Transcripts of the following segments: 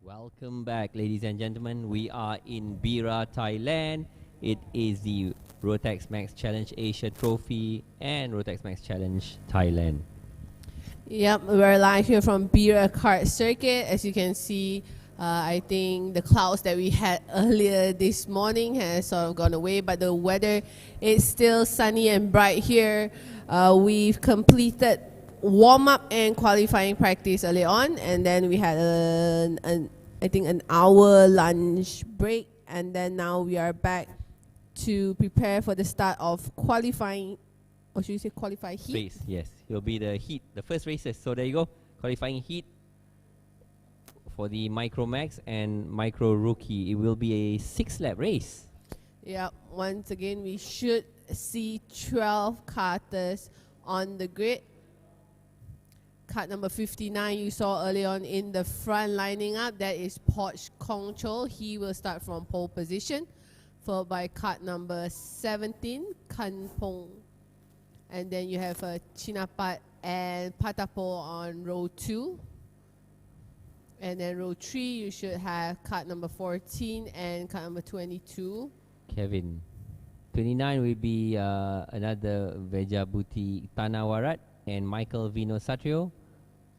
Welcome back, ladies and gentlemen. We are in BIRA, Thailand. It is the Rotax Max Challenge Asia Trophy and Rotax Max Challenge Thailand. Yep, we're live here from BIRA KART circuit. As you can see, I think the clouds that we had earlier this morning has sort of gone away, but the weather is still sunny and bright here. We've completed warm-up and qualifying practice early on, and then we had I think an hour lunch break, and then now we are back to prepare for the start of qualifying, or should you say qualify heat? Race, yes. It will be the heat, the first races. So there you go, qualifying heat for the Micro Max and Micro Rookie. It will be a 6-lap race. Yeah, once again, we should see 12 karters on the grid. Kart number 59 you saw early on in the front lining up. That is Poch Kongchol. He will start from pole position, followed by kart number 17, Kan Pong. And then you have Chinapat and Patapo on row 2. And then row 3 you should have kart number 14 and kart number 22. Kevin. 29 will be another Vejabuti Tanawarat and Michael Vino Satrio.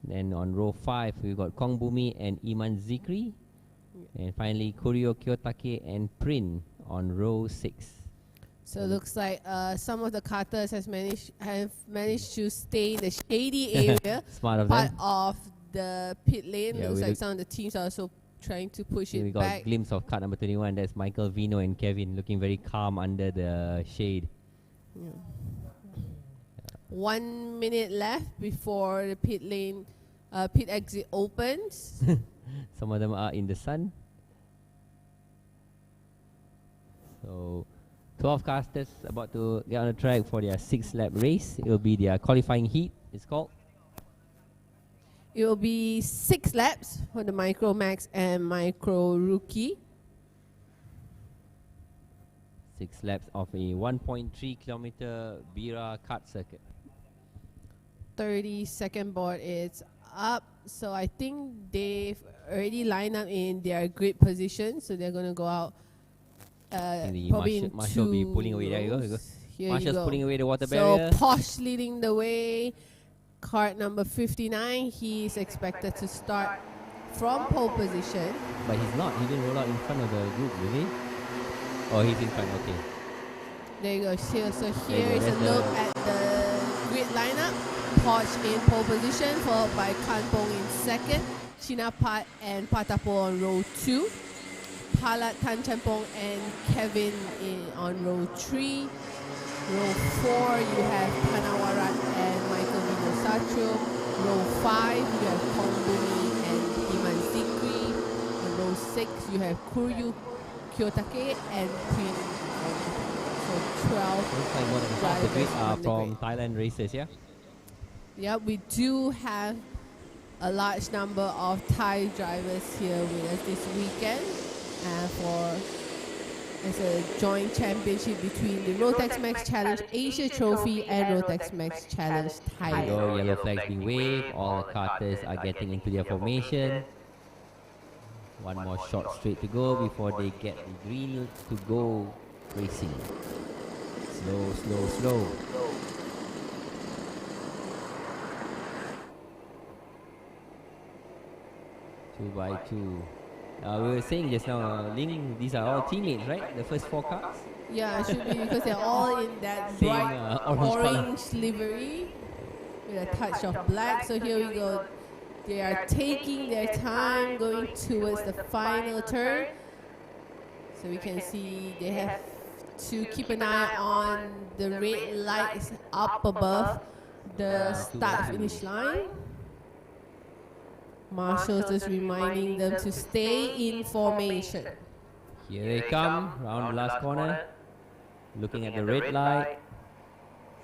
Then on row 5 we got Kongbumi and Iman Zikri. And finally Kuryo Kiyotake and Prin on row 6. So it looks like some of the karters have managed to stay in the shady area, Smart of part them. of the pit lane. Yeah, Looks like some of the teams are also trying to push it We got back. a glimpse of card number 21. That's Michael Vino and Kevin looking very calm under the shade. Yeah. 1 minute left before the pit lane, pit exit opens. Some of them are in the sun. So 12 casters about to get on the track for their 6-lap race. It will be their qualifying heat, it's called. It will be 6 laps for the Micro Max and Micro Rookie. 6 laps of a 1.3 kilometer BIRA kart circuit. 30-second board is up. So I think they've already lined up in their grid position. So they're going to go out probably Marshall will be pulling away. There you go. There you go. Here Marshall's you go. pulling away the water So barrier. Posh leading the way. Kart number 59, he's expected to start from pole position. But he's not. He didn't roll out in front of the group, will he? Oh, he's in front. Okay. There you go. So There you here go, is a that's look the- at the grid lineup. Poch in pole position, followed by Kanpong in second. Chinapat and Patapo on row 2. Palat, Tan Champong and Kevin on row 3. Row 4 you have Panawarat and Michael Vino Satrio. Row 5 you have Kongbumi and Iman Zikri. And row 6 you have Kuryu Kiyotake and Prin. So 12 Looks like more than half the grid drivers are on the from grid. Thailand races, yeah? Yeah, we do have a large number of Thai drivers here with us this weekend as a joint championship between the Rotax Max Challenge Asia Trophy and Rotax Max Challenge There you go, Thailand. yellow flags being waved. All the karters are getting into their formation. One more short straight to go before they get the green to go racing. Slow, slow, slow. Two by two. We were saying just now, Ling, these are all teammates, right? The first 4 cars? Yeah, it should be because they're all in that Same, bright orange orange livery with a touch of black. So here we go. They are taking their time going towards the final turn. So we can see they have to keep an eye on the red lights up above the start finish line. Marshall's just reminding them to stay in formation. Here they come, round the last corner. Looking at the red light.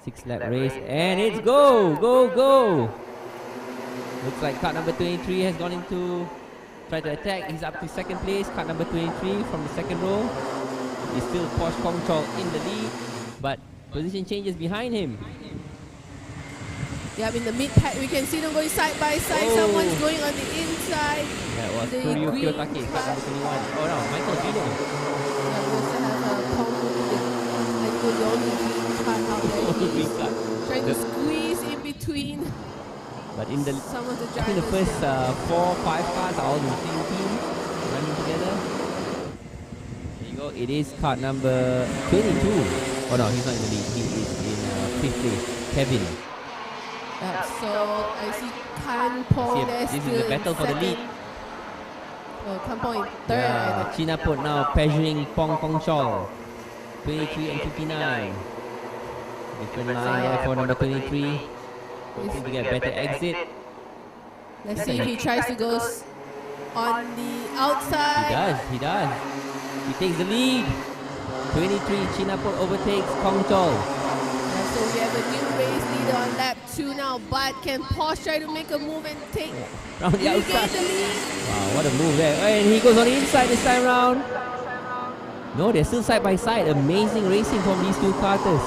6-lap race, and it's go, go, go! Looks like car number 23 has gone into try to attack. He's up to second place. Car number 23 from the second row. He's still Poch Kongchol in the lead, but position changes behind him. Yeah, in the mid pack, we can see them going side by side. Oh. Someone's going on the inside. That was The Kuryo green Kiyotake, cut number 21. Oh no, Michael Vino. Yeah, we also have a CHONBURI, I think the only green card out there. Green He's card. trying to squeeze in between But in the some of the I drivers. think the first there. 4-5 cars are all the same team running together. There you go. It is card number 22. Oh no, he's not in the lead. He is in 5th place. Kevin. So I see Kanpong there This is still the battle in for the lead. second. Oh, Kanpong in third. Yeah, Chinaput now pressuring Pong Kong Chol. 23 and 59. Different line there for number 23. Hoping to get a better exit. Let's see if he tries to go on the outside. He does. He takes the lead. 23, Chinaput overtakes Kong Chol. So we have a new race leader on lap 2 now, but can Porsche try to make a move and take Round the regain outside. the lead? Wow, what a move there. And he goes on the inside this time round. No, they're still side by side. Amazing racing from these two karters.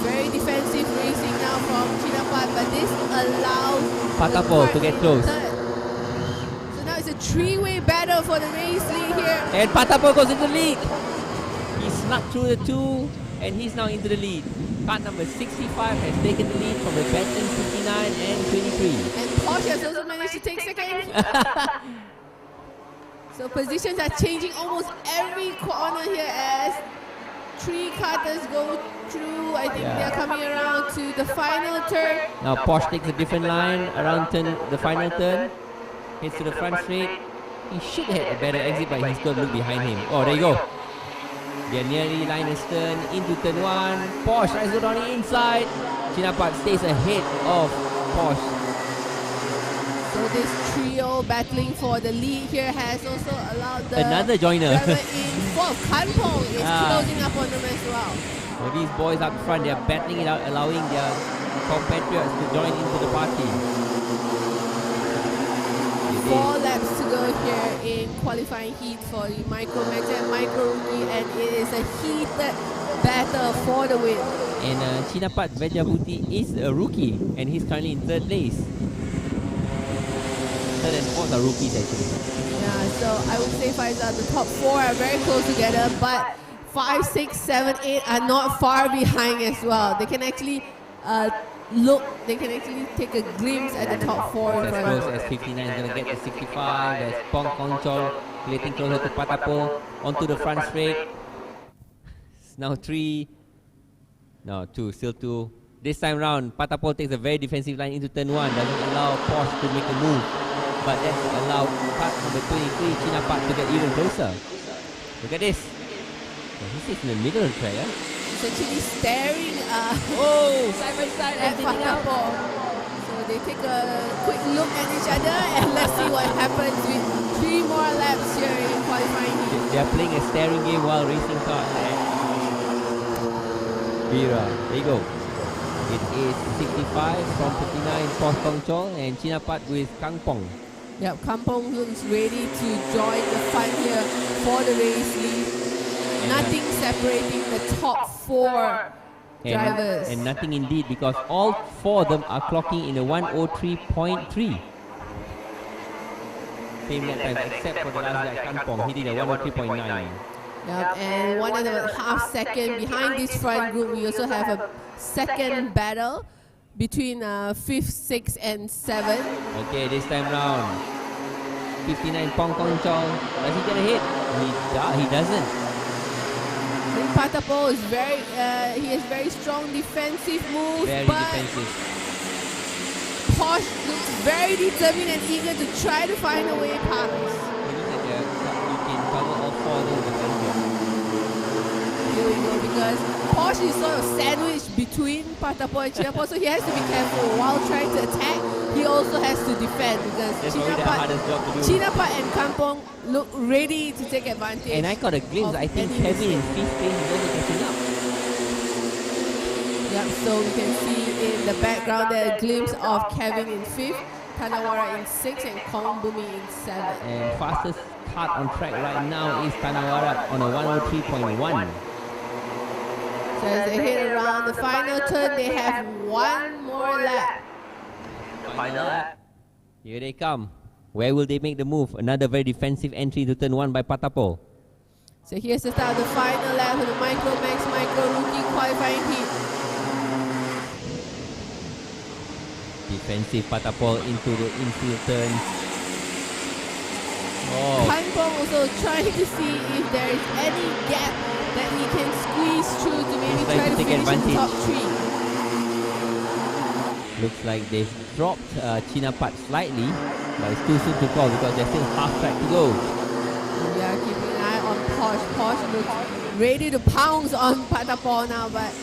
Very defensive racing now from Chinapat, but this allows Patapo to get close. So now it's a three-way battle for the race lead here. And Patapo goes into the lead. He snuck through the two, and he's now into the lead. Kart number 65 has taken the lead from the veteran 59 and 23. And Porsche has also managed to take second. So positions are changing almost every corner here as three karters go through. I think they're coming around to the final turn. Now Porsche takes a different line around the final turn. Heads to the front straight. He should have a better exit, but he's got to look behind him. Oh, there you go. They're nearly line astern into turn 1. Porsche tries to go down the inside. Chinapat stays ahead of Porsche. So this trio battling for the lead here has also allowed the Another joiner. driver in fourth. Kanpong is closing up on them as well. So these boys up front, they're battling it out, allowing their compatriots to join into the party. 4 laps to go here in qualifying heat for the Micro Max and Micro Rookie, and it is a heated battle for the win. And Chinapat Vejabuti is a rookie, and he's currently in 3rd place. 3rd and 4th are rookies actually. Yeah, so I would say Faisal, the top 4 are very close together, but 5, 6, 7, 8 are not far behind as well. They can actually they can actually take a glimpse at the top 4 in As front close of as 59 is going to get to 65. There's Pong Kong Chol getting closer to Patapo onto the front straight. It's now 3. No, 2. Still 2. This time round, Patapo takes a very defensive line into turn 1. Doesn't allow Porsche to make a move. But that's allowed kart number 23, Chinapat, to get even closer. Look at this. He sits in the middle of the track. He's actually staring Side by side, at Patapo. So they take a quick look at each other and let's see what happens with 3 more laps here in qualifying heat. They're playing a staring game while racing kart. BIRA, there you go. It is 65 from 59 Pong Kong Chol and Chinapat with Kang Pong. Yep, Kampong looks ready to join the fight here for the race lead. Nothing separating the top 4 drivers. And nothing indeed, because all 4 of them are clocking in the 103.3. Same lap time except for the last guy, Kang Pong. He did a 103.9. Yep, and 1.5 seconds behind this front group. We also have a second battle between 5th, 6th, and 7th. Okay, this time round, 59 Pong Kong Chol. Does he get a hit? He doesn't. Patapo is he has very strong defensive moves, Very but defensive. Porsche looks very determined and eager to try to find a way past. You can cover all 4 of them with Here we go, because Porsche is sort of sandwiched between Patapo and Chinapat, so he has to be careful. While trying to attack, he also has to defend, because That's probably the hardest job to do. Chinapat and Kampong look ready to take advantage. And I got a glimpse. I think any Kevin in mistake. 5th place is also catching up. Yep, so we can see in the background there a glimpse of Kevin in 5th, Tanawara in 6th, and Kongbumi in 7th. And fastest kart on track right now is Tanawara on a 103.1. So as they head around the final turn, they have 1 more lap. Final lap. Here they come. Where will they make the move? Another very defensive entry to turn 1 by Patapol. So here's the start of the final lap for the Micro Max Micro Rookie qualifying heat. Defensive Patapol into the infield turn. Oh, Kanpong also trying to see if there is any gap that he can squeeze through to maybe He's trying try to to take finish in the top advantage. 3. looks like they've dropped Chinapat slightly, but it's too soon to call because there's still half track to go. We are keeping an eye on Posh. Posh looks ready to pounce on Patapol now, but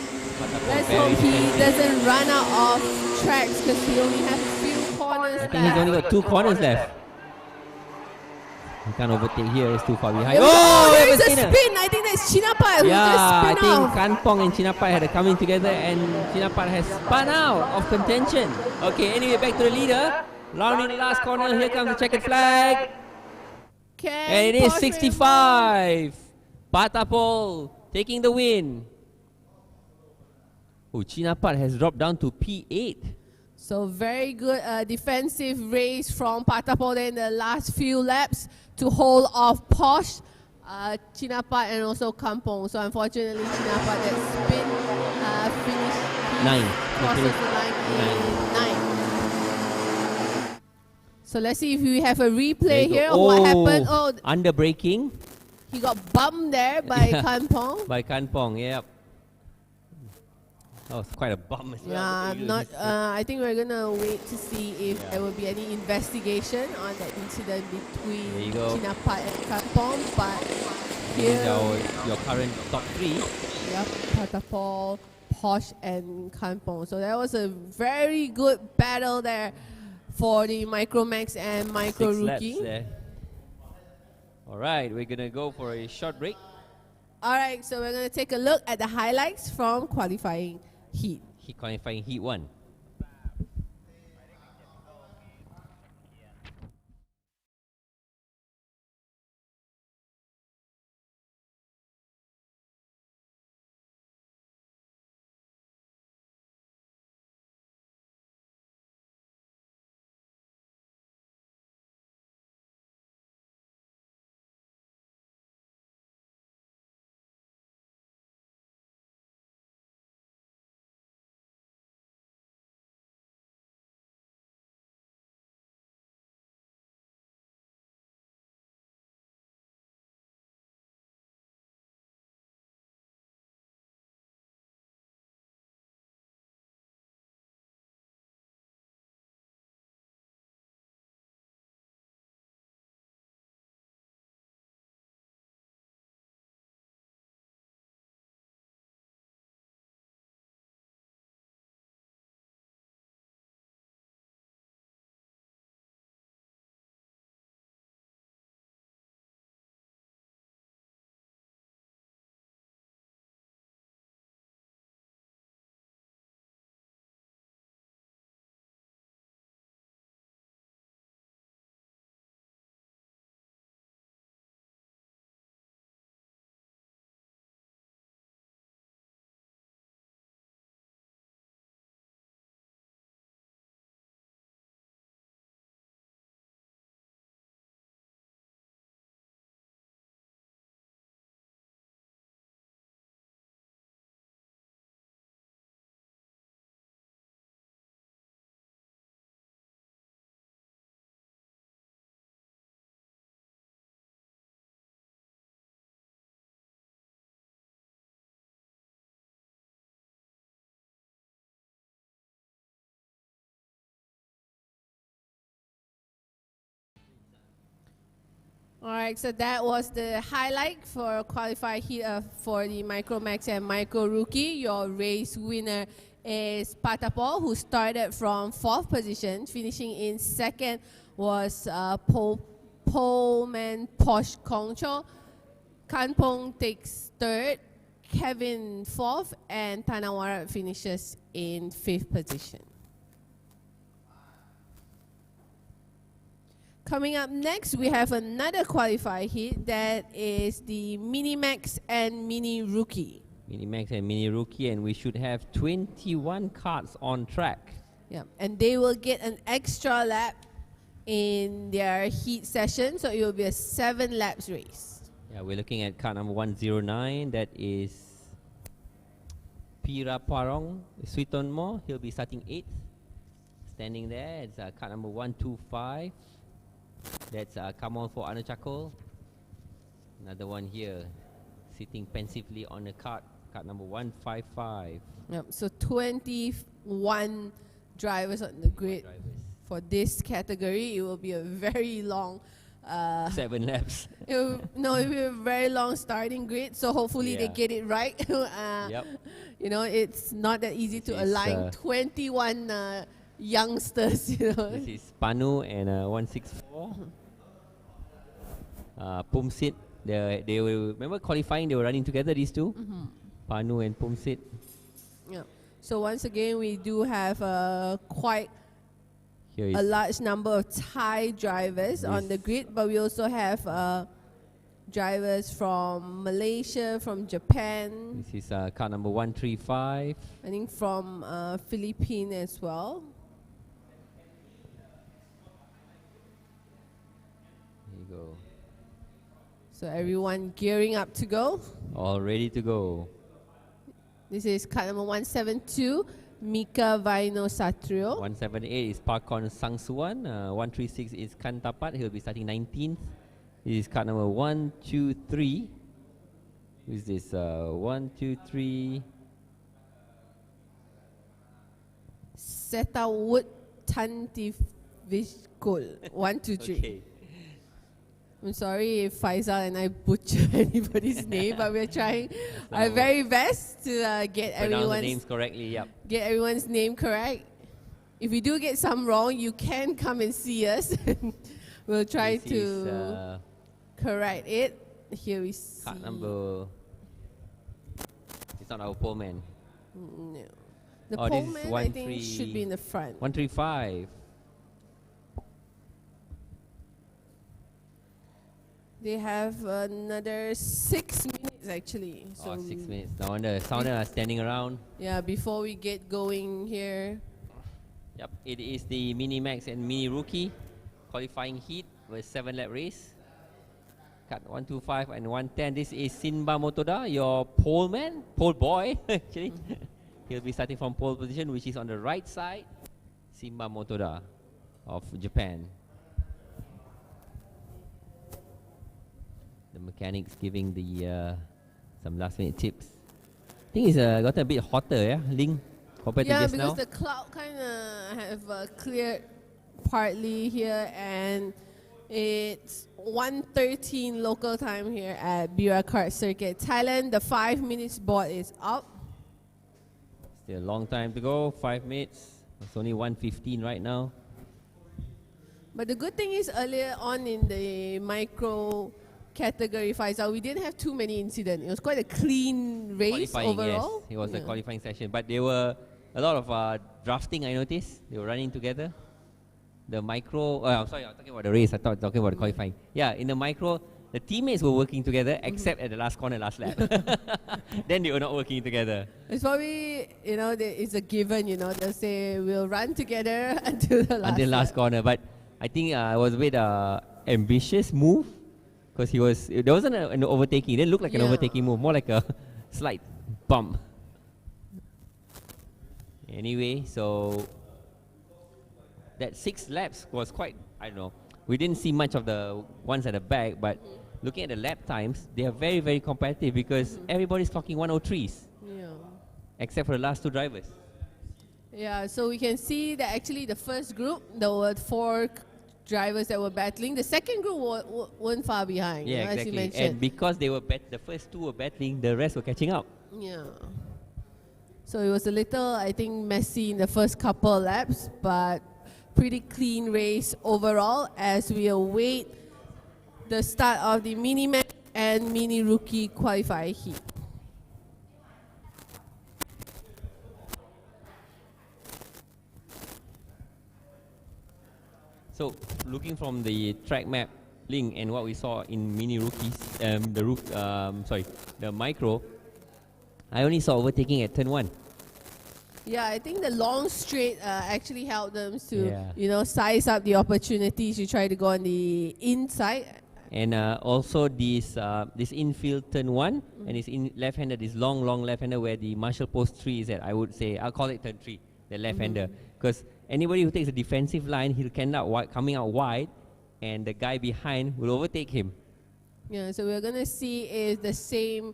let's hope he doesn't run out of tracks because he only has a few corners I think he's only got 2 corners left. He can't overtake here, it's too far behind. Oh, they there's have a spinner. spin. I think that's Chinapat who Yeah, just I spin think off. Kanpong and Chinapat had a coming together and Chinapat has spun out of contention. Okay, anyway, back to the leader. Rounding the last corner, here comes the checkered flag. And it is 65. Patapol taking the win. Oh, Chinapat has dropped down to P8. So very good defensive race from Patapol in the last few laps to hold off Posh, Chinapat and also Kampong. So unfortunately Chinapat that spin finished. Nine. Crosses the line in 9. So let's see if we have a replay here of what happened. Oh, under braking he got bumped there by Kampong. by Kanpong, yep. That was quite a bump as well. Yeah, I'm not. I think we're gonna wait to see if there will be any investigation on that incident between Chinapat and Kampong. But here, your current top 3. yep, Patapol, Posh, and Kampong. So that was a very good battle there for the Micro Max and Micro 6 Rookie. laps there. All right, we're gonna go for a short break. All right, so we're gonna take a look at the highlights from qualifying heat. Qualifying heat 1. All right, so that was the highlight for qualify heat for the Micro Max and Micro Rookie. Your race winner is Patapol, who started from 4th position. Finishing in 2nd was Poleman Posh Kongcho. Kanpong takes 3rd, Kevin 4th, and Tanawara finishes in 5th position. Coming up next, we have another qualifier heat that is the Mini Max and Mini Rookie. Mini Max and Mini Rookie, and we should have 21 karts on track. Yeah, and they will get an extra lap in their heat session, so it will be a 7 laps race. Yeah, we're looking at car number 109. That is BIRA Parong Suitonmo. He'll be starting 8th. Standing there, it's car number 125. That's Kamal for Anuchakul. Another one here, sitting pensively on the cart number 155. Yep, so 21 drivers on the grid. For this category, it will be a very long 7 laps. It will be a very long starting grid, so hopefully they get it right. Yep. You know, it's not that easy to align 21 youngsters. You know. This is Panu and 164. Pumsit. They will remember qualifying. They were running together. These two, Panu and Pumsit. Yeah. So once again, we do have quite a large number of Thai drivers on the grid, but we also have drivers from Malaysia, from Japan. This is car number 135. I think from Philippines as well. There you go. So everyone gearing up to go. All ready to go. This is car number 172, Mika Vaino Satrio. 178 is Parkon Sangsuan. 136 is Kantapat. He'll be starting 19th. This is car number 123. Who is this? 123. Setawut Tantivishkul. 123. Okay. I'm sorry if Faisal and I butcher anybody's name, but we're trying our very best to get everyone's names correctly. Yep. Get everyone's name correct. If we do get some wrong, you can come and see us. We'll try to correct it. Here we see. Card number. It's not our pole man. No. The pole man, I think, should be in the front. 135. They have another 6 minutes actually. So 6 minutes. No wonder Sounder are standing around. Yeah, before we get going here. Yep, it is the Mini Max and Mini Rookie qualifying heat with 7-lap race. Cut 125 and 110. This is Sinba Motoda, your pole man, pole boy actually. He'll be starting from pole position, which is on the right side. Sinba Motoda of Japan. The mechanics giving the some last minute tips. I think it's gotten a bit hotter, yeah, Ling, compared to just now. Yeah, because the cloud kind of have cleared partly here, and it's 1:13 local time here at BIRA KART Circuit, Thailand. The 5 minutes board is up. Still a long time to go, 5 minutes. It's only 1:15 right now. But the good thing is earlier on in the micro category, Faisal, we didn't have too many incidents. It was quite a clean race overall. Yes, it was a qualifying session. But there were a lot of drafting, I noticed. They were running together. The micro, I'm sorry, I'm talking about the race. I thought talking about the qualifying. Yeah, in the micro, the teammates were working together except at the last corner, last lap. Then they were not working together. It's probably, it's a given, they'll say we'll run together until the last corner. But I think it was a bit ambitious move. Because there wasn't an overtaking. It didn't look like an overtaking move, more like a slight bump. Anyway, so that 6 laps was quite, I don't know. We didn't see much of the ones at the back, but looking at the lap times, they are very, very competitive because everybody's clocking 103s. Yeah. Except for the last 2 drivers. Yeah, so we can see that actually the first group, there were 4 drivers that were battling. The second group weren't far behind. Yeah, exactly. As you mentioned. And because they were the first 2 were battling, the rest were catching up. Yeah. So it was a little, I think, messy in the first couple laps, but pretty clean race overall as we await the start of the Mini Max and Mini Rookie qualifier heat. So, looking from the track map link and what we saw in Mini Rookies, the micro, I only saw overtaking at turn 1. Yeah, I think the long straight actually helped them to, Yeah. you know, size up the opportunities to try to go on the inside. And also this infield turn 1 and his left-hander, this long left-hander where the marshal post 3 is at. I would say I'll call it turn 3, the left-hander, because anybody who takes a defensive line, he'll end up coming out wide, and the guy behind will overtake him. Yeah, so we're gonna see if the same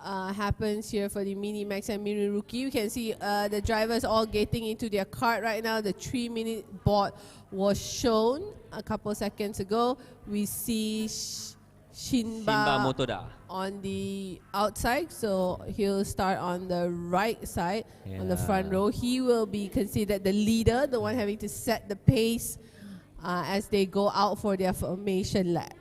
happens here for the Mini Max and Mini Rookie. You can see the drivers all getting into their kart right now. The 3-minute board was shown a couple seconds ago. We see Shinba Motoda on the outside, so he'll start on the right side, on the front row. He will be considered the leader, the one having to set the pace as they go out for their formation lap.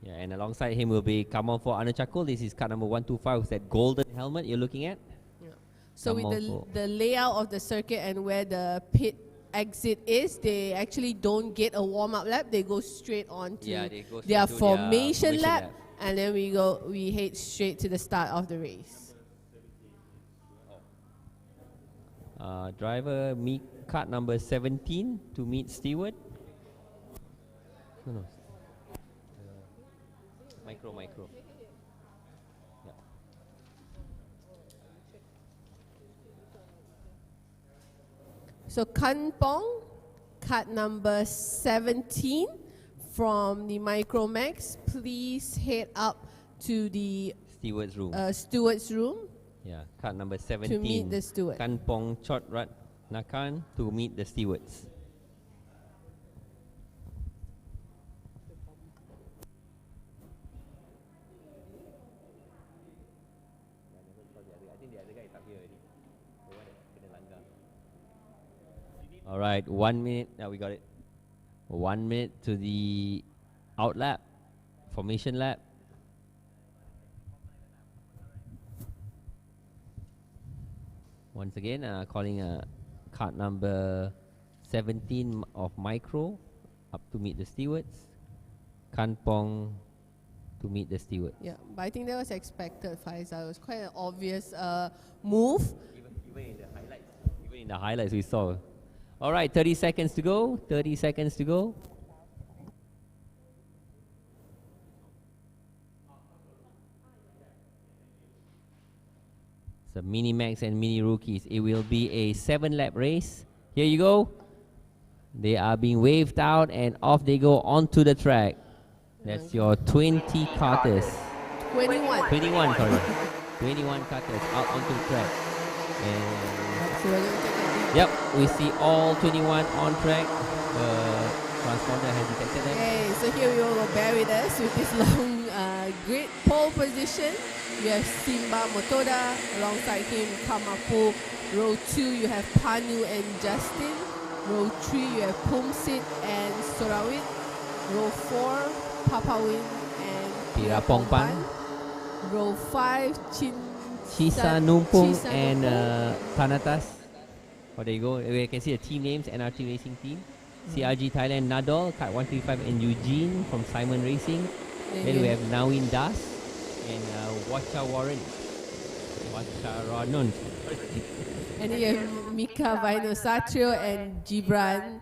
Yeah, and alongside him will be Kamon for Anachakul. This is car number 125 with that golden helmet you're looking at. Yeah. So with the layout of the circuit and where the pit exit is, they actually don't get a warm-up lap. They go straight on to their formation lap, and then we head straight to the start of the race. Driver meet cart number 17 to meet Stewart. No. Micro. Yeah. So Kanpong, cart number 17 from the Micro Max, please head up to the Steward's room. Steward's room. Yeah, cart number 17. To meet the steward. Kanpong Chot Rat Nakan to meet the stewards. All right, 1 minute. Now we got it. 1 minute to the out lap, formation lap. Once again, calling cart number 17 of Micro up to meet the stewards. Kanpong to meet the steward. Yeah, but I think that was expected, Faisal. It was quite an obvious move. Even in the highlights we saw. All right, 30 seconds to go. 30 seconds to go. So Mini Max and Mini Rookies. It will be a 7-lap race. Here you go. They are being waved out and off they go onto the track. That's your 20 karters. 21. 21, sorry. 21 karters out onto the track. And So we're going to take a yep, we see all 21 on track. The transponder has detected them. Okay, so here we will bear with us with this long grid pole position. You have Simba Motoda, alongside him Kamapu. Row 2 you have Panu and Justin. Row 3 you have Pumsit and Sorawit. Row 4 Papawin and Pira Pongpan. Row 5 Chisa Numpung and Tanatas. Oh, there you go. We can see the team names, NRT Racing Team. CRG Thailand Nadol, Kart 135 and Eugene from Simon Racing. Then we have Nawin Das and Wacha Warren. Wacha Ranon. And then you have Mika Vaino Satrio and Gibran.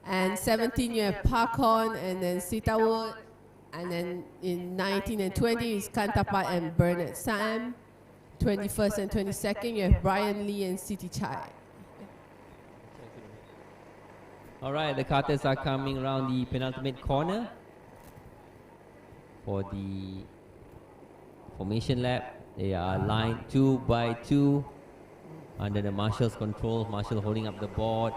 And 17 you have Pakon and then Sitawood. And then in 19 and 20 is Kantapat and Bernard Sam. 21st and 22nd you have Brian Lee and Siti Chai. All right, the karters are coming around the penultimate corner for the formation lap. They are lined 2 by 2 under the marshal's control. Marshal holding up the board.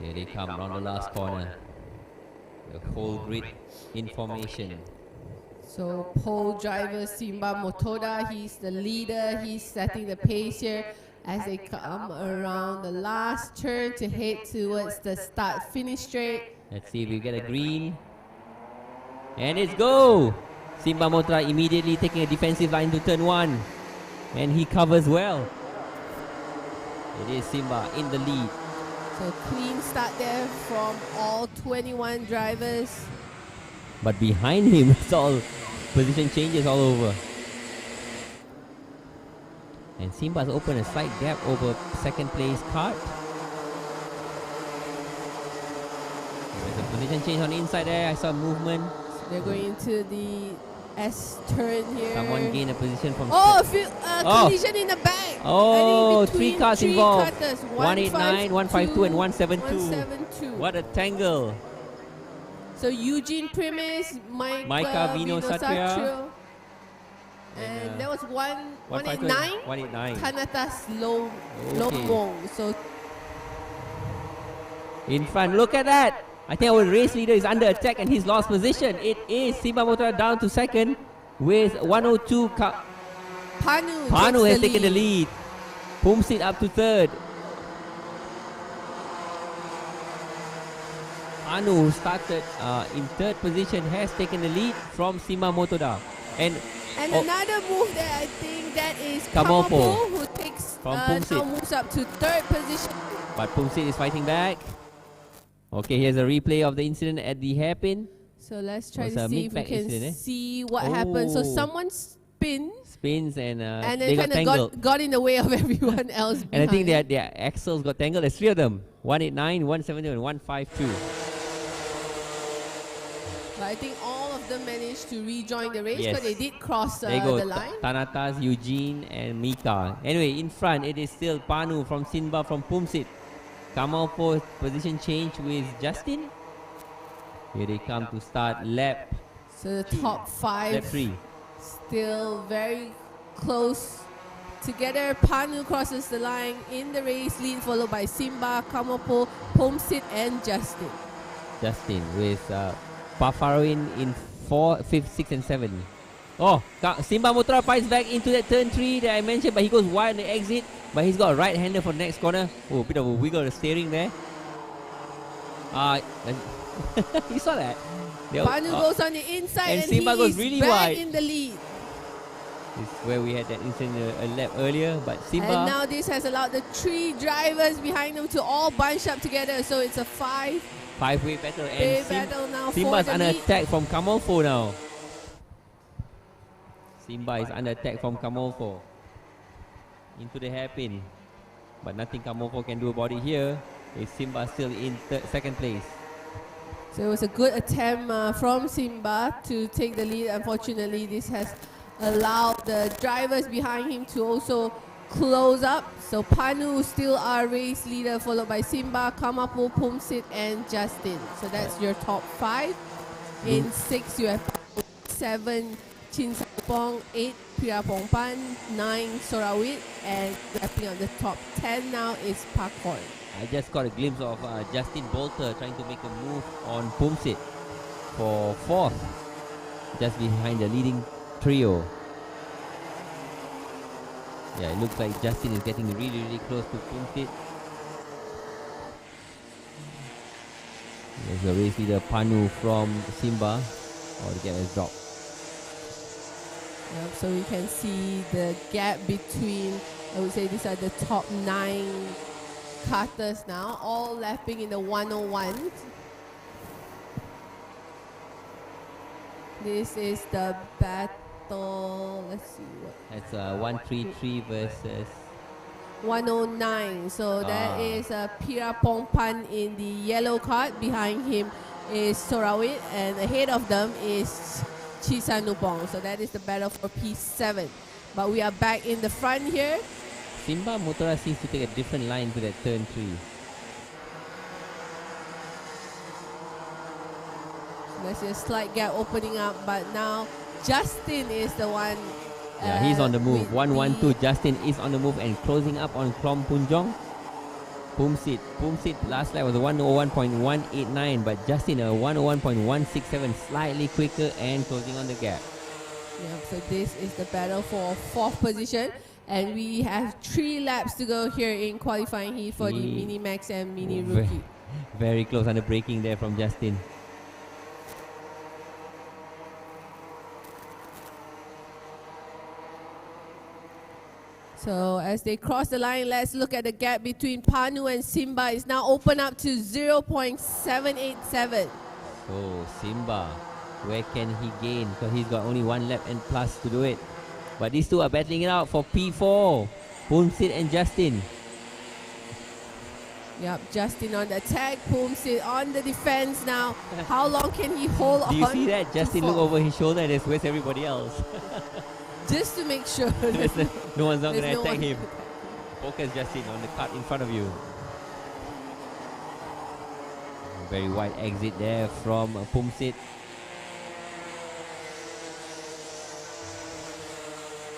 Here they come around the last corner. The whole grid in formation. So pole driver Simba Motoda, he's the leader. He's setting the pace here as they come around the last turn to head towards the start-finish straight. Let's see if we get a green. And it's go! Simba Motoda immediately taking a defensive line to turn 1. And he covers well. It is Simba in the lead. So clean start there from all 21 drivers. But behind him, it's all position changes all over. And Simba's opened a slight gap over second place KART. There's a position change on the inside there. I saw movement. So they're going into the S turn here. Someone gained a position from... collision in the back. Oh, between three cars involved. Cutters, 189, 152 and 172. 172. What a tangle. So Eugene Primus, Micah Vino Satria. And there was 189. 189. Kanatas Low Okay. Wong. So In front, look at that. I think our race leader is under attack and he's lost position. It is Simba Motora down to second with 102. Panu has taken the lead. Pumsit up to third. Panu, who started in third position, has taken the lead from Simba Motora. And another move that I think that is Kamopo, Kamopo, who takes from now Pumsit. moves up to third position. But Pumsit is fighting back. Okay, here's a replay of the incident at the hairpin. So let's try Was to a see if we mid-pack can incident, see what happened. So Oh. someone spins And and they then got kind tangled. of got in the way of everyone else. And I think behind. their axles got tangled. There's three of them. 189, 170 and 152. But I think all of them managed to rejoin the race Yes. because they did cross There you go. the line. Tanatas, Eugene and Mika. Anyway, in front it is still Panu from Sinba from Pumsit. Kamalpo position change with Justin. Here they come to start lap So the top five 3. still very close together. Panu crosses the line in the race lead, followed by Simba, Kamopo, Pomsit and Justin. Justin with Pafaroin in 4, 5, 6 and 7. Oh, Simba Motora fights back into that turn 3 that I mentioned, but he goes wide on the exit. But he's got a right-hander for the next corner. Oh, bit of a wiggle of the steering there. You saw that? Panu goes on the inside and and Simba he goes is really back wide. in the lead. This is where we had that incident a lap earlier, but Simba... And now this has allowed the 3 drivers behind them to all bunch up together. So it's a 5-way battle. And battle now Simba's for the under lead. attack from Kamalfo now. Simba is under attack from Kamalfo. Into the hairpin. But nothing Kamalfo can do about it here. Is Simba still in second place. So it was a good attempt from Simba to take the lead. Unfortunately, this has allowed the drivers behind him to also close up. So Panu still our race leader, followed by Simba, Kamapo, Pumsit and Justin. So that's your top 5. In 6 you have 7 Chin Sapong, 8 Pirapongpan, 9 Sorawit, and wrapping up the top 10 now is Pakor. I just got a glimpse of Justin Bolter trying to make a move on Pumsit for 4th. Just behind the leading trio. Yeah, it looks like Justin is getting really, really close to Pumsit. There's the race leader Panu from Simba. Oh, the gap has dropped. Yep, so we can see the gap between, I would say these are the top 9 karters now, all lapping in the 101. This is the battle, let's see what. That's 133 versus 109. So that is Pirapongpan in the yellow kart. Behind him is Sorawit, and ahead of them is Chisanupong. So that is the battle for P7. But we are back in the front here. Simba Motora seems to take a different line to that turn 3. There's a slight gap opening up, but now Justin is the one. Yeah, he's on the move. with 112. Justin is on the move and closing up on Klom Punjong. Pumsit last lap was a 101.189, but Justin a 101.167, slightly quicker and closing on the gap. Yeah, so this is the battle for 4th position, and we have 3 laps to go here in qualifying heat for the Mini Max and Mini Rookie. Very close under braking there from Justin. So as they cross the line, let's look at the gap between Panu and Simba. It's now open up to 0.787. So Simba Where can he gain? Because he's got only 1 lap and plus to do it. But these two are battling it out for P4. Poomsit and Justin. Yep, Justin on the attack, Poomsit on the defense now. How long can he hold on? Do you see that? Justin look fourth? over his shoulder and where's everybody else? Just to make sure no one's not going to no attack one him. Focus Justin on the cart in front of you. Very wide exit there from Poomsit.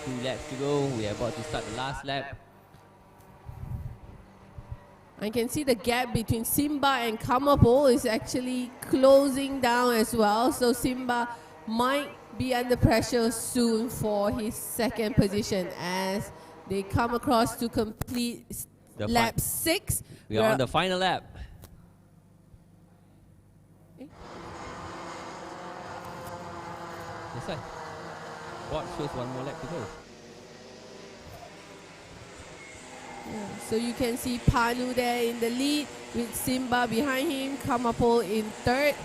2 laps to go. We are about to start the last lap. I can see the gap between Simba and Kamapo is actually closing down as well. So Simba might be under pressure soon for his second position as they come across to complete lap 6. We are on the final lap. That's right. Board shows 1 more lap to go. Yeah, so you can see Panu there in the lead with Simba behind him, Kamapo in 3rd.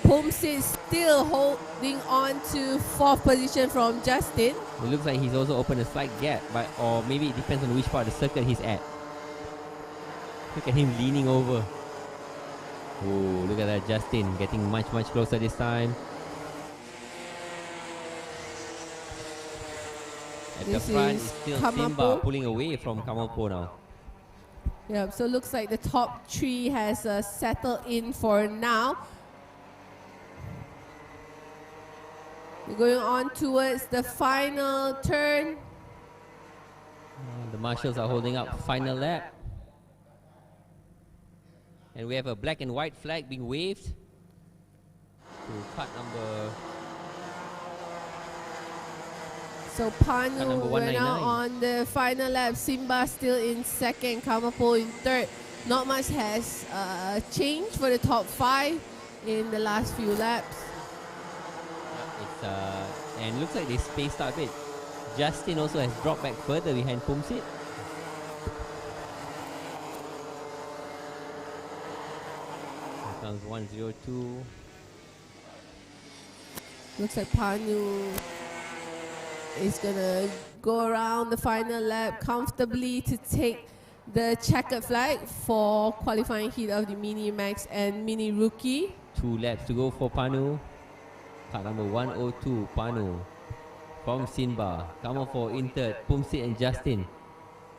Poomsit still holding on to 4th position from Justin. It looks like he's also opened a slight gap, but or maybe it depends on which part of the circle he's at. Look at him leaning over. Oh, look at that, Justin getting much closer this time. At This the front is is still Kamapo. Simba pulling away from Kamapo now. Yep, so looks like the top 3 has settled in for now. We're going on towards the final turn. The marshals are holding up final lap. And we have a black and white flag being waved to cut number. So Cut Panu, number we're now 199. on the final lap. Simba still in 2nd, Kamapo in 3rd. Not much has changed for the top 5 in the last few laps. It's and looks like they spaced out a bit. Justin also has dropped back further behind Poomsit. Here comes 102. Looks like Panu is gonna go around the final lap comfortably to take the checkered flag for qualifying heat of the Mini Max and Mini Rookie. 2 laps to go for Panu. Car number 102, Panu. From Simba. Kamapo in 3rd. Poomsit and Justin.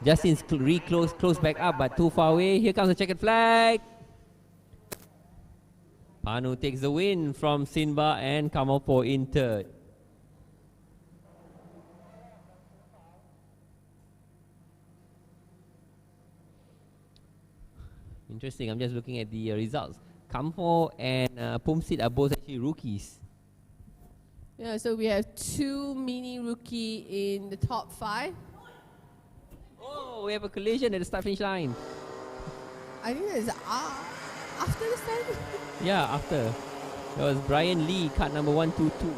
Justin's close back up, but too far away. Here comes the checkered flag. Panu takes the win from Simba and Kamapo in 3rd. Interesting. I'm just looking at the results. Kamapo and Poomsit are both actually rookies. Yeah, so we have 2 Mini Rookie in the top 5. Oh, we have a collision at the start finish line. I think that is after the start. Yeah, after. That was Brian Lee, card number 122.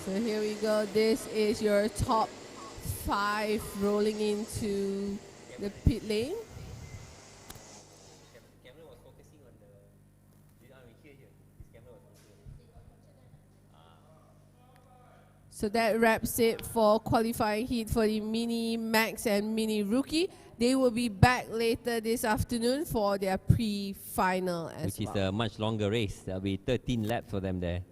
So here we go. This is your top 5 rolling into the pit lane. Camera was focusing on the. So that wraps it for qualifying heat for the Mini Max and Mini Rookie. They will be back later this afternoon for their pre-final as Which well. is a much longer race. There'll be 13 laps for them there.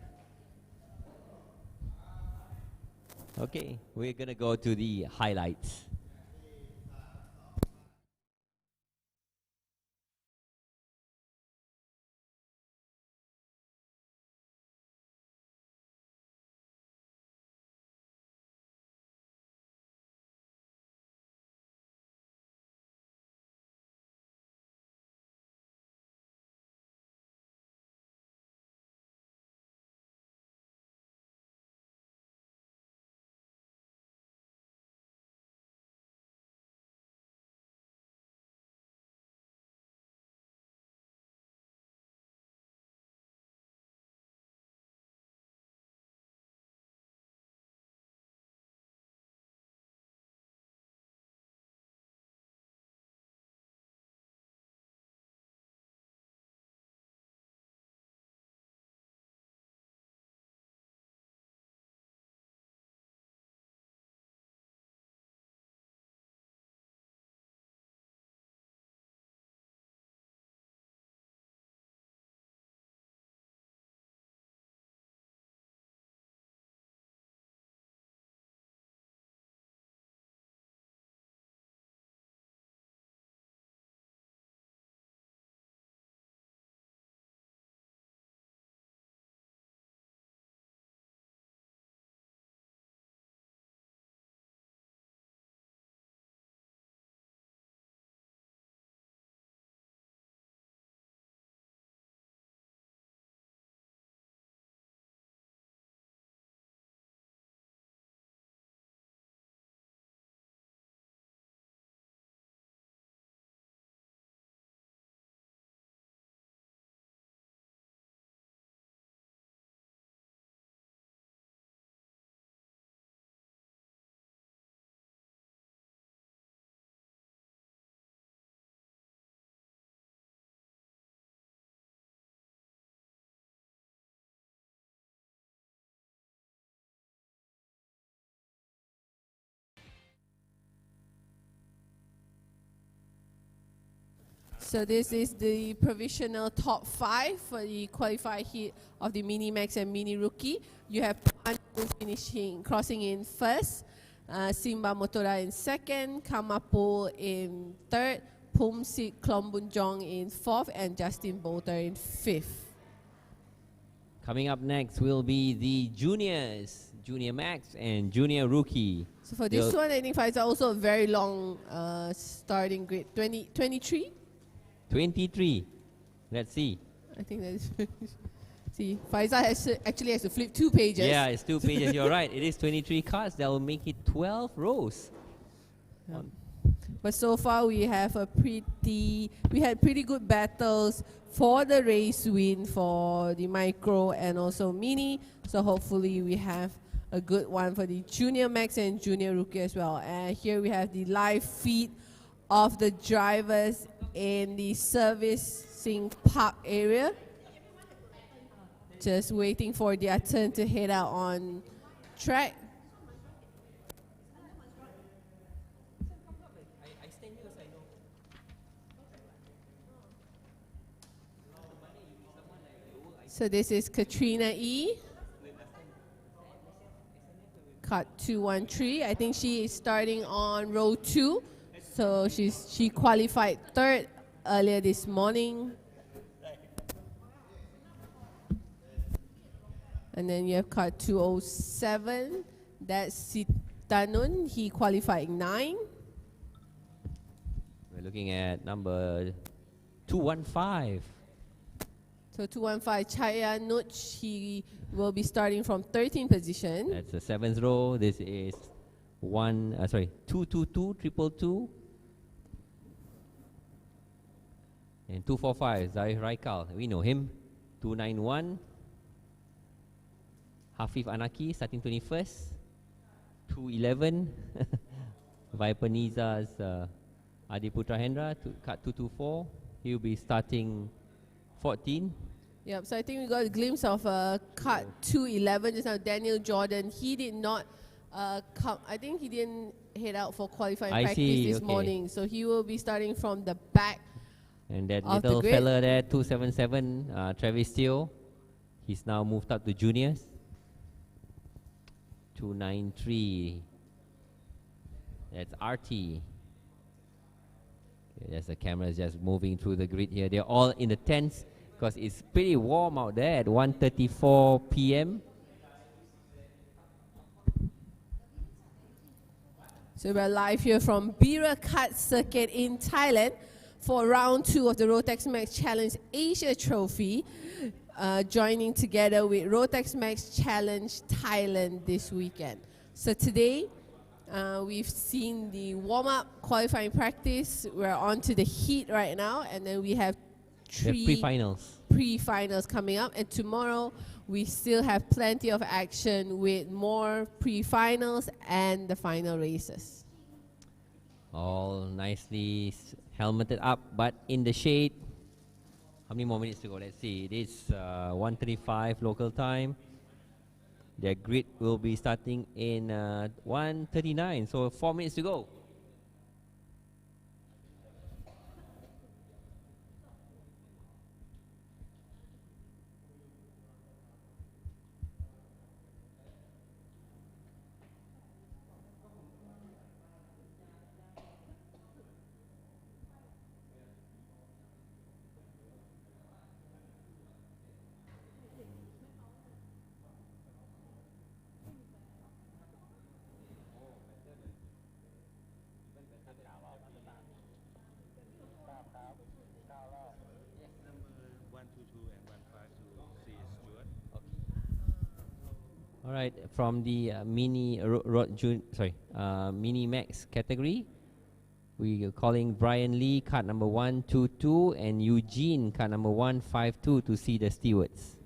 Okay, we're gonna go to the highlights. So this is the provisional top 5 for the qualified heat of the Mini Max and Mini Rookie. You have crossing in first, Simba Motora in second, Kamapo in third, Pumsik Klombunjong in fourth, and Justin Bolter in fifth. Coming up next will be the juniors, Junior Max and Junior Rookie. So for this one, I think it's also a very long starting grid. 23? 23. Let's see. I think that is. See, Faisal actually has to flip 2 pages. Yeah, it's 2 pages. You're right. It is 23 cards. That will make it 12 rows. Yeah. But so far we have we had pretty good battles for the race win for the micro and also mini. So hopefully we have a good one for the Junior Max and Junior Rookie as well. And here we have the live feed of the drivers in the servicing park area. Just waiting for their turn to head out on track. So this is Katrina E. KART 213. I think she is starting on row 2. So she qualified 3rd earlier this morning. And then you have KART 207. That's Sitanun. He qualified 9. We're looking at number 215. So 215 Chaya Nuch, he will be starting from 13th position. That's the 7th row. This is 222, 222. And 245, Zaif Raikal. We know him. 291. Hafif Anaki starting 21st. 211. Viper Niza's Adiputra Hendra, KART 224. He'll be starting 14. Yep, so I think we got a glimpse of KART 211 just now. Daniel Jordan, he did not come. I think he didn't head out for qualifying practice this morning. So he will be starting from the back. And that little fella there, 277, Travis Steele, he's now moved up to juniors. 293, that's RT. Okay, there's the cameras just moving through the grid here. They're all in the tents because it's pretty warm out there at 1:34 p.m. So we're live here from BIRA KART Circuit in Thailand for round 2 of the Rotax Max Challenge Asia Trophy, joining together with Rotax Max Challenge Thailand this weekend. So today, we've seen the warm-up qualifying practice. We're on to the heat right now, and then we have 3 pre-finals coming up. And tomorrow, we still have plenty of action with more pre-finals and the final races. All nicely helmeted up, but in the shade. How many more minutes to go? Let's see. It is 1:35 local time. Their grid will be starting in 1:39, so 4 minutes to go. All right, from the Mini Max category, we are calling Brian Lee, KART number 122, and Eugene, KART number 152, to see the stewards.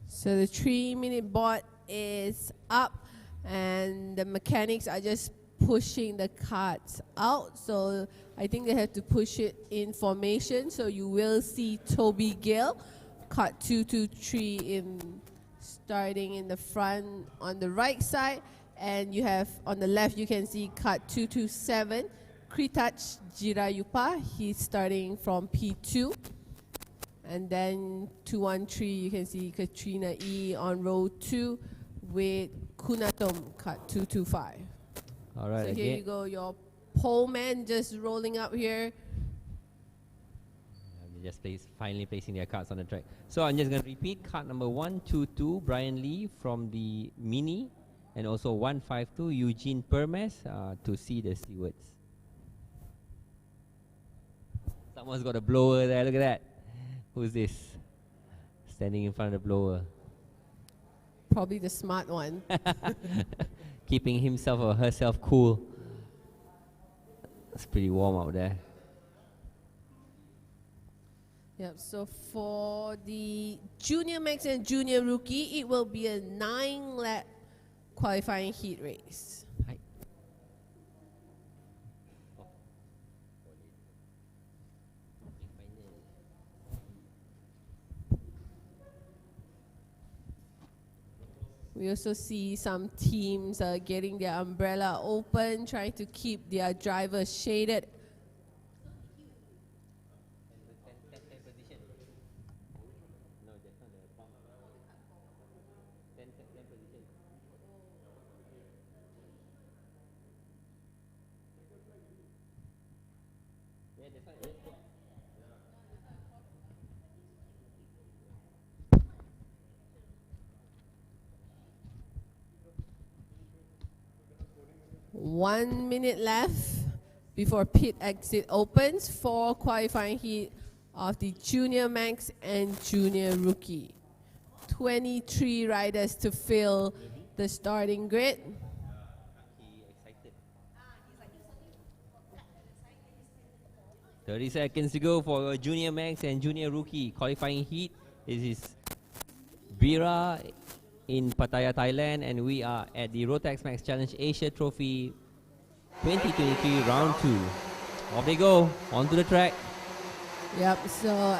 So the 3-minute board is up, and the mechanics are just pushing the carts out. So I think they have to push it in formation. So you will see Toby Gill, KART 223 starting in the front on the right side, and you have on the left you can see KART 227 Kritach Jirayupa, he's starting from P2. And then 213, you can see Katrina E on row 2 with Kunatom, cut 225. All right, so here you go, your pole man just rolling up here. Just finally placing their carts on the track. So I'm just going to repeat cart number 122, Brian Lee from the Mini, and also 152, Eugene Permes to see the stewards. Someone's got a blower there, look at that. Who's this? Standing in front of the blower. Probably the smart one. Keeping himself or herself cool. It's pretty warm out there. Yep, so for the Junior Max and Junior Rookie, it will be a 9-lap qualifying heat race. Hi. We also see some teams getting their umbrella open, trying to keep their drivers shaded. One minute left before pit exit opens for qualifying heat of the Junior Max and Junior Rookie. 23 riders to fill the starting grid. 30 seconds to go for Junior Max and Junior Rookie qualifying heat. This is BIRA in Pattaya, Thailand, and we are at the Rotax Max Challenge Asia Trophy 2023 round 2. Off they go, onto the track. Yep, so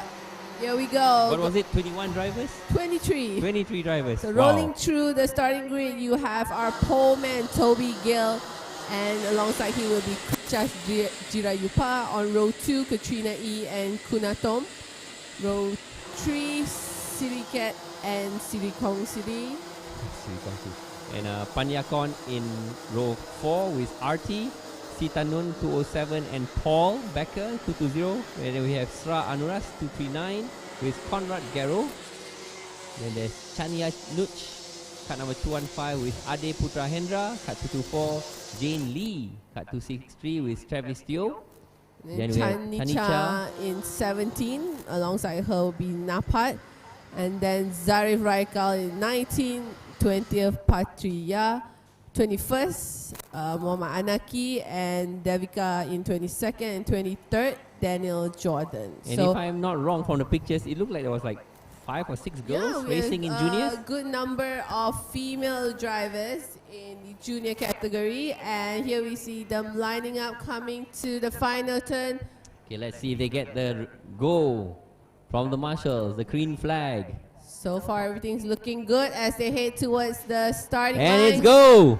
here we go. What was it, 21 drivers? 23. 23 drivers. So wow. rolling through the starting grid, you have our pole man, Toby Gill, and alongside him will be Kuchas Jirayupa. On row 2, Katrina E and Kunatom. Row 3, Siriket and Sirikong City. And Panyakon in row 4 with RT, Sitanun 207 and Paul Becker 220. And then we have Sra Anuras 239 with Conrad Garo. Then there's Chania Nuch, cut number 215 with Ade Putra Hendra, cut 224. Jane Lee, cut 263 with Travis Teo. Then we have Tanisha in 17, alongside her will be Napat. And then Zarif Raikal in 19, 20th Patria, 21st Muhammad Anaki, and Devika in 22nd, and 23rd Daniel Jordan. And so if I'm not wrong from the pictures, it looked like there was like 5 or 6 girls racing in juniors. A good number of female drivers in the junior category, and here we see them lining up, coming to the final turn. Okay, let's see if they get the go from the marshals, the green flag. So far, everything's looking good as they head towards the starting line. And it's go!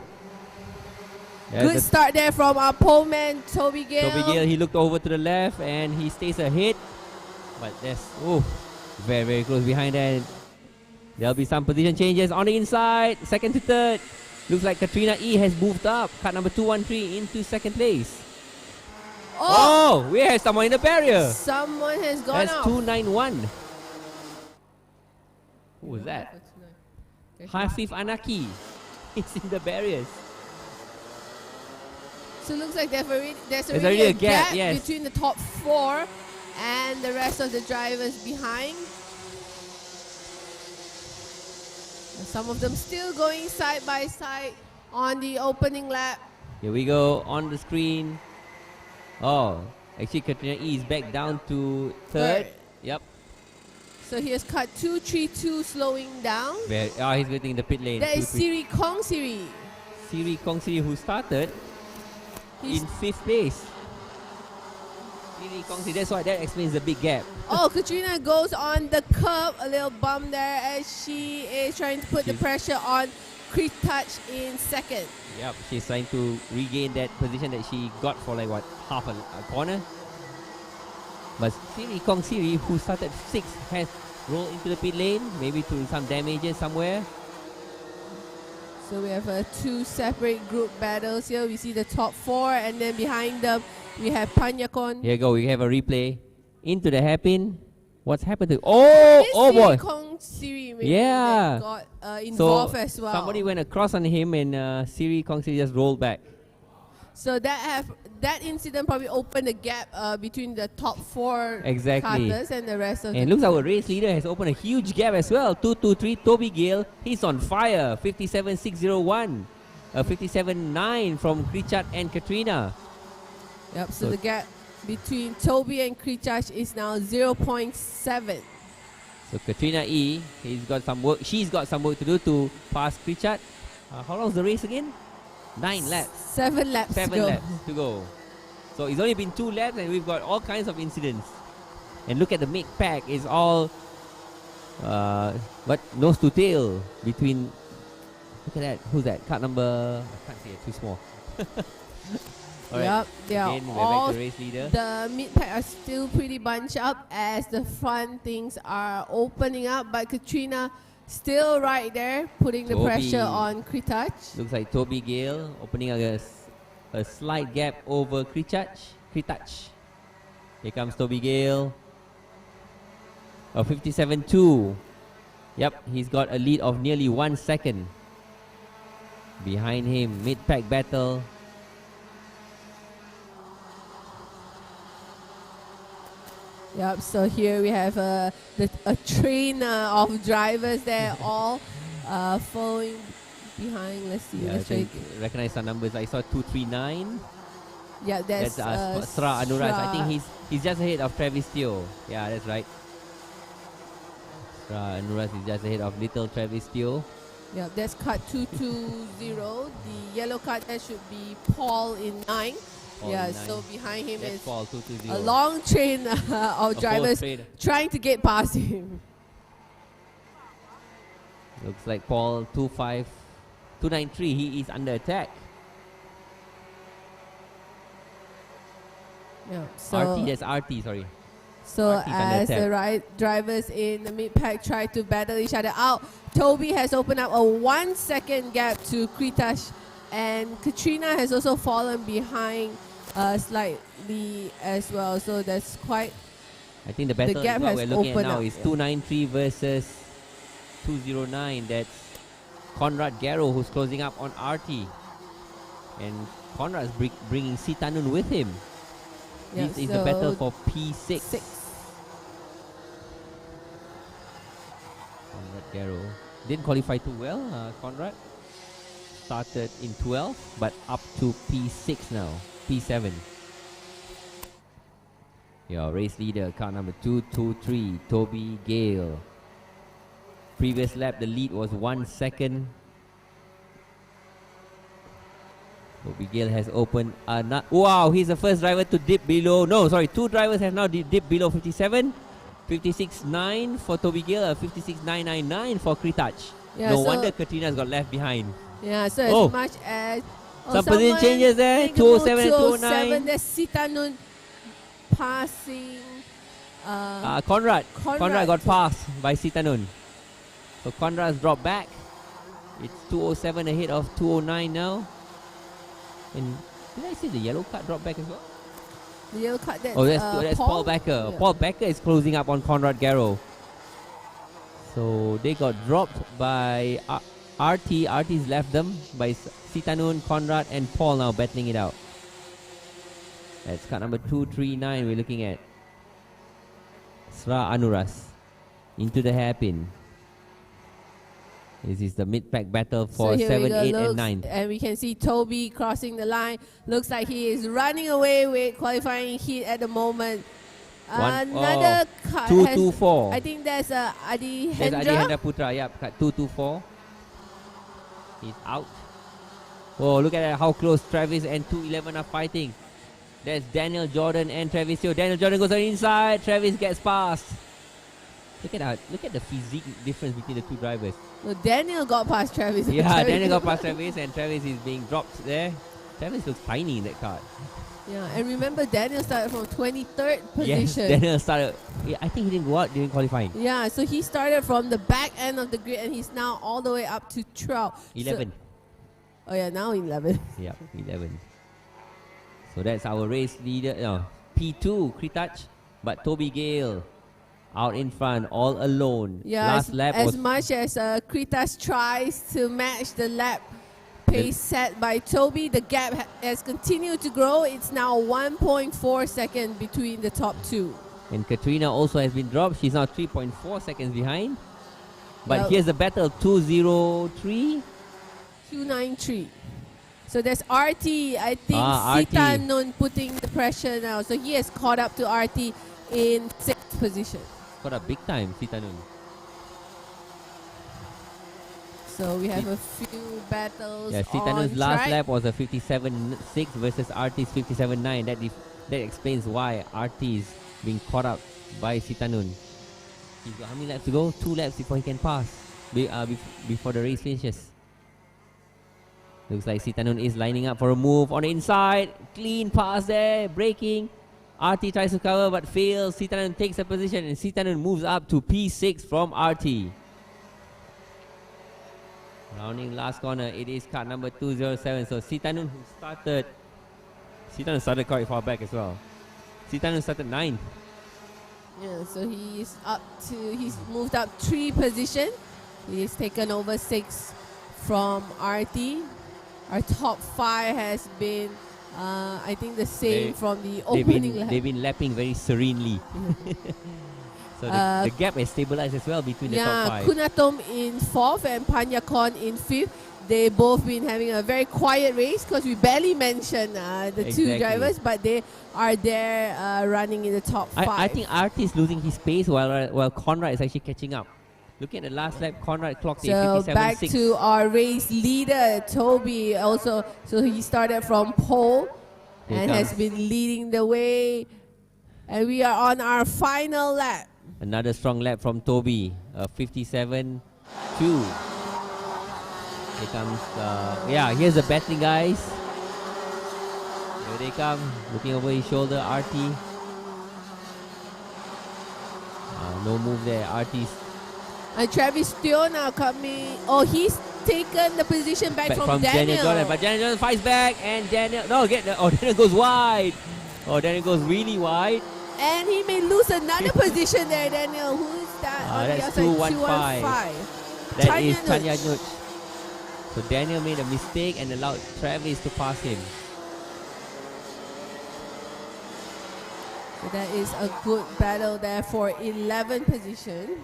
Good start there from our pole man, Toby Gill. Toby Gill, he looked over to the left and he stays ahead. But that's, very, very close behind that. There'll be some position changes on the inside. Second to third. Looks like Katrina E has moved up. Cut number 213 into second place. Oh, we have someone in the barrier. Someone has gone That's off. 291. Who was that? Hafif Anaki. He's in the barriers. So it looks like there's There's already a gap yes. between the top 4 and the rest of the drivers behind. And some of them still going side by side on the opening lap. Here we go on the screen. Oh, actually Katrina E is back down to third. Yep. So here's cut 232 slowing down. He's waiting in the pit lane. That is Siri Kong Siri. Siri Kong Siri, who started in 5th place. Siri Kong Siri, that's why that explains the big gap. Oh, Katrina goes on the curb, a little bump there as she is trying to put the pressure on Kritach in second. Yep, she's trying to regain that position that she got for like what, half a corner. But Kong Siri, who started 6th, has rolled into the pit lane, maybe to some damages somewhere. So we have two separate group battles here. We see the top 4, and then behind them we have Panyakon. Here you go, we have a replay into the hairpin. What's happened to? Oh boy! Kong Siri maybe Yeah. that got involved as well. Somebody went across on him, and Kong Siri just rolled back. So that incident probably opened a gap between the top 4 Exactly. karters and the rest of And looks like our race leader has opened a huge gap as well. 223 Toby Gale, he's on fire. 57.601, 57.9 from Krichat and Katrina. Yep. So the gap between Toby and Kritach is now 0.7. So Katrina E, she's got some work to do to pass Krichat. How long is the race again? 9 laps. 7 laps 7 to go. laps to go. So it's only been 2 laps and we've got all kinds of incidents. And look at the mid pack, it's all but nose to tail between. Look at that. Who's that? Card number, I can't see it, too small. Alright. Yep, they are Again, we're all back to race leader. the mid pack are still pretty bunched up as the front things are opening up, but Katrina still right there, putting the Toby. pressure on Kritach. Looks like Toby Gale opening a slight gap over Kritach. Here comes Toby Gale. 57.2. Yep, he's got a lead of nearly 1 second. Behind him, mid-pack battle. Yep, so here we have a train of drivers there, all following behind. Let's see. Yeah, let's I check. recognize some numbers. I saw 239. Yeah, that's Sra Anuras. I think he's just ahead of Travis Teo. Yeah, that's right. Sra Anuras is just ahead of little Travis Teo. Yeah, that's cut 220. The yellow card that should be Paul in 9. Yeah, so behind him That's is Paul, 220. a long train of drivers trying to get past him. Looks like Paul 293. He is under attack. Yeah, so RT, that's RT, sorry. So RT 's under as the attack. drivers in the mid pack try to battle each other out, Toby has opened up a 1 second gap to Kritach, and Katrina has also fallen behind slightly as well. So that's quite. I think the battle gap is what has we're looking at opened now up, is yeah. 293 versus 209. That's Conrad Garrow who's closing up on RT. And Conrad's bringing Sitanun with him. Yeah, This is the battle for P6. 6. Conrad Garrow didn't qualify too well. Conrad started in 12th, but up to P6 now. P7. Your race leader, car number 223, Toby Gale. Previous lap, the lead was 1 second. Toby Gale has opened wow, he's the first driver to dip below. No, sorry, 2 drivers have now dipped below 57. 56.9 for Toby Gale, 56.999 for Kritach. Yeah, no so wonder Katrina's got left behind. Yeah, so as much as some position changes there. 207 and 209. There's Sitanun passing. Conrad got passed by Sitanun. So Conrad's dropped back. It's 207 ahead of 209 now. And did I see the yellow card drop back as well? The yellow card That's Paul Becker. Yeah. Paul Becker is closing up on Conrad Garrow. So they got dropped by RT. RT's left them by Sitanun, Conrad, and Paul now battling it out. That's card number 239 we're looking at. Sra Anuras into the hairpin. This is the mid-pack battle for 7, 8, and 9. And we can see Toby crossing the line. Looks like he is running away with qualifying heat at the moment. Another car 224. I think there's Adi There's Adi Hendra. Hendra Putra, yep, cut 224. He's out. Oh, look at that, how close Travis and 211 are fighting. There's Daniel Jordan and Travis Teo. Daniel Jordan goes on the inside. Travis gets past. Look at the physique difference between the two drivers. No, Daniel got past Travis. Yeah, Daniel got past Travis, and Travis is being dropped there. Travis looks tiny in that car. Yeah, and remember Daniel started from 23rd position. Yes, Daniel started. Yeah, I think he didn't go out during qualifying. Yeah, so he started from the back end of the grid, and he's now all the way up to 12. 11. Oh yeah, now 11. Yeah, 11. So that's our race leader. No, P2, Kritach, but Toby Gale out in front, all alone. Yeah, Last lap as was much as Kritas tries to match the lap pace set by Toby, the gap has continued to grow. It's now 1.4 seconds between the top two. And Katrina also has been dropped. She's now 3.4 seconds behind. But Well, here's the battle, 203. 293. So there's RT, I think RT. Sita Nun putting the pressure now. So he has caught up to RT in 6th position. Got a big time, Sitanun. So we have a few battles. Yeah, on Sitanun's last track. lap was a 57.6 versus RT's 57.9. That explains why RT is being caught up by Sitanun. He's got how many laps to go? 2 laps before he can pass. Before the race finishes. Looks like Sitanun is lining up for a move on the inside. Clean pass there, braking. RT tries to cover but fails. Sitanun takes a position and Sitanun moves up to P6 from RT. Rounding last corner, it is car number 207. So Sitanun started quite far back as well. Sitanun started 9th. Yeah, so he's moved up 3 positions. He's taken over 6 from RT. Our top 5 has been I think the same from the opening lap. They've been lapping very serenely. So the gap has stabilized as well between the top 5. Kunatom in 4th and Panyakon in 5th. They both been having a very quiet race because we barely mentioned the two drivers, but they are there running in the top 5. I think RT is losing his pace while Conrad is actually catching up. Looking at the last lap, Conrad clocked in 57.6. So back to our race leader, Toby also. So he started from pole and has been leading the way. And we are on our final lap. Another strong lap from Toby, 57.2. Here comes, here's the battling guys. Here they come, looking over his shoulder, RT. No move there, RT's. And Travis Teo now coming. Oh, he's taken the position back from Daniel. Jordan, but Daniel Jordan fights back, and Daniel Daniel goes wide. Oh, Daniel goes really wide. And he may lose another position there, Daniel. Who is that? On That's the outside, 215. That is Tanya Nuch. So Daniel made a mistake and allowed Travis to pass him. So that is a good battle there for 11th position.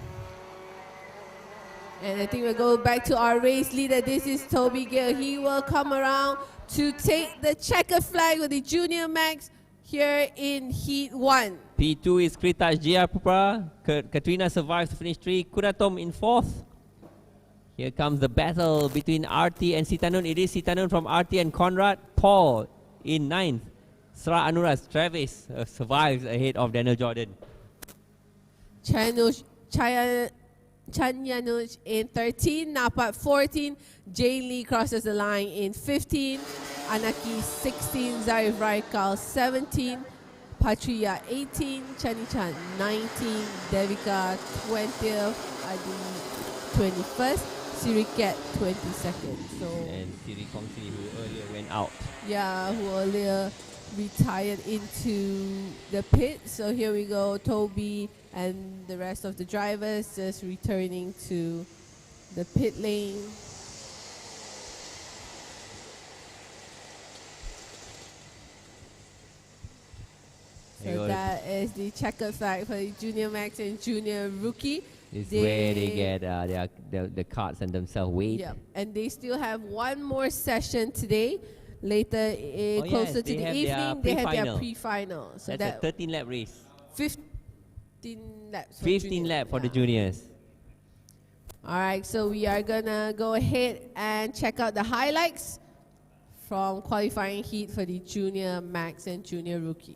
And I think we'll go back to our race leader. This is Toby Gill. He will come around to take the checkered flag with the Junior Max here in Heat 1. P2 is Kritaj Jia Pupra. Katrina survives to finish 3. Kunatom in 4th. Here comes the battle between RT and Sitanun. It is Sitanun from RT and Conrad. Paul in 9th. Sra Anuras Travis survives ahead of Daniel Jordan. Chanyanuch in 13, Napat 14, Jane Lee crosses the line in 15, Anaki 16, Zarif Raikal 17, Patria 18, Chanichan 19, Devika 20th, Adi 21st, Siriket 22nd. So And Siri Kongsi, who earlier went out. yeah, who earlier retired into the pit. So here we go, Toby and the rest of the drivers just returning to the pit lane. So that is the checkered flag for the Junior Max and Junior Rookie. This is where they get the carts and themselves weight. Yeah, and they still have one more session today. Later, closer to the evening, they have their pre-final. So that's a 13-lap race. 15 laps. 15 laps for the juniors. All right, so we are gonna go ahead and check out the highlights from qualifying heat for the Junior Max and Junior Rookie.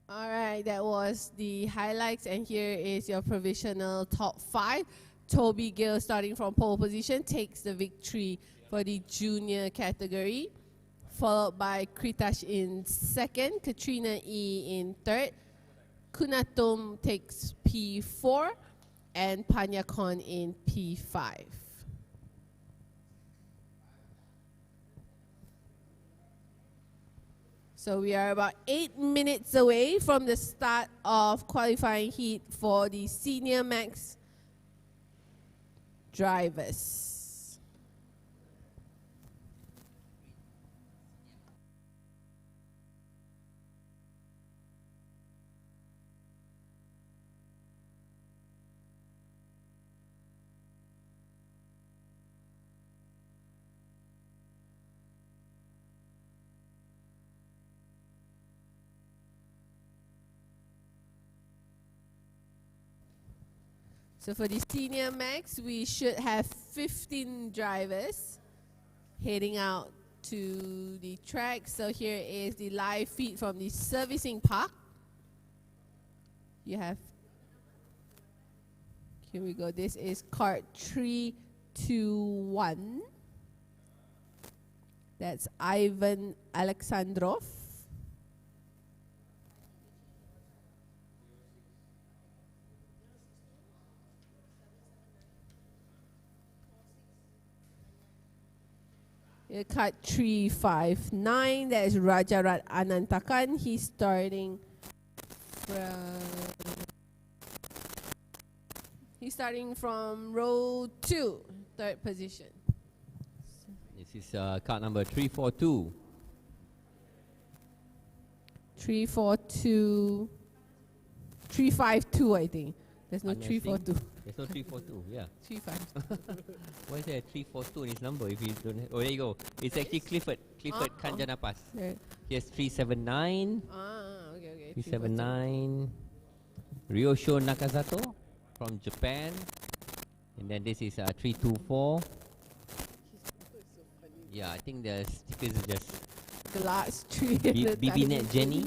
All right, that was the highlights, and here is your provisional top 5. Toby Gill, starting from pole position, takes the victory for the junior category, followed by Kritash in second, Katrina E in third, Kunatum takes P4, and Panyakon in P5. So we are about 8 minutes away from the start of qualifying heat for the Senior Max drivers. So for the Senior Max, we should have 15 drivers heading out to the track. So here is the live feed from the servicing park. You have, here we go, this is KART 321. That's Ivan Alexandrov. KART 359, that is Rajarat Anantakan. He's starting from row 2, third position. This is card number 342. 342, 352, I think. There's no 342. There's no 342, yeah. 352. Why is there a 342 in his number if you don't have, oh, there you go. It's actually Clifford Kanjanapas. Right. Here's 379. Okay. 379. Ryosho Nakazato from Japan. And then this is 324. Yeah, I think the stickers are just Glass 3. BBNet Jenny.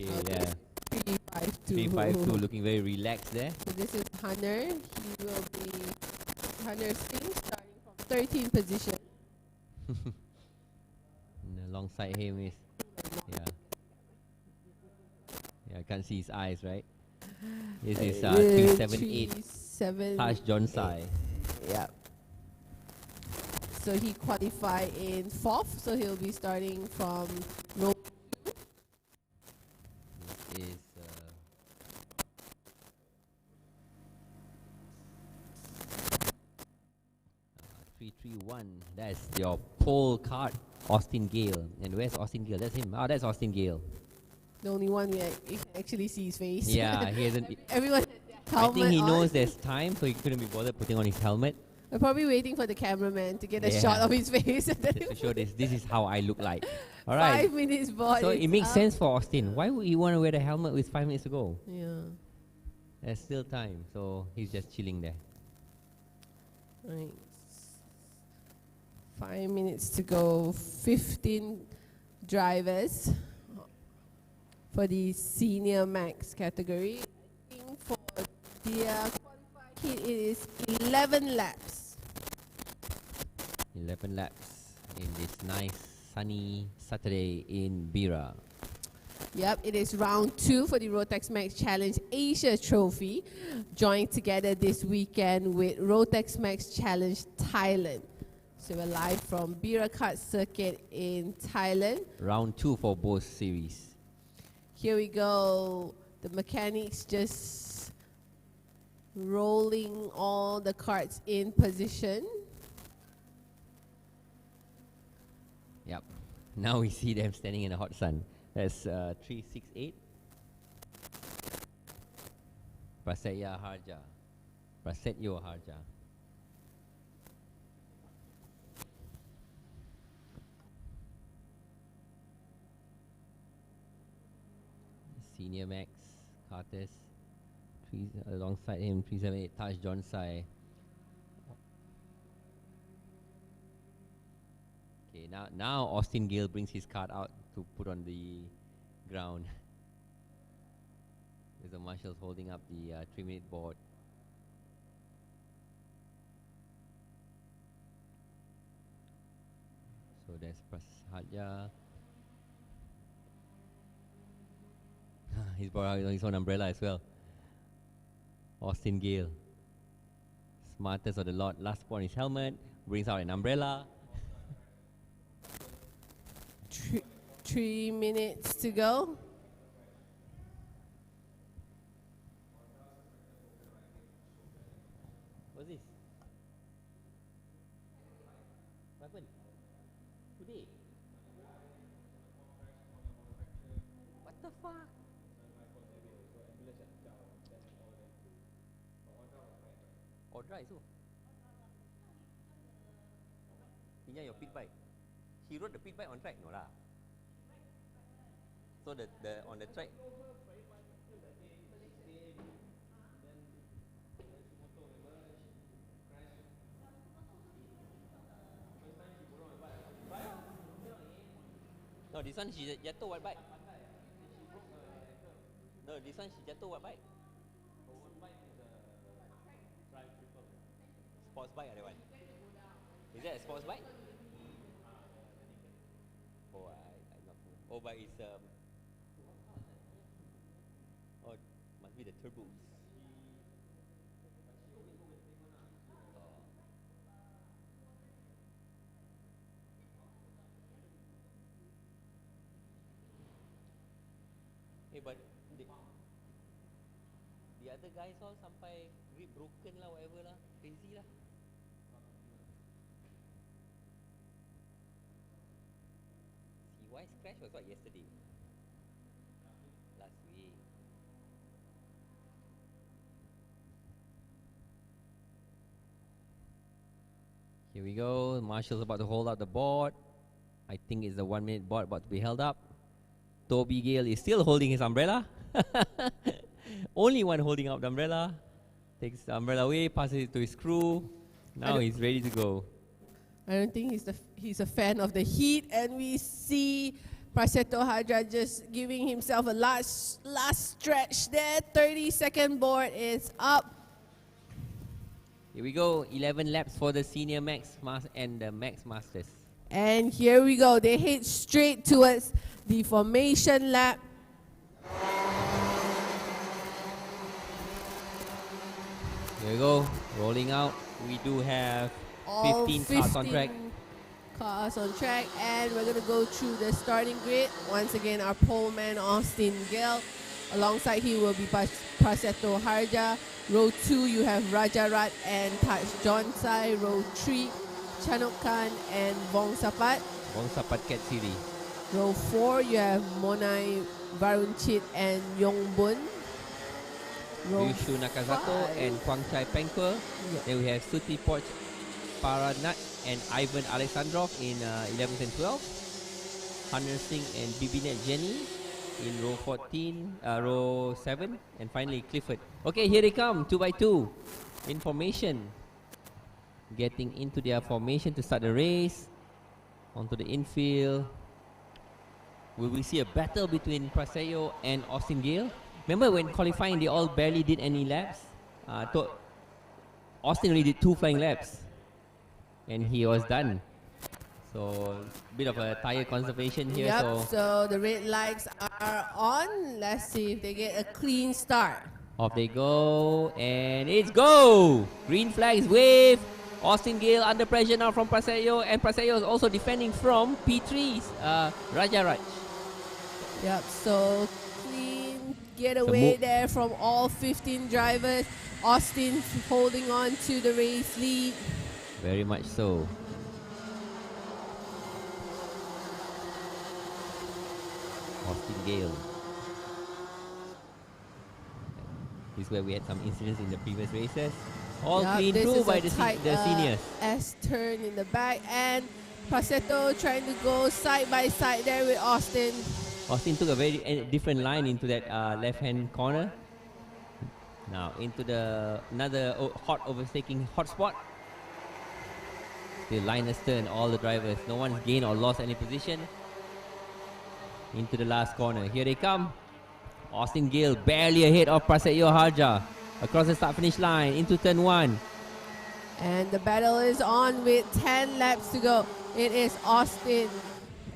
Okay, yeah. 352 looking very relaxed there. So this is Hunter. He will be Hunter Singh starting from 13th position. And alongside him is, yeah, I can't see his eyes, right? This is 378 Tash Jonsai. Yeah. So he qualified in 4th, so he'll be starting from row. This is 331. That's your pole card, Austin Gale. And where's Austin Gale? That's him. Oh, that's Austin Gale. The only one you can actually see his face. Yeah, he hasn't. Everyone. I think he knows there's time, so he couldn't be bothered putting on his helmet. We're probably waiting for the cameraman to get a shot of his face. Just to show this is how I look like. All right. 5 minutes, boy. So it makes sense for Austin. Why would he want to wear the helmet with 5 minutes to go? Yeah. There's still time, so he's just chilling there. Right. 5 minutes to go. 15 drivers for the Senior Max category. For the qualified heat, it is 11 laps. 11 laps in this nice sunny Saturday in BIRA. Yep, it is round 2 for the Rotax Max Challenge Asia Trophy, joined together this weekend with Rotax Max Challenge Thailand. So we're live from BIRA Kart Circuit in Thailand. Round 2 for both series. Here we go. The mechanics just rolling all the carts in position. Yep. Now we see them standing in the hot sun. That's 368. Prasetya Harja. Prasetyo Harja. Senior Max, Cartes, alongside him, 378, Taj Jonsai. Okay, now Austin Gale brings his card out to put on the ground. There's the marshals holding up the 3-minute board. So there's Prasadya. He's brought out his own umbrella as well. Austin Gale, smartest of the lot. Last spot on his helmet, brings out an umbrella. 3 minutes to go. What's this? What happened? Today? What the fuck? Or dry so? Pinjam your pit bike. He rode the pit bike on track, no lah. So the on the track. No, this one she jatuh what bike? No, this one she jatuh what bike? Sports bike, that one. Is that a sports bike? Oh, I'm not sure. Oh, but it's oh, must be the turbos. Hey, but the other guys all sampai rib broken lah, whatever lah, crazy lah. CY's crash was what, yesterday? Last week. Here we go. Marshall's about to hold out the board. I think it's the 1-minute board about to be held up. Toby Gale is still holding his umbrella. Only one holding up the umbrella. Takes the umbrella away, passes it to his crew. Now he's ready to go. I don't think he's a fan of the heat, and we see Prasetyo Harja just giving himself a last stretch there. 30-second board is up. Here we go. 11 laps for the Senior Max and the Max Masters. And here we go. They head straight towards the formation lap. Here we go. Rolling out. We do have 15 cars on track. Cars on track, and we're going to go through the starting grid. Once again, our pole man, Austin Gale. Alongside he will be Prasetyo Harja. Row 2, you have Rajarat and Taj Jonsai. Row 3, Chanok Khan and Bong Sapat. Bong Sapat Cat City. Row 4, you have Monai Varunchit and Yongbun. Yushu Nakazato and Kwang Chai Penkwa. Yep. Then we have Suti Poch Paranat and Ivan Alexandrov in 11th and 12th. Hunter Singh and Bibinet Jenny in row 14, row 7. And finally Clifford. Okay, here they come, 2 by 2 in formation. Getting into their formation to start the race. Onto the infield. Will we see a battle between Prasetyo and Austin Gale? Remember when qualifying, they all barely did any laps? Austin only did 2 flying laps. And he was done. So, bit of a tire conservation here. Yep, so the red lights are on. Let's see if they get a clean start. Off they go. And it's go! Green flags wave. Austin Gale under pressure now from Prasetyo. And Prasetyo is also defending from P3's Rajaraj. Yep, so clean getaway there from all 15 drivers. Austin holding on to the race lead. Very much so. Austin Gale. This is where we had some incidents in the previous races. All clean through by the seniors. S-turn in the back, and Prasetyo trying to go side by side there with Austin. Austin took a very different line into that left-hand corner. Now into the another hot overtaking hotspot. Still line astern, all the drivers. No one's gained or lost any position. Into the last corner. Here they come. Austin Gill barely ahead of Prasetyo Harja. Across the start-finish line into turn 1. And the battle is on with 10 laps to go. It is Austin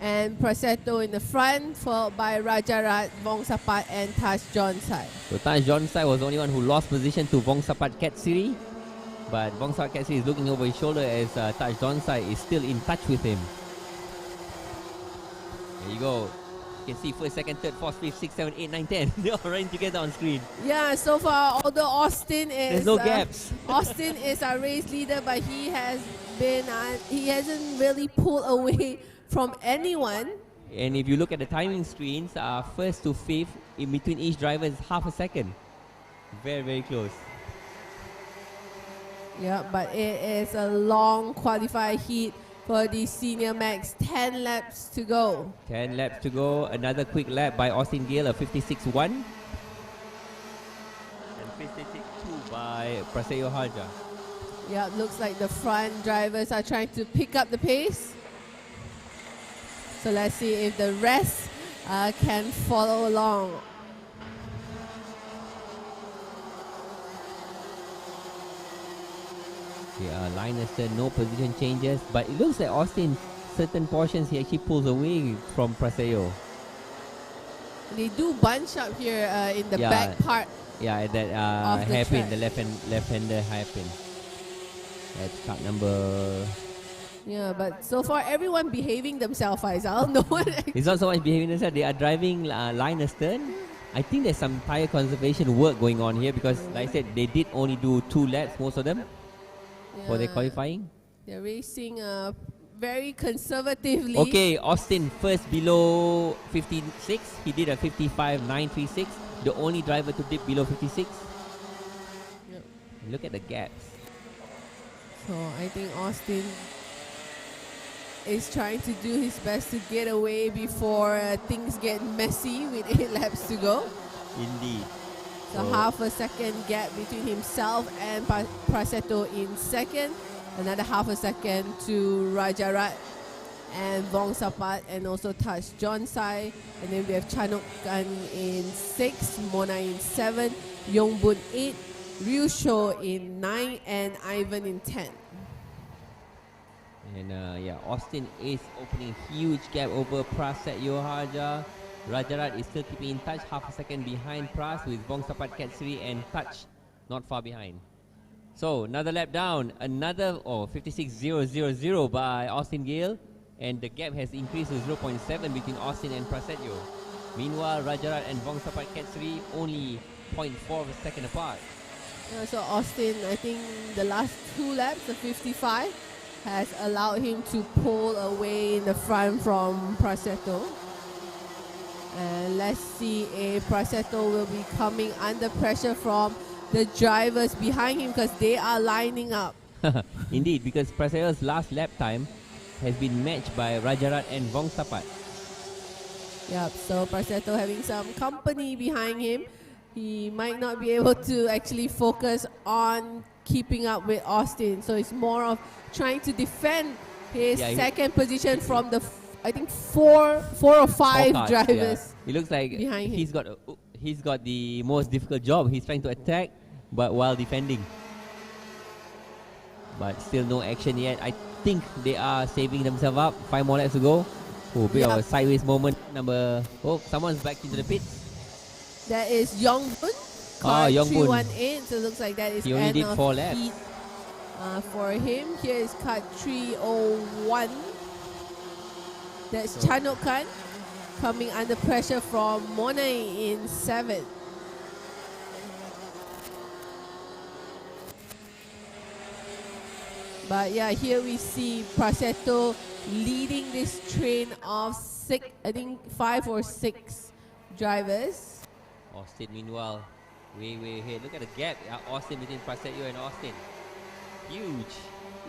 and Prasetyo in the front, followed by Rajarat, Vongsapat, and Taj Jonsai. So Taj Jonsai was the only one who lost position to Vongsapat Katsiri. But Vongsapat Katsiri is looking over his shoulder as Taj Jonsai is still in touch with him. There you go. You can see first, second, third, fourth, fifth, sixth, seventh, eight, nine, 10. They're all running together on screen. Yeah, so far, although Austin is... There's no gaps. Austin is our race leader, but he hasn't really pulled away from anyone. And if you look at the timing screens, first to fifth, in between each driver is half a second. Very, very close. Yeah, but it is a long qualified heat for the Senior Max. 10 laps to go. 10 laps to go. Another quick lap by Austin Gill, a 56.1. And 56.2 by Prasetyo Harja. Yeah, looks like the front drivers are trying to pick up the pace. So let's see if the rest can follow along. Line astern, no position changes, but it looks like Austin, certain portions he actually pulls away from Prasetyo. They do bunch up here in the back part. Yeah, that hairpin, the left-hander hairpin. That's cut number... Yeah, but so far everyone behaving themselves, Faisal. No one... It's not so much behaving themselves, they are driving line astern. I think there's some tire conservation work going on here because, like I said, they did only do 2 laps, most of them. For their qualifying. They're racing very conservatively. Okay, Austin first below 56. He did a 55.936. The only driver to dip below 56. Yep. Look at the gaps. So I think Austin is trying to do his best to get away before things get messy with 8 laps to go. Indeed. So half a second gap between himself and Prasetyo in second. Another half a second to Rajarat and Vongsapat and also Taj Jonsai. And then we have Chanukkan in 6, Mona in 7, Yongbun 8, Ryusho in 9, and Ivan in 10. And Austin is opening huge gap over Prasetyo Harja. Rajarat is still keeping in touch, half a second behind Pras with Vongsapat Katsiri and Touch not far behind. So another lap down, another 56.000 by Austin Gill, and the gap has increased to 0.7 between Austin and Prasetyo. Meanwhile, Rajarat and Vongsapat Katsiri only 0.4 of a second apart. So Austin, I think the last 2 laps, the 55, has allowed him to pull away in the front from Prasetyo. And let's see if Prasetyo will be coming under pressure from the drivers behind him because they are lining up. Indeed, because Prasetyo's last lap time has been matched by Rajarat and Vongsapat. Yep, so Prasetyo having some company behind him. He might not be able to actually focus on keeping up with Austin. So it's more of trying to defend his second position from the I think four or five drivers. It looks like behind him. He's got the most difficult job. He's trying to attack, but while defending. But still no action yet. I think they are saving themselves up. 5 more laps to go. Oh, bit of a sideways moment. Someone's back into the pits. That is Yongbun. Yongbun. 318. So it looks like that is he only did 4 laps. For him, here is car 301. That's Chanukkan coming under pressure from Monet in 7. But yeah, here we see Prasetyo leading this train of 5 or 6 drivers. Austin, meanwhile, way ahead. Look at the gap. Austin between Prasetyo and Austin. Huge.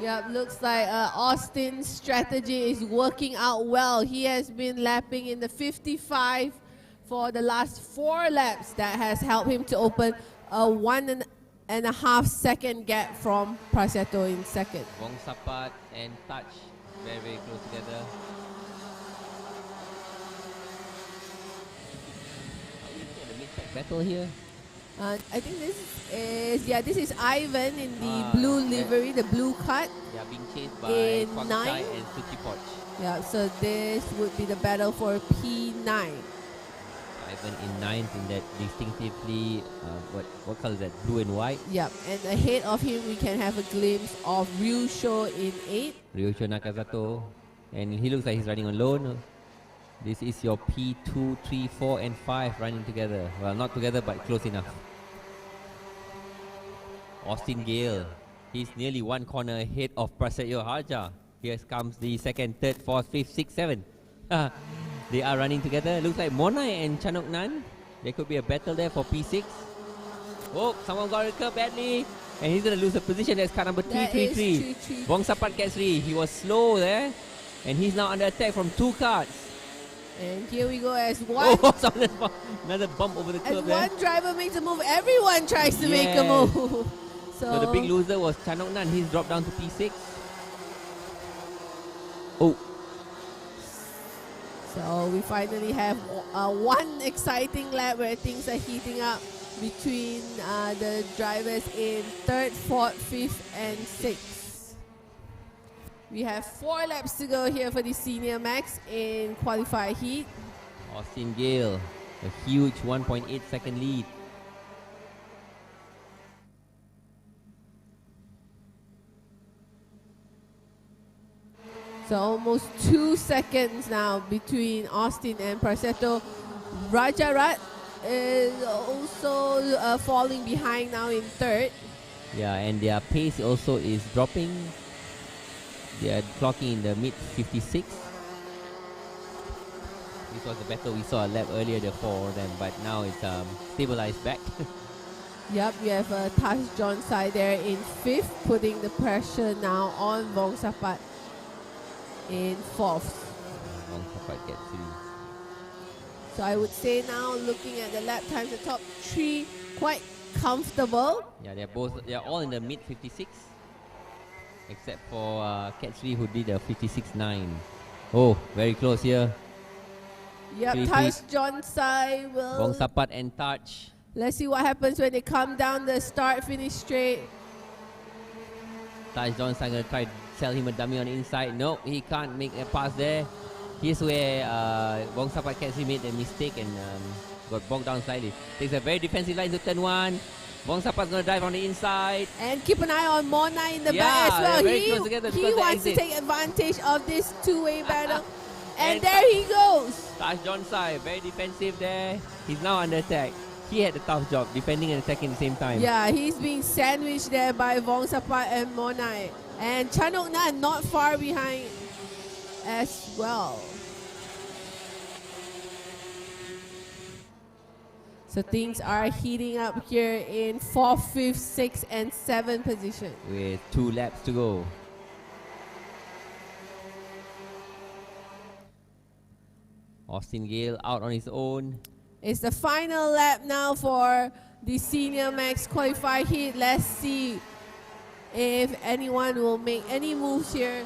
Yep, looks like Austin's strategy is working out well. He has been lapping in the 55 for the last 4 laps. That has helped him to open a 1 and a half second gap from Prasetto in second. Vongsapat and Touch very, very close together. Are we looking at the mid-pack battle here? I think this is Ivan in the blue livery, the blue cut. Yeah, being chased by In Kwang 9. Chai and Suchi Poch. Yeah, so this would be the battle for P9. Ivan in 9th in that distinctively, what color is that? Blue and white. Yep, and ahead of him we can have a glimpse of Ryusho in 8. Ryosho Nakazato. And he looks like he's running alone. This is your P2, 3, 4 and 5 running together. Well, not together but close enough. Austin Gale. He's nearly one corner ahead of Prasetyo Harja. Here comes the second, third, fourth, fifth, sixth, seventh. They are running together. Looks like Monai and Chanok Nan. There could be a battle there for P6. Oh, someone got it curved badly. And he's going to lose a position. That's car number 333. Vongsapat gets 3. He was slow there. And he's now under attack from 2 cards. And here we go as one. Oh, another bump over the curb there. As one driver makes a move, everyone tries to make a move. So the big loser was Chanok Nan. He's dropped down to P6. Oh. So we finally have one exciting lap where things are heating up between the drivers in 3rd, 4th, 5th and 6th. We have 4 laps to go here for the Senior Max in qualifier heat. Austin Gale, a huge 1.8 second lead. So almost 2 seconds now between Austin and Prasetto. Rajarat is also falling behind now in 3rd. Yeah, and their pace also is dropping. They are clocking in the mid 56. This was the battle we saw a lap earlier, the 4 of them, but now it's stabilized back. Yep, we have Taj Jonsai there in 5th, putting the pressure now on Vongsapat in 4th. Vongsapat gets 3. So I would say now, looking at the lap times, the top 3 quite comfortable. Yeah, they're all in the mid 56, except for Cat3 who did a 56.9. Oh, very close here. Yep, Taj Jonsai will. Vongsapat and Taj. Let's see what happens when they come down the start-finish straight. Taj Jonsai gonna try to sell him a dummy on the inside. Nope, he can't make a pass there. Here's where Vongsapat Cat3 made a mistake and got bogged down slightly. Takes a very defensive line to turn 1. Vongsapat's gonna drive on the inside. And keep an eye on Mona in the back as well. He wants to take advantage of this two-way battle. And there he goes. Taj Jonsai, very defensive there. He's now under attack. He had a tough job defending and attacking at the same time. Yeah, he's being sandwiched there by Vongsapat and Monai. And Chanok Nan not far behind as well. So things are heating up here in 4th, 5th, 6th and 7th position. With 2 laps to go. Austin Gale out on his own. It's the final lap now for the Senior Max qualifier heat. Let's see if anyone will make any moves here.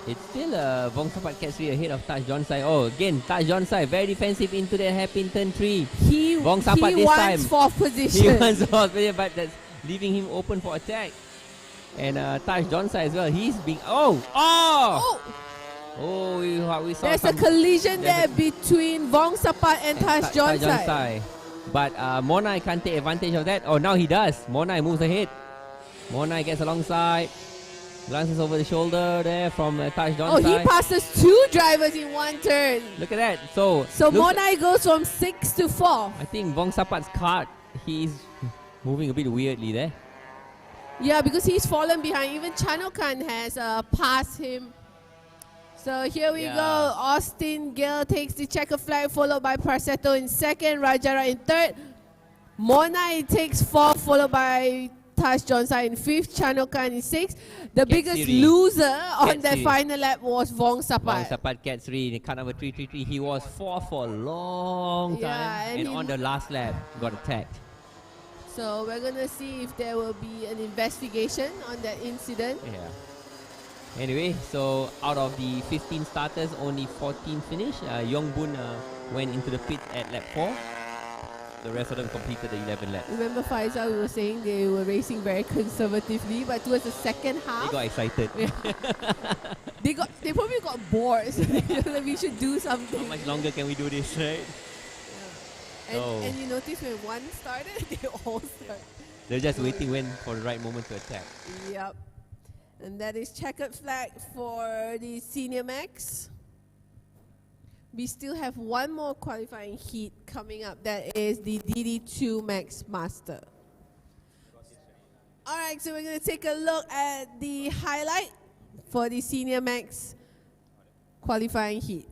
It's still Vongsapat Cat3 ahead of Taj Jonsai. Oh, again, Taj Jonsai very defensive into the hairpin turn 3. He wants 4th position. He wants 4th position, but that's leaving him open for attack. And Taj Jonsai as well. He's being... we saw there's a collision there between Vongsapat and Taj Jonsai. But Monai can't take advantage of that. Oh, now he does. Monai moves ahead. Monai gets alongside. Glances over the shoulder there from Taj Jonsai. Oh, he passes 2 drivers in 1 turn. Look at that. So Monai goes from 6th to 4th. I think Vongsapat's KART, he's moving a bit weirdly there. Yeah, because he's fallen behind. Even Chanokan has passed him. So here we go. Austin Gale takes the checker flag, followed by Prasetto in 2nd, Rajara in 3rd. Monai takes 4th, followed by Taj Jonsai in 5th, Chanokan in 6th. The biggest loser on the final lap was Vongsapat. Vongsapat Cat3 in car number 333. He was 4th for a long time. And on the last lap, got attacked. So we're going to see if there will be an investigation on that incident. Yeah. Anyway, so out of the 15 starters, only 14 finished. Yongbun went into the pit at lap 4. The rest of them completed the 11 laps. Remember, Faisal, we were saying they were racing very conservatively, but towards the second half, They got excited. they probably got bored. So like, we should do something. How much longer can we do this, right? Yeah. And you notice when one started, they all started. They're just waiting for the right moment to attack. Yep. And that is checkered flag for the Senior Max. We still have one more qualifying heat coming up. That is the DD2 Max Master. All right, so we're going to take a look at the highlight for the Senior Max qualifying heat.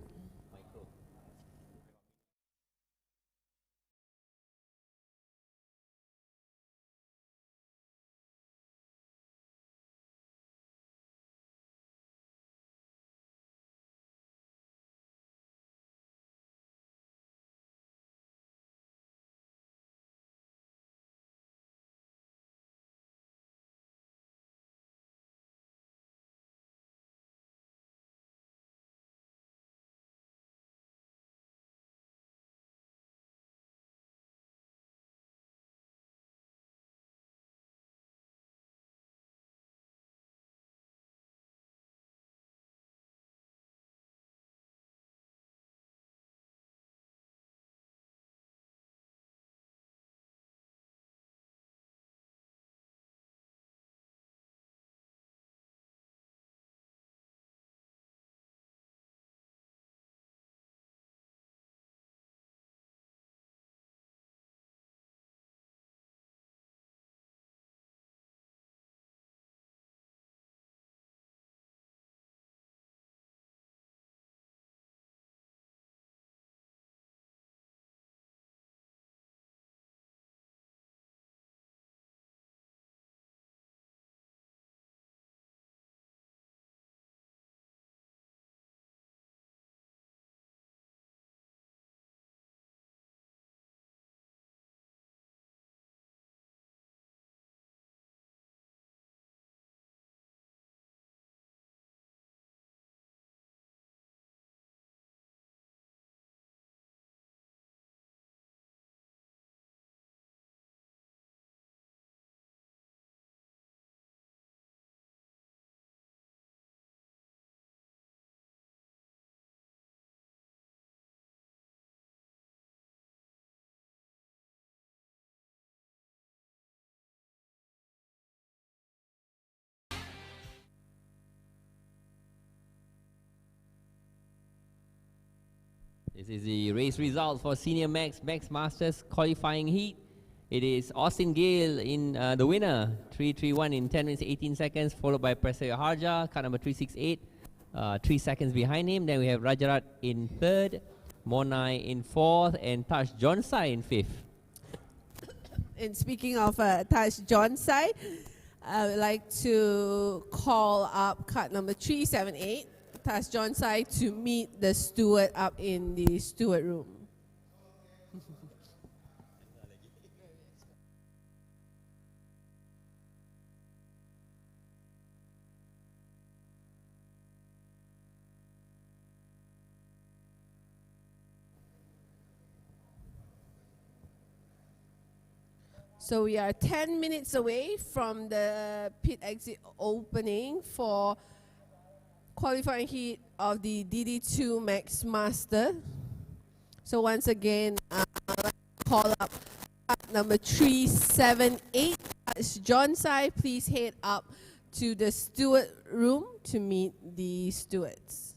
This is the race results for Senior Max Masters qualifying heat. It is Austin Gale in the winner, 3:31 in 10 minutes 18 seconds, followed by Prasetya Harja, car number 368, 3 seconds behind him. Then we have Rajarat in third, Monai in fourth, and Taj Jonsai in fifth. And speaking of Taj Jonsai, I would like to call up car number 378. Taj Jonsai to meet the steward up in the steward room. So we are 10 minutes away from the pit exit opening for qualifying heat of the DD2 Max Master. So once again, I'd like to call up number 378. Jonsai, please head up to the steward room to meet the stewards.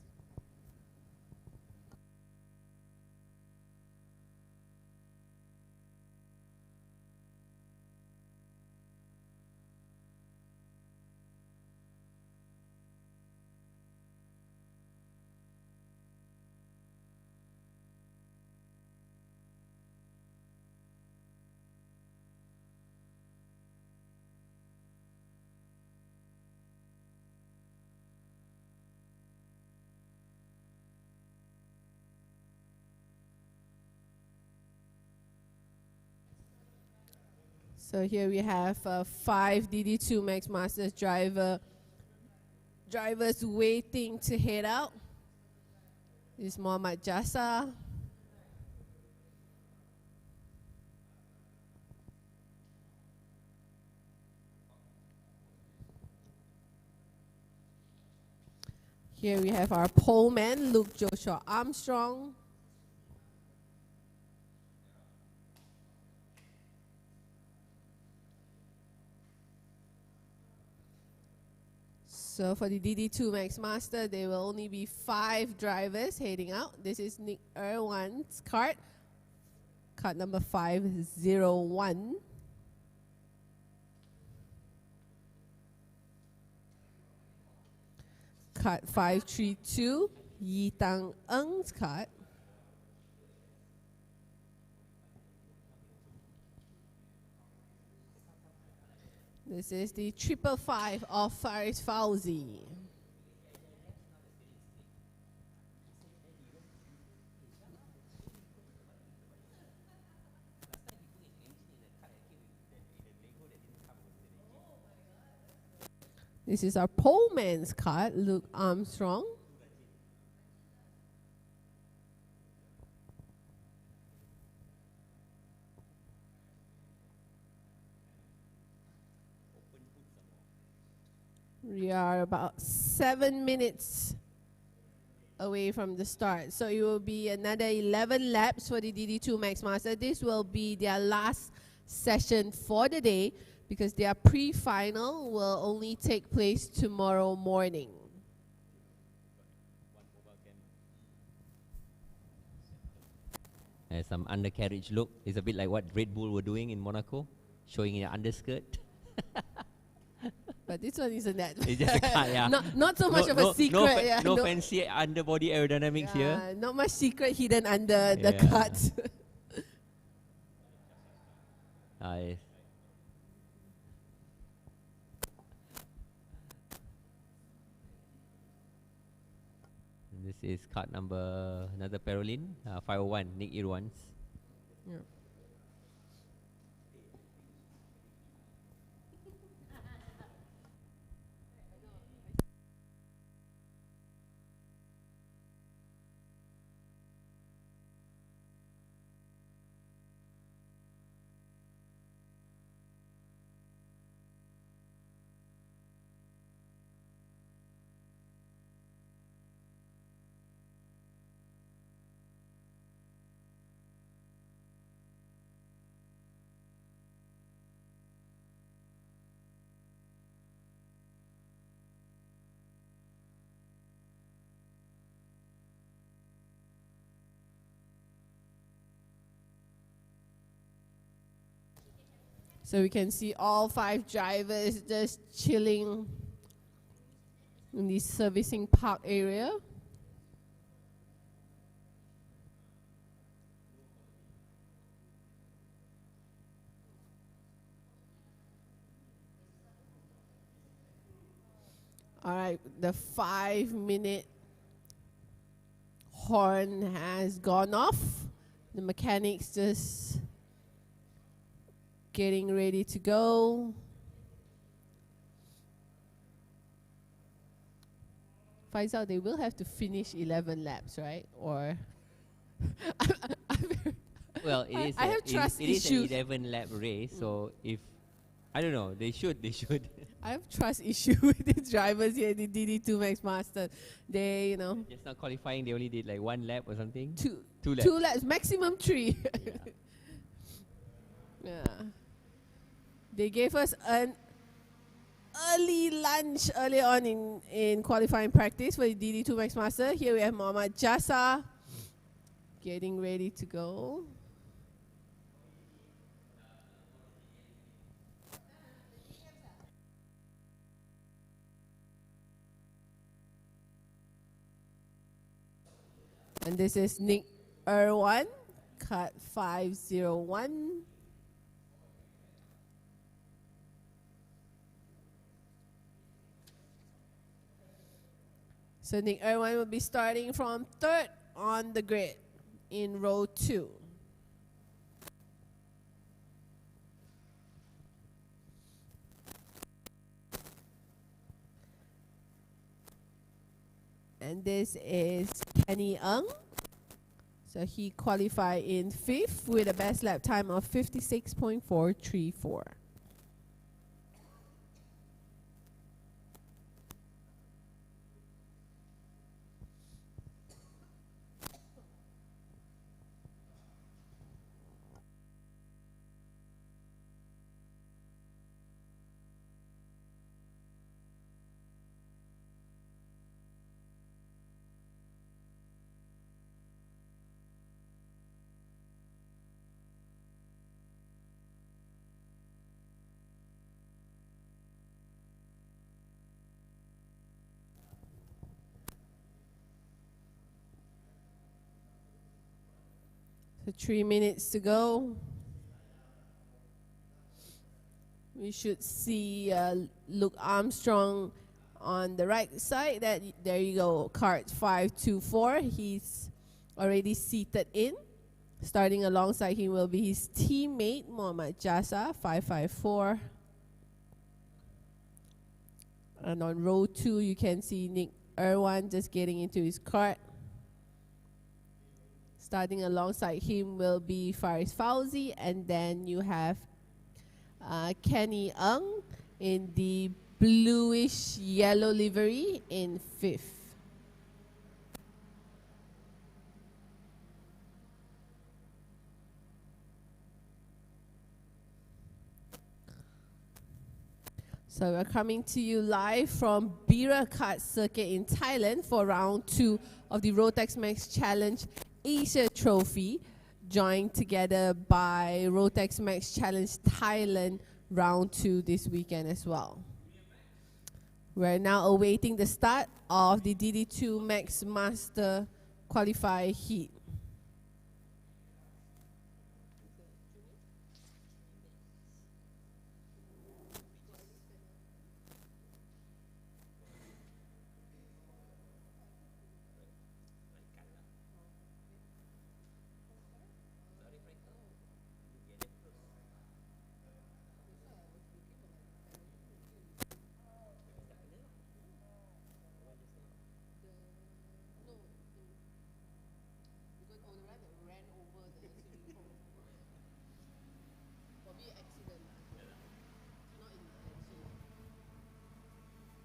So here we have 5 DD2 Max Masters drivers waiting to head out. This is Muhammad Jasa. Here we have our pole man, Luke Joshua Armstrong. So for the DD2 Max Master, there will only be 5 drivers heading out. This is Nick Irwan's kart, kart number 501. Kart 532, Yi Tang Eng's kart. This is the 555 of Faris Fauzi. This is our pole man's kart, Luke Armstrong. We are about 7 minutes away from the start. So it will be another 11 laps for the DD2 Max Master. This will be their last session for the day because their pre-final will only take place tomorrow morning. Some undercarriage look. It's a bit like what Red Bull were doing in Monaco, showing an underskirt. But this one isn't that. It's just a car, yeah. Not so much of a secret. No fancy underbody aerodynamics here. Not much secret hidden under the carts. Yes. This is card number, another Parolin, 501, Nick Irwans. Yeah. So we can see all 5 drivers just chilling in the servicing park area. All right, the 5-minute horn has gone off. The mechanics just getting ready to go. Faisal, they will have to finish 11 laps, right? Or well, it is an 11 lap race, so if I don't know, they should. I have trust issue with the drivers here, the DD2 Max Master. They, you know, just not qualifying. They only did like 1 lap or something. Two laps. 2 laps, maximum 3. Yeah. They gave us an early lunch early on in qualifying practice for the DD2 Max Master. Here we have Muhammad Jasa getting ready to go. And this is Nick Irwan, cut 501. So Nick Irwan will be starting from 3rd on the grid in row 2. And this is Kenny Ng. So he qualified in 5th with a best lap time of 56.434. So 3 minutes to go. We should see Luke Armstrong on the right side. There you go, KART 524. He's already seated in. Starting alongside him will be his teammate, Mohammad Jassa, 554. And on row 2, you can see Nick Irwan just getting into his kart. Starting alongside him will be Faris Fauzi, and then you have Kenny Ng in the bluish yellow livery in 5th. So we're coming to you live from BIRA kart circuit in Thailand for round 2 of the Rotax Max Challenge Asia Trophy, joined together by Rotax Max Challenge Thailand round 2 this weekend as well. We're now awaiting the start of the DD2 Max Master Qualifier Heat.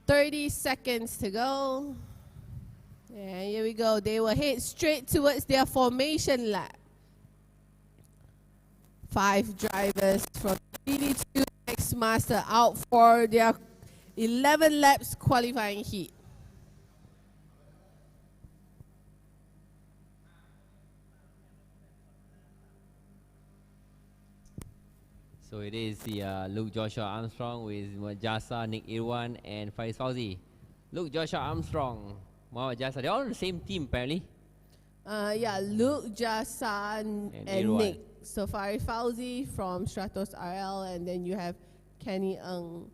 .30 seconds to go. And here we go. They will head straight towards their formation lap. 5 drivers from DD2 Max Master out for their 11 laps qualifying heat. So it is the Luke Joshua Armstrong with Mohammad Jassa, Nick Irwan, and Faris Fauzi. Luke Joshua Armstrong, Mohammad Jassa, they're all on the same team apparently. Yeah, Luke, Jassa, and Nick. So Faris Fauzi from Stratos RL, and then you have Kenny Ng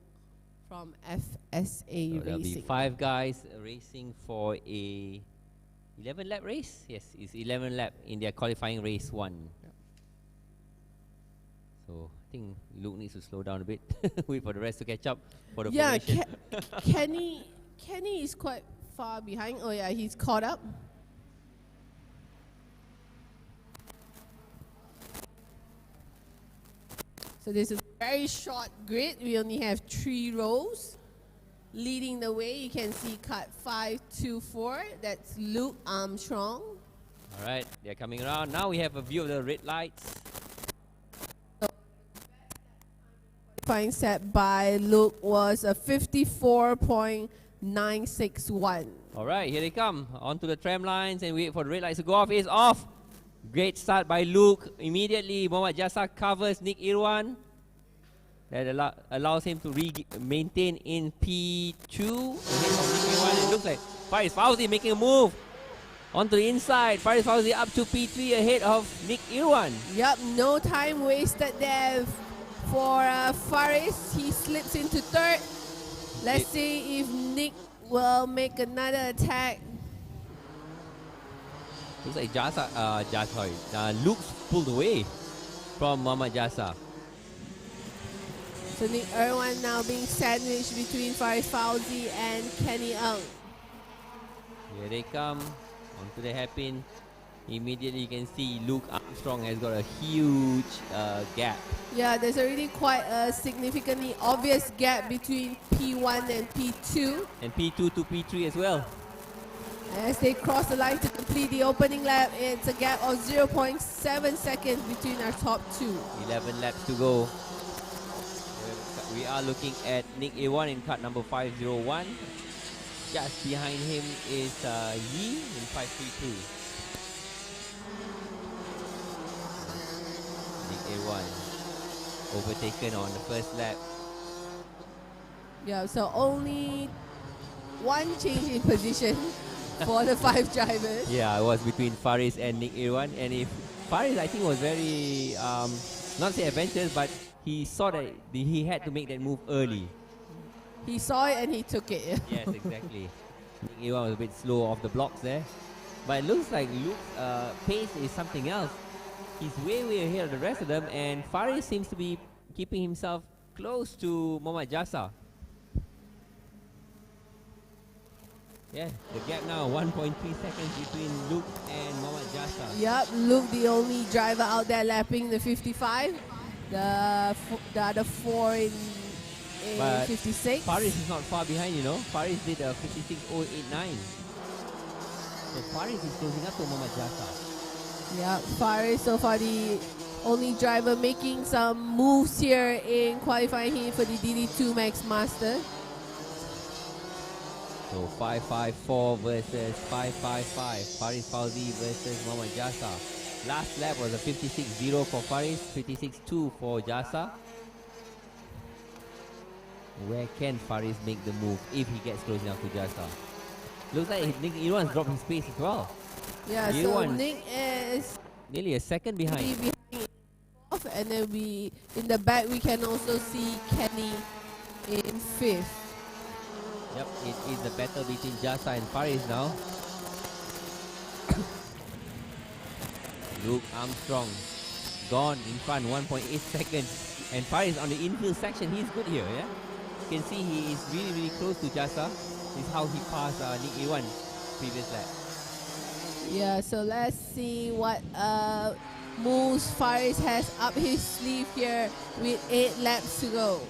from FSA So Racing. there'll be 5 guys racing for a 11 lap race. Yes, it's 11 lap in their qualifying race 1. So I think Luke needs to slow down a bit. Wait for the rest to catch up for the formation. Kenny is quite far behind. Oh yeah, he's caught up. So this is a very short grid. We only have 3 rows. Leading the way, you can see KART 524. That's Luke Armstrong. All right, they're coming around. Now we have a view of the red lights. Qualifying set by Luke was a 54.961. All right, here they come. Onto the tram lines and wait for the red lights to go off. It's off. Great start by Luke. Immediately, Mohammad Jassa covers Nick Irwan. That allows him to maintain in P2. It looks like Faris Fauzi making a move. Onto the inside, Faris Fauzi up to P3 ahead of Nick Irwan. Yep, no time wasted there for Faris. He slips into 3rd. Let's see if Nick will make another attack. Looks like Luke's pulled away from Mohammad Jassa. So Nick Irwan now being sandwiched between Faris Fauzi and Kenny Ng. Here they come onto the hairpin. Immediately you can see Luke Armstrong has got a huge gap. Yeah, there's already quite a significantly obvious gap between P1 and P2. And P2 to P3 as well. As they cross the line to complete the opening lap, it's a gap of 0.7 seconds between our top two. 11 laps to go. We are looking at Nick A1 in cut number 501. Just behind him is Yi in 532. Nick A1 overtaken on the first lap. Yeah, so only one change in position for the 5 drivers. Yeah, it was between Faris and Nick A1. And if Faris, I think, was very, not say adventurous, but he saw that he had to make that move early. He saw it and he took it. Yes, exactly. Nick A1 was a bit slow off the blocks there. But it looks like Luke's pace is something else. He's way ahead of the rest of them, and Faris seems to be keeping himself close to Mohammad Jassa. Yeah, the gap now 1.3 seconds between Luke and Mohammad Jassa. Yep, Luke the only driver out there lapping the 55. The other 4 in 56. Faris is not far behind, you know. Faris did a 56.089. So Faris is closing up to Mohammad Jassa. Yeah, Faris so far the only driver making some moves here in qualifying here for the DD2 Masters. So 554 versus 555. Faris Fauzi versus Mohammad Jassa. Last lap was a 56.0 for Faris, 56.2 for Jassa. Where can Faris make the move if he gets close enough to Jassa? Looks like Nick A1's dropped his pace as well. Yeah, so Nick is nearly a second behind. And then in the back we can also see Kenny in 5th. Yep, it is the battle between Jassa and Faris now. Luke Armstrong gone in front, 1.8 seconds. And Faris on the infield section, he's good here, yeah? You can see he is really close to Jassa. This is how he passed Nick A1 previous lap. Yeah, so let's see what moves Faris has up his sleeve here with 8 laps to go.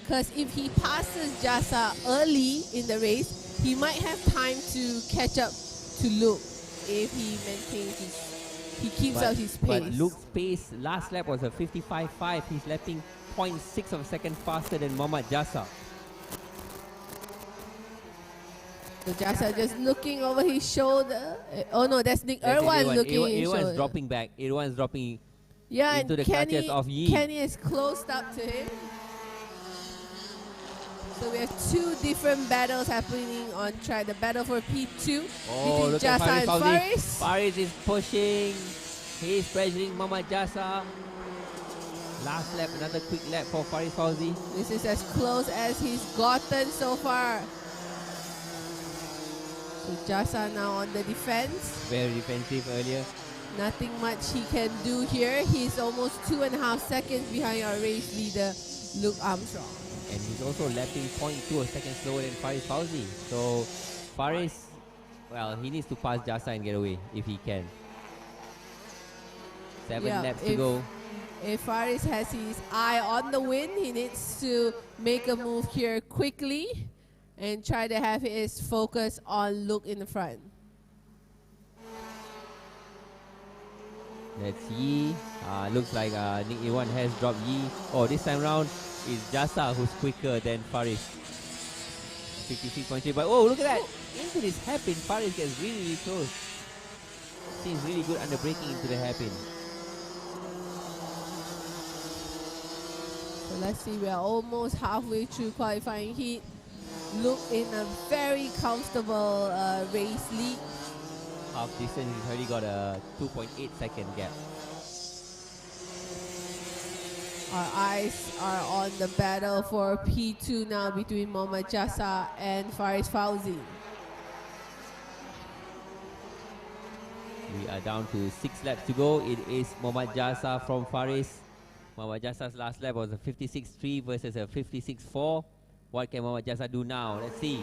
Because if he passes Jassa early in the race, he might have time to catch up to Luke if he maintains he keeps out his pace. But Luke's pace last lap was a 55.5. He's lapping 0.6 of a second faster than Mohammad Jassa. So Jassa just looking over his shoulder. Oh no, that's Nick A1 looking over his shoulder. A1's dropping back. A1's dropping into and the clutches of Yi. Kenny is closed up to him. So we have 2 different battles happening on track. The battle for P2 between Jassa and Faris. Faris is pushing. He's pressuring Mohammad Jassa. Last lap, another quick lap for Faris Fauzi. This is as close as he's gotten so far. So Jassa now on the defense. Very defensive earlier. Nothing much he can do here. He's almost 2.5 seconds behind our race leader, Luke Armstrong. And he's also lapping 0.2 a second slower than Faris Fauzi. So Faris, well, he needs to pass Jassa and get away if he can. 7 laps to go. If Faris has his eye on the win, he needs to make a move here quickly and try to have his focus on Luke in the front. That's Yi. Looks like Nick A1 has dropped Yi. Oh, this time round is Jassa who's quicker than Faris. 56.3. But oh, look at that! Into this hairpin, Faris gets really close. Seems really good under braking into the hairpin. So let's see, we are almost halfway through qualifying heat. Luke in a very comfortable race lead. Half distance, he's already got a 2.8 second gap. Our eyes are on the battle for P2 now between Mohammad Jassa and Faris Fauzi. We are down to 6 laps to go. It is Mohammad Jassa from Faris. Mohammad Jassa's last lap was a 56.3 versus a 56.4. What can Mohammad Jassa do now? Let's see.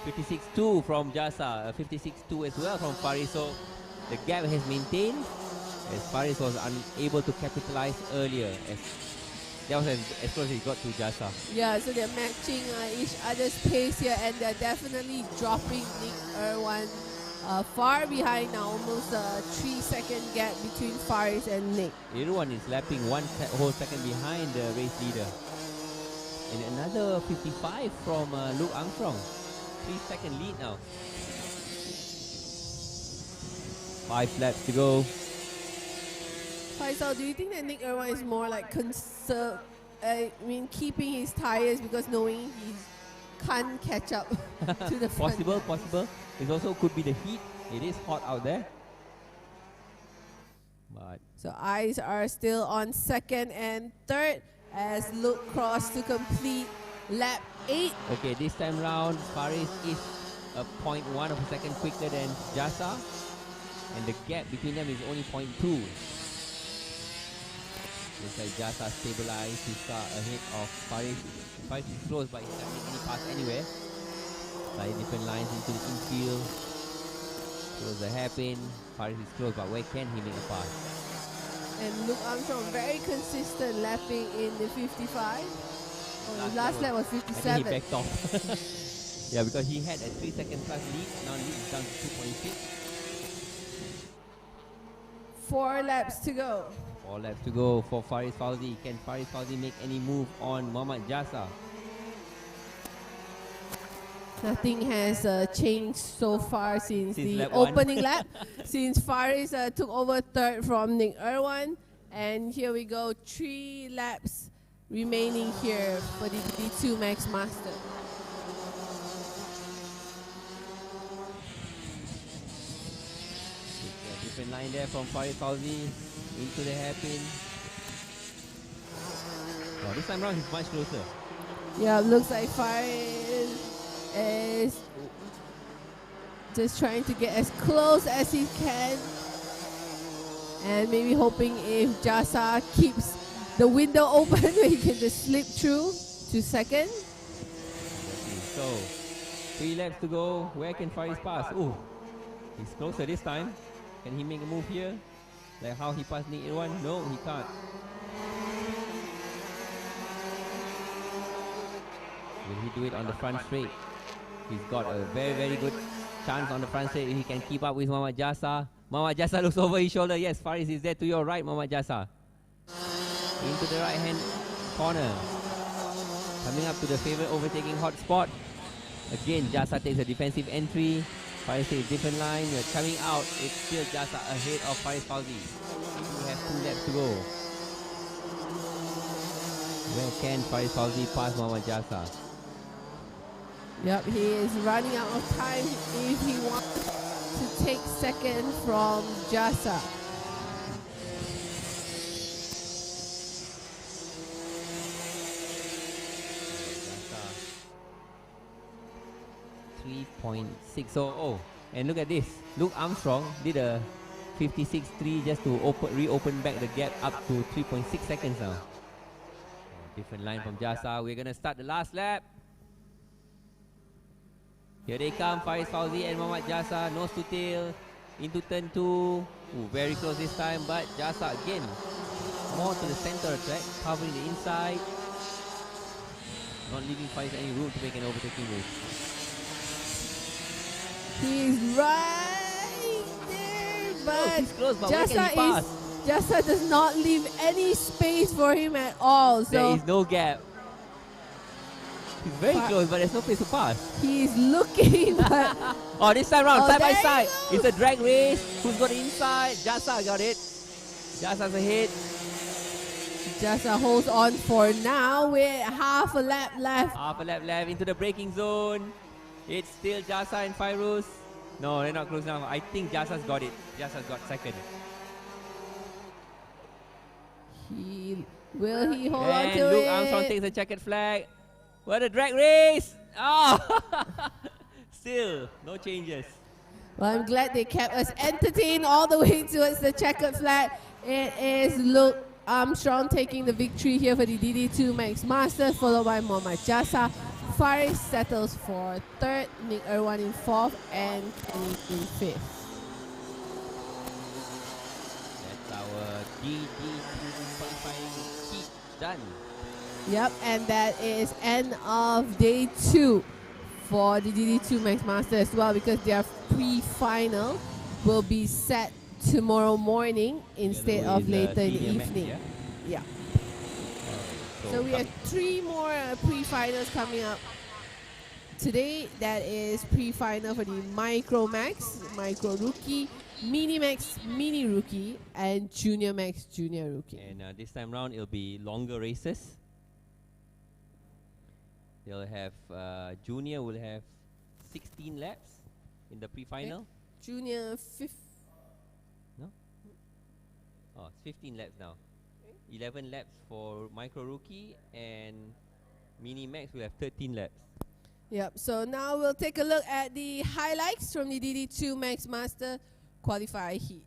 56.2 from Jasa, 56.2 as well from Faris. So the gap has maintained as Faris was unable to capitalize earlier. As that was as close as he got to Jasa. Yeah, so they're matching each other's pace here, and they're definitely dropping Nick Irwan far behind now, almost a 3-second gap between Faris and Nick. Irwan is lapping one whole second behind the race leader. And another 55 from Luke Armstrong. 3-second lead now. 5 laps to go. Faisal, do you think that Nick Irwan is more like keeping his tires because knowing he can't catch up to the front? Possible. It also could be the heat. It is hot out there. But so eyes are still on second and third as Luke crossed to complete lap 8. okay, this time round, Faris is a 0.1 of a second quicker than Jasa, and the gap between them is only 0.2. Looks like Jasa stabilized his car ahead of Faris. Faris is close, but he can't make any pass anywhere. Slightly different lines into the infield. Close the hairpin. Faris is close, but where can he make a pass? And Luke Armstrong very consistent lapping in the 55. His last lap was 57. I think he backed off. Yeah, because he had a 3-second plus lead. Now lead is down to 2.6. 4 laps to go. 4 laps to go for Faris Fauzi. Can Faris Fauzi make any move on Mohammad Jasa? Nothing has changed so far since the lap opening lap. Since Faris took over third from Nick Irwan. And here we go, 3 laps remaining here for the DD2 Max Master. Different line there from Faris Fauzi into the hairpin. Oh, this time around he's much closer. Yeah, looks like Faris is just trying to get as close as he can, and maybe hoping if Jasa keeps the window open where he can just slip through to second. So 3 laps to go. Where can Faris pass? Oh, he's closer this time. Can he make a move here like how he passed Nick Irwan? No, he can't. Will he do it on the front straight? He's got a very good chance on the front straight if he can keep up with Mohammad Jasa. Mohammad Jasa looks over his shoulder. Yes, Faris is there to your right, Mohammad Jasa. Into the right hand corner. Coming up to the favorite overtaking hot spot. Again, Jasa takes a defensive entry. Faris takes a different line. We're coming out. It's still Jasa ahead of Faris Fauzi. We have 2 laps to go. Where can Faris Fauzi pass Mohammad Jasa? Yep, he is running out of time if he wants to take second from Jasa. 3.600. And look at this. Luke Armstrong did a 56.3 just to reopen back the gap up to 3.6 seconds now. Different line from Jasa. We're going to start the last lap. Here they come, Faris Fauzi and Mohammad Jasa, nose to tail, into turn 2. Ooh, very close this time, but Jasa again, more to the center of the track, covering the inside. Not leaving Faris any room to make an overtaking move. He's right there, but, he's close, but Jasa does not leave any space for him at all. So there is no gap. He's very close, but there's no place to pass. He's looking, but oh, this time round, side by side. It's a drag race. Who's got the inside? Jasa got it. Jasa's ahead. Jasa holds on for now with half a lap left. Half a lap left into the braking zone. It's still Jasa and Fairuz. No, they're not close now. I think Jasa's got it. Jasa's got second. Will he hold on to and Luke it? Armstrong takes the checkered flag. What a drag race! Oh, still no changes. Well, I'm glad they kept us entertained all the way towards the checkered flag. It is Luke Armstrong taking the victory here for the DD2 Max Masters, followed by Mohammad Jasa. Faris settles for third, Nick Irwan in fourth, and Kenny in fifth. That's our DD2 qualifying heat done. Yep, and that is end of day 2 for the DD2 Max Master as well, because their pre-final will be set tomorrow morning instead of later in the evening. Match, yeah. Right, So we have 3 more pre-finals coming up today. That is pre-final for the Micro Max, Micro Rookie, Mini Max, Mini Rookie, and Junior Max, Junior Rookie. And this time round, it'll be longer races. They'll have Junior will have 16 laps in the pre-final. Junior No? Oh, it's 15 laps now. 11 laps for Micro Rookie, and Mini Max will have 13 laps. Yep, so now we'll take a look at the highlights from the DD2 Max Master Qualifier Heat.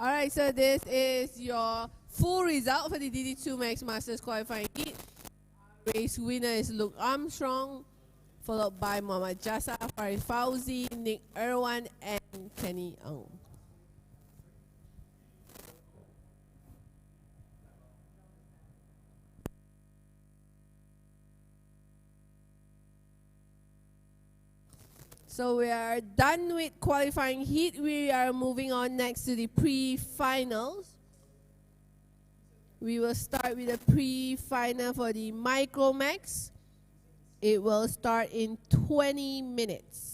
Alright, so this is your full result for the DD2 Max Masters Qualifying Heat. Race winner is Luke Armstrong, followed by Muhammad Jassa, Farid Fauzi, Nick Irwan, and Kenny Ong. So we are done with qualifying heat. We are moving on next to the pre-finals. We will start with the pre-final for the Micro Max. It will start in 20 minutes.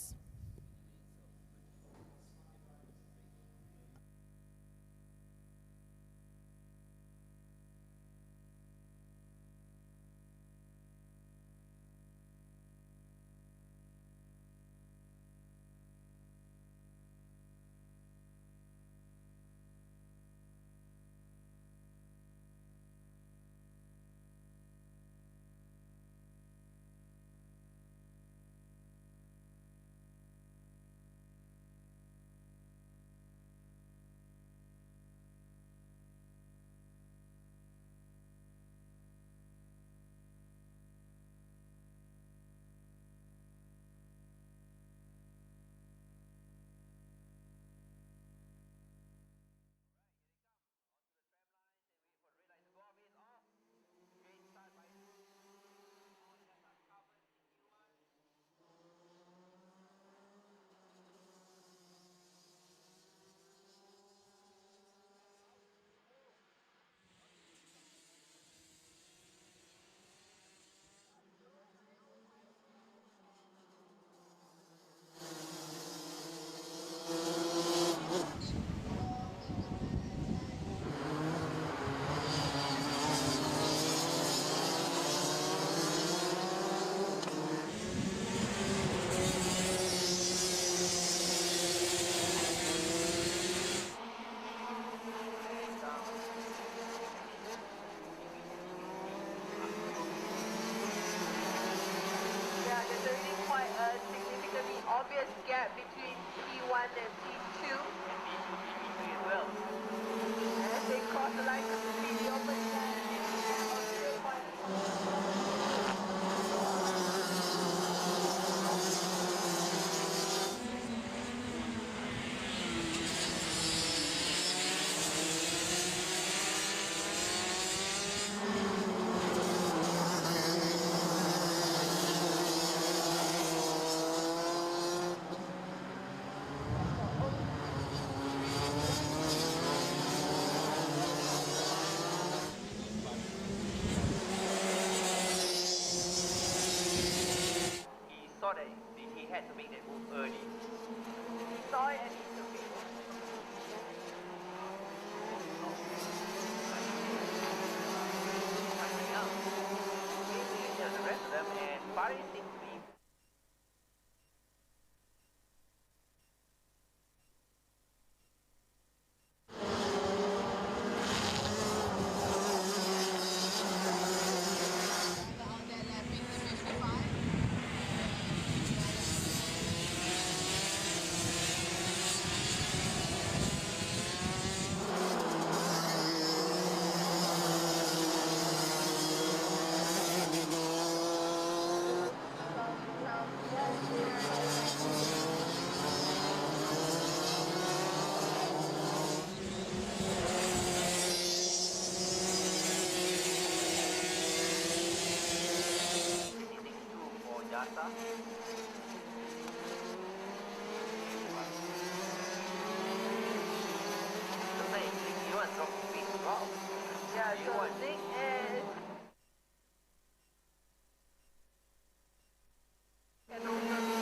Yeah, so Nick is... And also...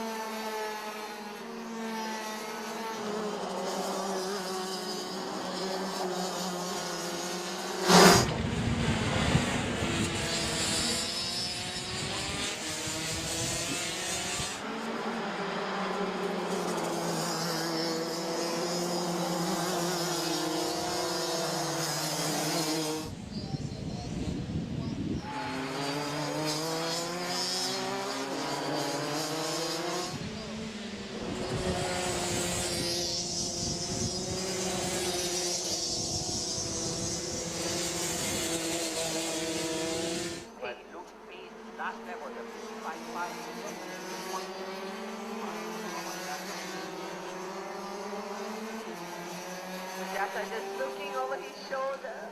Just looking over his shoulder.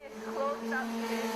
It's close up to him.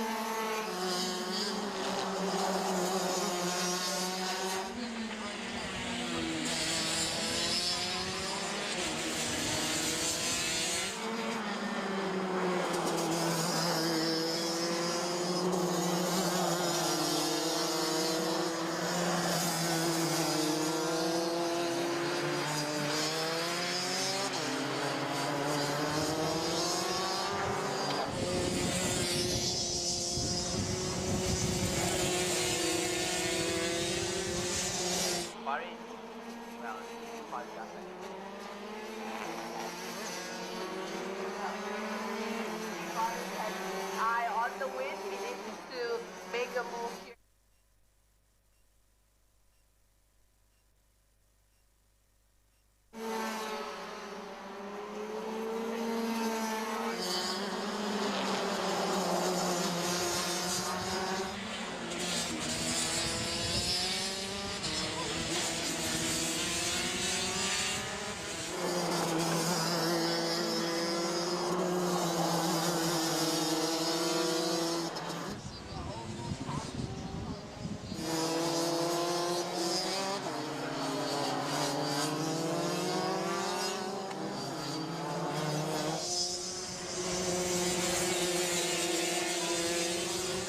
Eye on the wind, he needs to make a move here.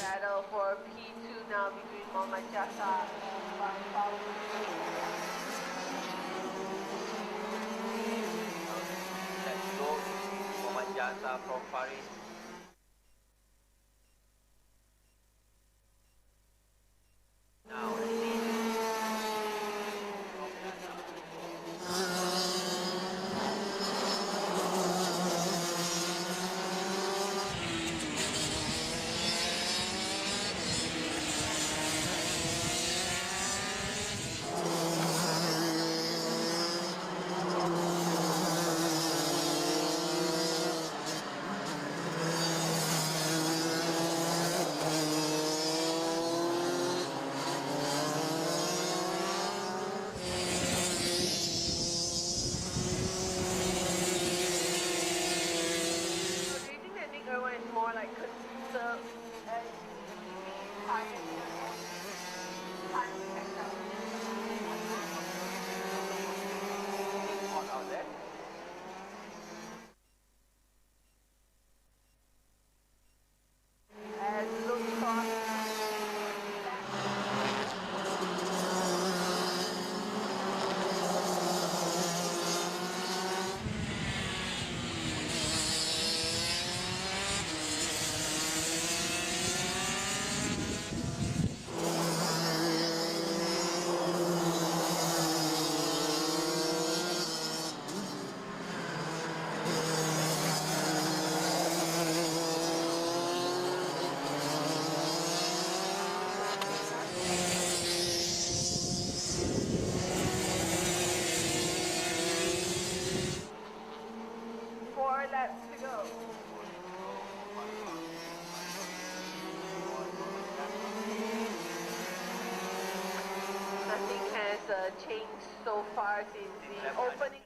Battle for P2 now between Mohammad Jasa Let's go, Mohammad Jasa from Paris. Now, let's see. more like conserve and pioneer time out there. and look for laps to go. Nothing has changed so far since the opening.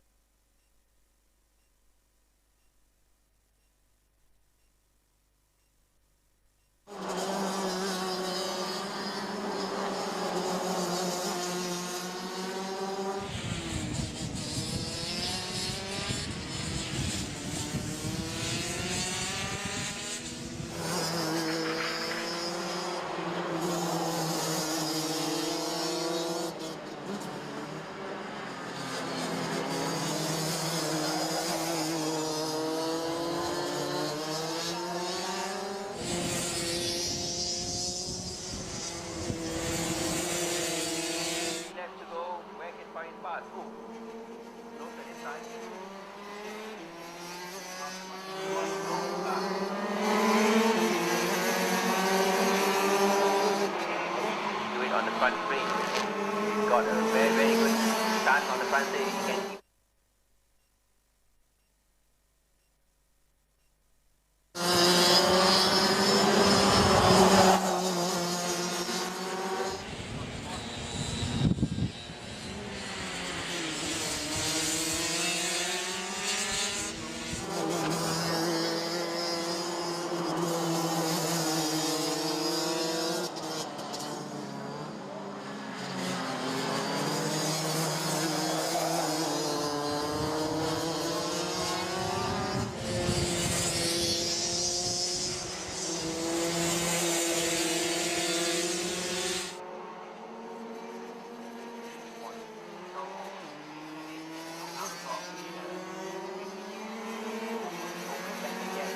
scoop. Closer this side. Do it on the front brake. He's got a very, very good stance on the front brake. He can keep.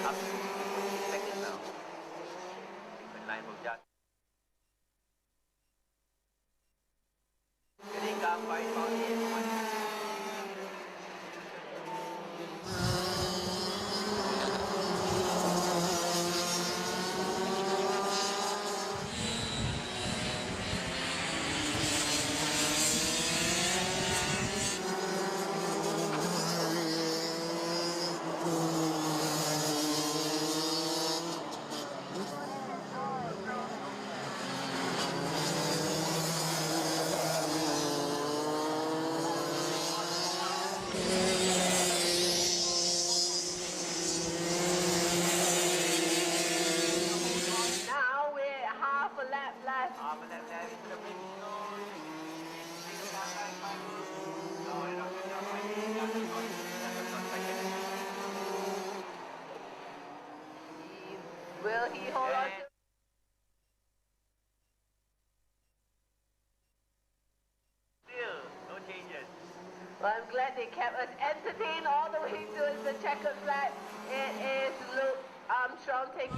Up to 50 seconds now. Different line of judge. Here they come, 5,000. Now we're half a lap left. Half a lap left into the brake. Will he hold on to? Still, no changes. Well, I'm glad they kept us entertained all the way to the checkered flag. It is Luke Armstrong taking.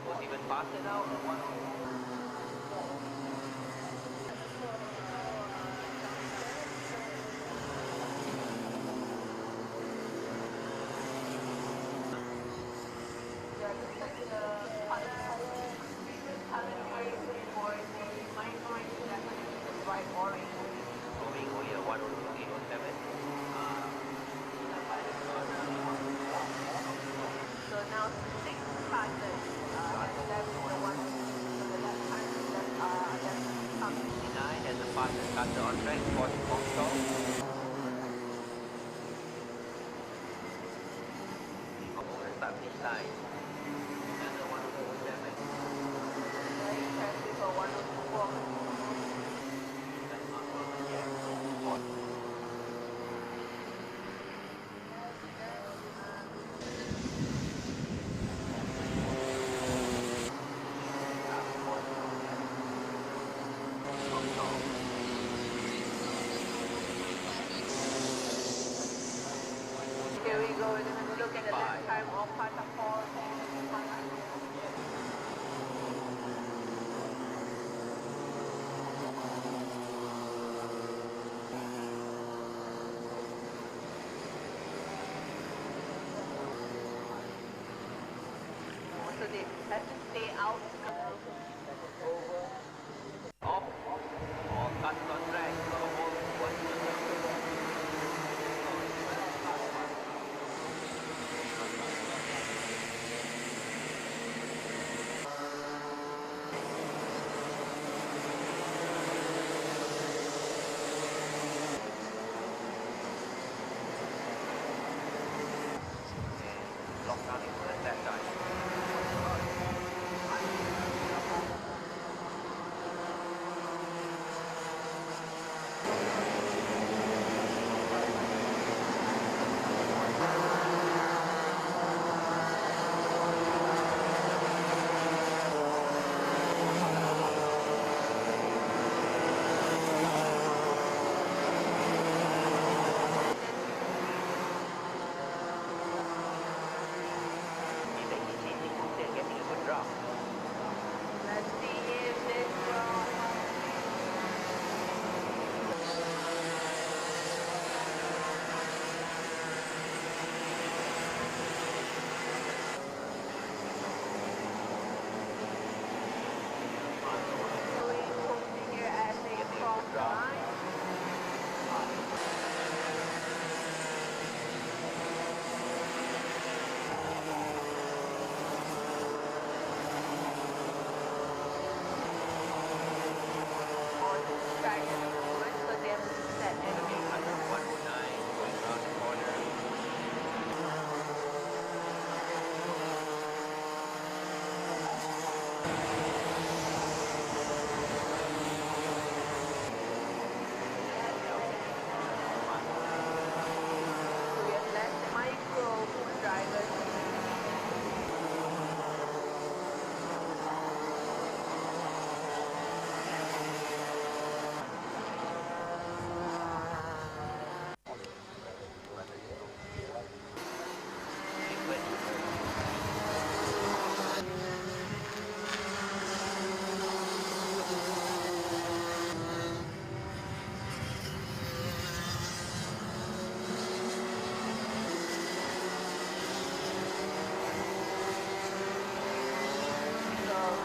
Goes even faster now. Moving over here, 102.807. So now 6 partners have left the one to the left hand that are left. 59 has a fastest cutter on track, 40 stall. Over the start finish line. And the 107. Traffic for 104. Here we go, we're going to look at the lap time of Pata 4. So they have to stay out. Off. All cutters on track. So all 107. Lockdown is at that time. They're getting a good drop. Let's see if this will. Here as they cross the line. Track at the moment, so they have to set anything. 109 going around the corner. So we have less micro drivers.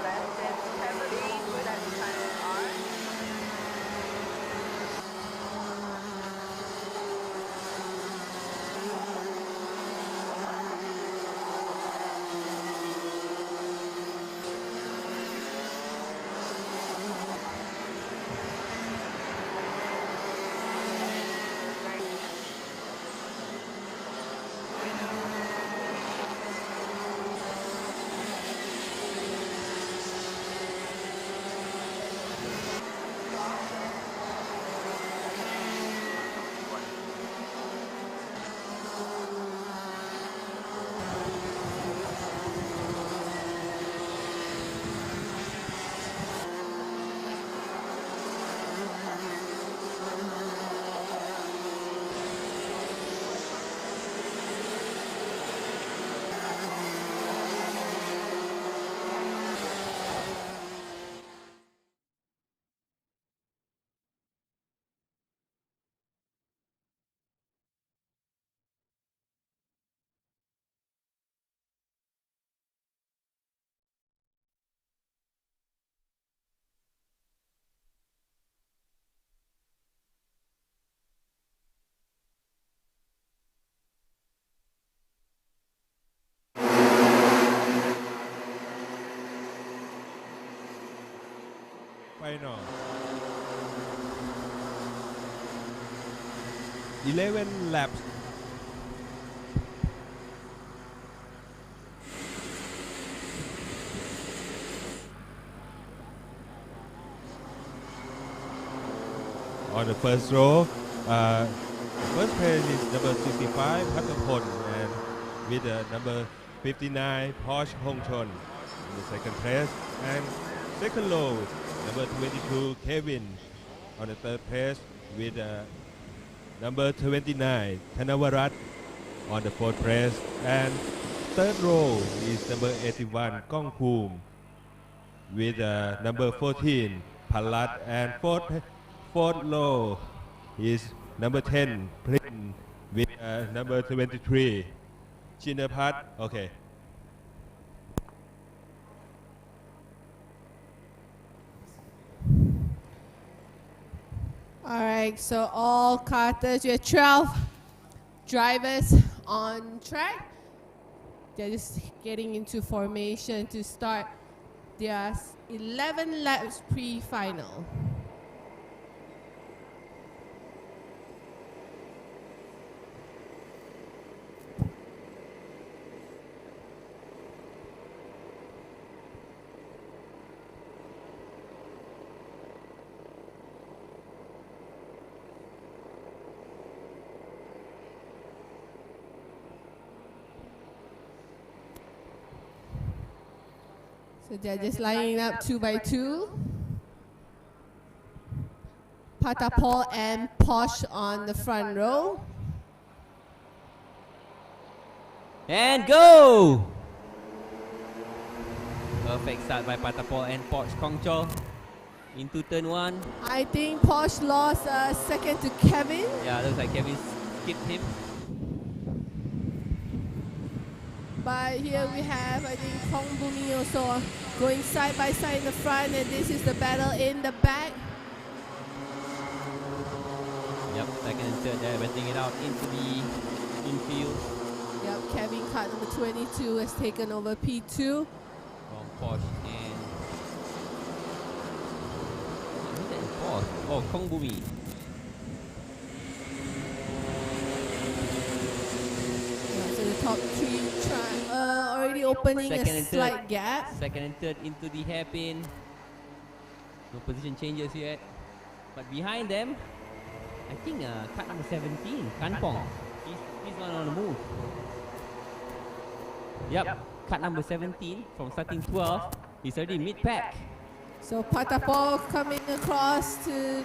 Less than heavily with that kind of art. Final. 11 laps. On the first row, first place is number 65, Patapon, and with number 59, Porsche Hongchon in the second place. And second row, number 22, Kevin, on the third place with number 29, Thanavarat, on the fourth place. And third row is number 81, Kong Poom, with number 14, Palat, and fourth row is number 10, Prin, with number 23, Chinapat. Okay. All right, so all karters, we have 12 drivers on track. They're just getting into formation to start their 11 laps pre-final. So they're just lining up 2 by 2. Patapol and Posh on the front row. And go! Perfect start by Patapol and Posh Kongchol into turn 1. I think Posh lost a second to Kevin. Yeah, looks like Kevin skipped him. But here we have, I think, Kongbumi also going side by side in the front, and this is the battle in the back. Yep, second and third there, venting it out into the infield. Yep, Kevin Kart number 22 has taken over P2. From Posh and... Who's that in Posh? Oh, Kongbumi. Yeah, so the top 3 already opening Second a and slight third. gap. Second and third into the hairpin. No position changes yet. But behind them, I think kart number 17, Kanpong. He's not on the move. Yep, kart number 17 from starting 12. He's already mid-pack. So Patapol coming across to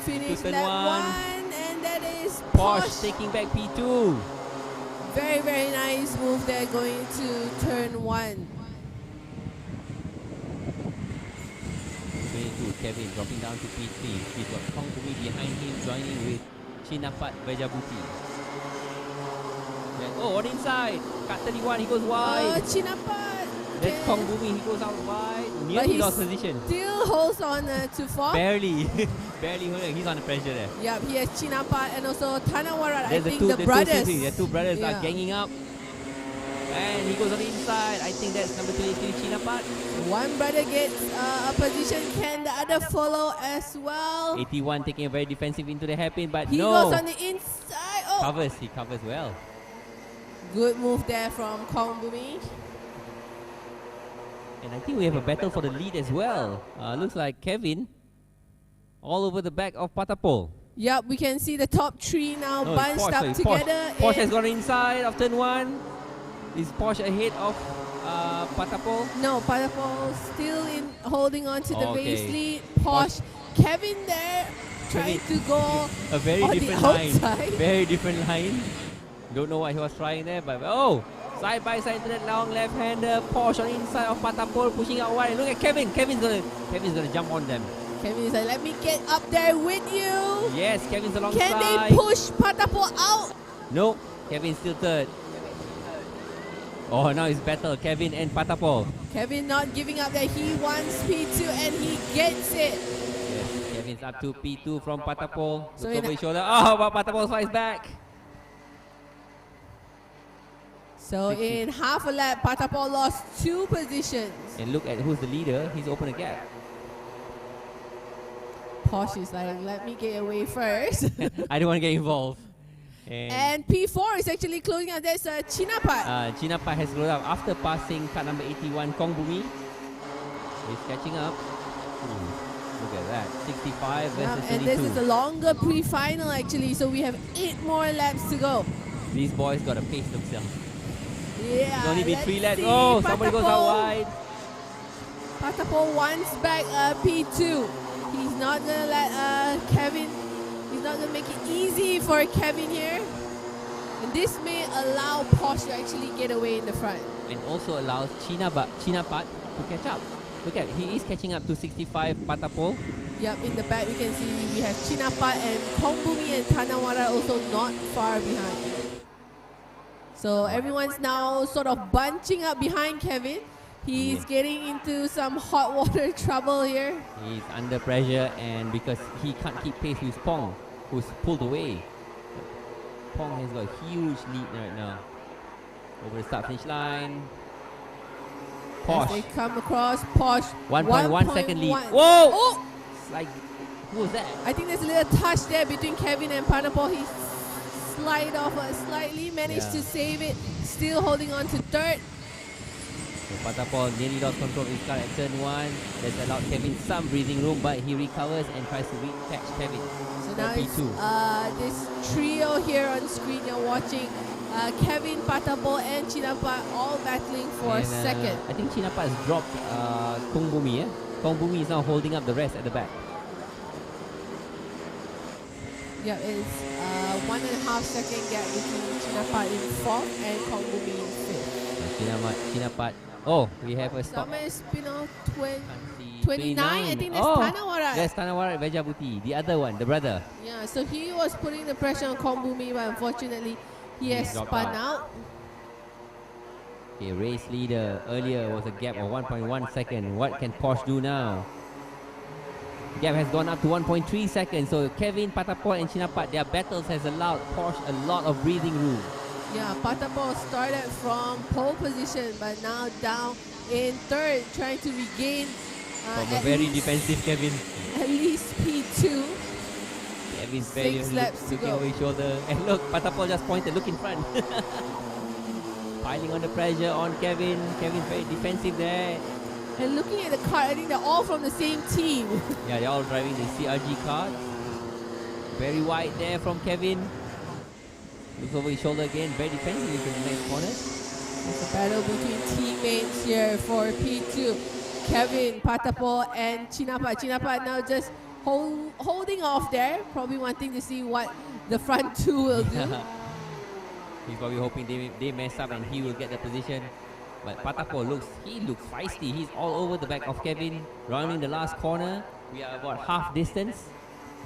finish turn lap 1, and that is Posh. Posh taking back P2. Very, very nice move there going to turn 1. 22, Kevin dropping down to P3. He's got Kongbumi behind him, joining with Chinapat Vejabuti. Oh, on inside. Cut 31, he goes wide. Chinapat. That's Kongbumi, he goes out wide. But Nearly he lost position. still holds on to 4. Barely. Barely holding. He's under pressure there. Yep, he has Chinapat and also Tanawarat. I There's think the the brothers. The two brothers Yeah. are ganging up. And he goes on the inside. I think that's number 23, Chinapat. One brother gets a position. Can the other follow as well? 81 taking a very defensive into the hairpin, but He no. goes on the inside. Oh, He covers well. good move there from Kongbumi. And I think we have a battle for the lead as well. Looks like Kevin all over the back of Patapol. Yep, we can see the top 3 now No, it's bunched Posh, up sorry, together. Posh has gone inside of turn 1. Is Posh ahead of Patapol? No, Patapol still in holding on to the race Okay. lead. Posh, Kevin there trying to go A very on the different line. outside. Very different line. Don't know what he was trying there, but oh! Side by side to that long left-hander. Posh on inside of Patapol, pushing out wide. Look at Kevin. Kevin's gonna jump on them. Kevin is like, let me get up there with you. Yes, Kevin's alongside. Can they push Patapol out? No, Kevin's still third. Oh, now it's battle, Kevin and Patapol. Kevin not giving up there. He wants P2 and he gets it. Yes, Kevin's up to P2 from Patapol. So Look in over his shoulder. Oh, but Patapol fights back. So in half a lap, Patapol lost 2 positions. And look at who's the leader. He's opened a gap. Posh is like, let me get away first. I don't want to get involved. And P4 is actually closing out. There's Chinapat. Chinapat has rolled up after passing car number 81, KONBURI. He's catching up. Look at that. 65 versus 22. And this is a longer pre-final actually, so we have 8 more laps to go. These boys got to pace themselves. Yeah. It's only been 3 laps. See. Oh, somebody goes out wide. Patapo wants back P2. He's not going to let Kevin, he's not going to make it easy for Kevin here. And this may allow Porsche to actually get away in the front. And also allows Chinapat to catch up. Look at, he is catching up to 65 Patapo. Yep, in the back we can see we have Chinapat and KONBURI and Tanawara also not far behind. So everyone's now sort of bunching up behind Kevin. He's getting into some hot water trouble here. He's under pressure, and because he can't keep pace with Pong, who's pulled away. Pong has got a huge lead right now. Over the start finish line. As they come across, Porsche 1.1 second lead. 1.1. Whoa! Oh! It's like, who was that? I think there's a little touch there between Kevin and Patapo. He slid off slightly, managed to save it, still holding on to third. So Patapo nearly lost control of his car at turn 1. That's allowed Kevin some breathing room, but he recovers and tries to catch Kevin. So now it's this trio here on screen you're watching. Kevin, Patapo and Chinapat all battling for second. I think Chinapat has dropped KONBURI. KONBURI is now holding up the rest at the back. Yeah, it's 1.5 second gap between Chinapat in 4th and KONBURI in 5th. Chinapat. Oh, we have a stop. Sama Spino 29. I think that's Tanawara. That's Tanawara Vejabuti, the other one, the brother. Yeah, so he was putting the pressure on KONBURI, but unfortunately he has spun out. Okay, race leader earlier was a gap of 1.1 second. What can Porsche do now? Gap has gone up to 1.3 seconds. So Kevin, Patapo and Chinapat, their battles has allowed Porsche a lot of breathing room. Yeah, Patapo started from pole position, but now down in third, trying to regain from a very defensive Kevin. At least P2. Kevin's very looking over his shoulder. And look, Patapo just pointed, look in front. Piling on the pressure on Kevin. Kevin's very defensive there. And looking at the car, I think they're all from the same team. Yeah, they're all driving the CRG car. Very wide there from Kevin. Looks over his shoulder again, very defensive into the next corner. It's a battle between teammates here for P2. Kevin, Patapo and Chinapat. Chinapat now just holding off there, probably wanting to see what the front two will do. He's probably hoping they mess up and he will get the position. But Patapo looks feisty. He's all over the back of Kevin. Rounding the last corner. We are about half distance.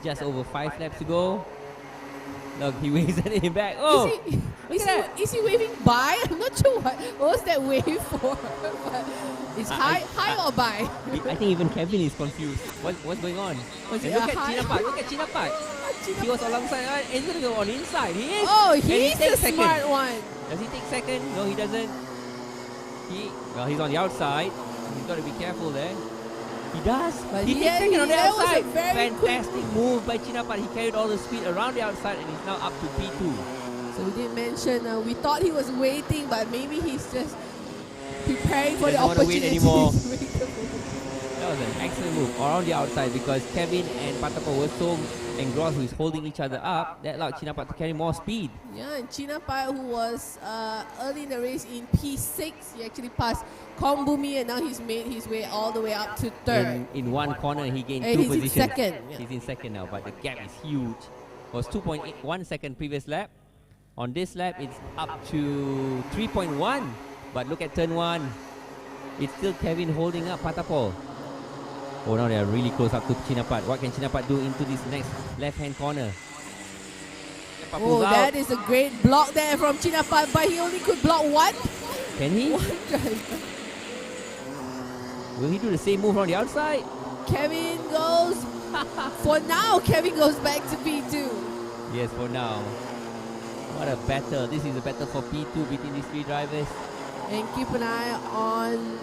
Just over 5 laps to go. Look, he waves at him back. Oh! Is he waving bye? I'm not sure what was that wave for. But it's high or bye? I think even Kevin is confused. What's going on? Look at Chinapat. Look at Chinapat. He was alongside and he's going to go on inside. He is. Oh, he's the smart one. Does he take second? No, he doesn't. He's on the outside. He's got to be careful there. He does. But he takes second on the outside. Fantastic move by Chinapat. He carried all the speed around the outside and he's now up to P2. So we did mention we thought he was waiting, but maybe he's just preparing for the opportunity. Anymore. That was an excellent move around the outside because Kevin and Patapo were so engrossed with holding each other up. That allowed Chinapat to carry more speed. Yeah, and Chinapat, who was early in the race in P6, he actually passed KONBURI and now he's made his way all the way up to third. In one corner, he gained and 2 he's positions. In second. Yeah. He's in second now, but the gap is huge. It was 2.1 second previous lap. On this lap, it's up to 3.1. But look at turn 1. It's still Kevin holding up Patapo. Oh, now they are really close up to Chinapat. What can Chinapat do into this next left-hand corner? Oh, that is a great block there from Chinapat, but he only could block one. Can he? One driver. Will he do the same move on the outside? Kevin goes, for now, Kevin goes back to P2. Yes, for now. What a battle. This is a battle for P2 between these 3 drivers. And keep an eye on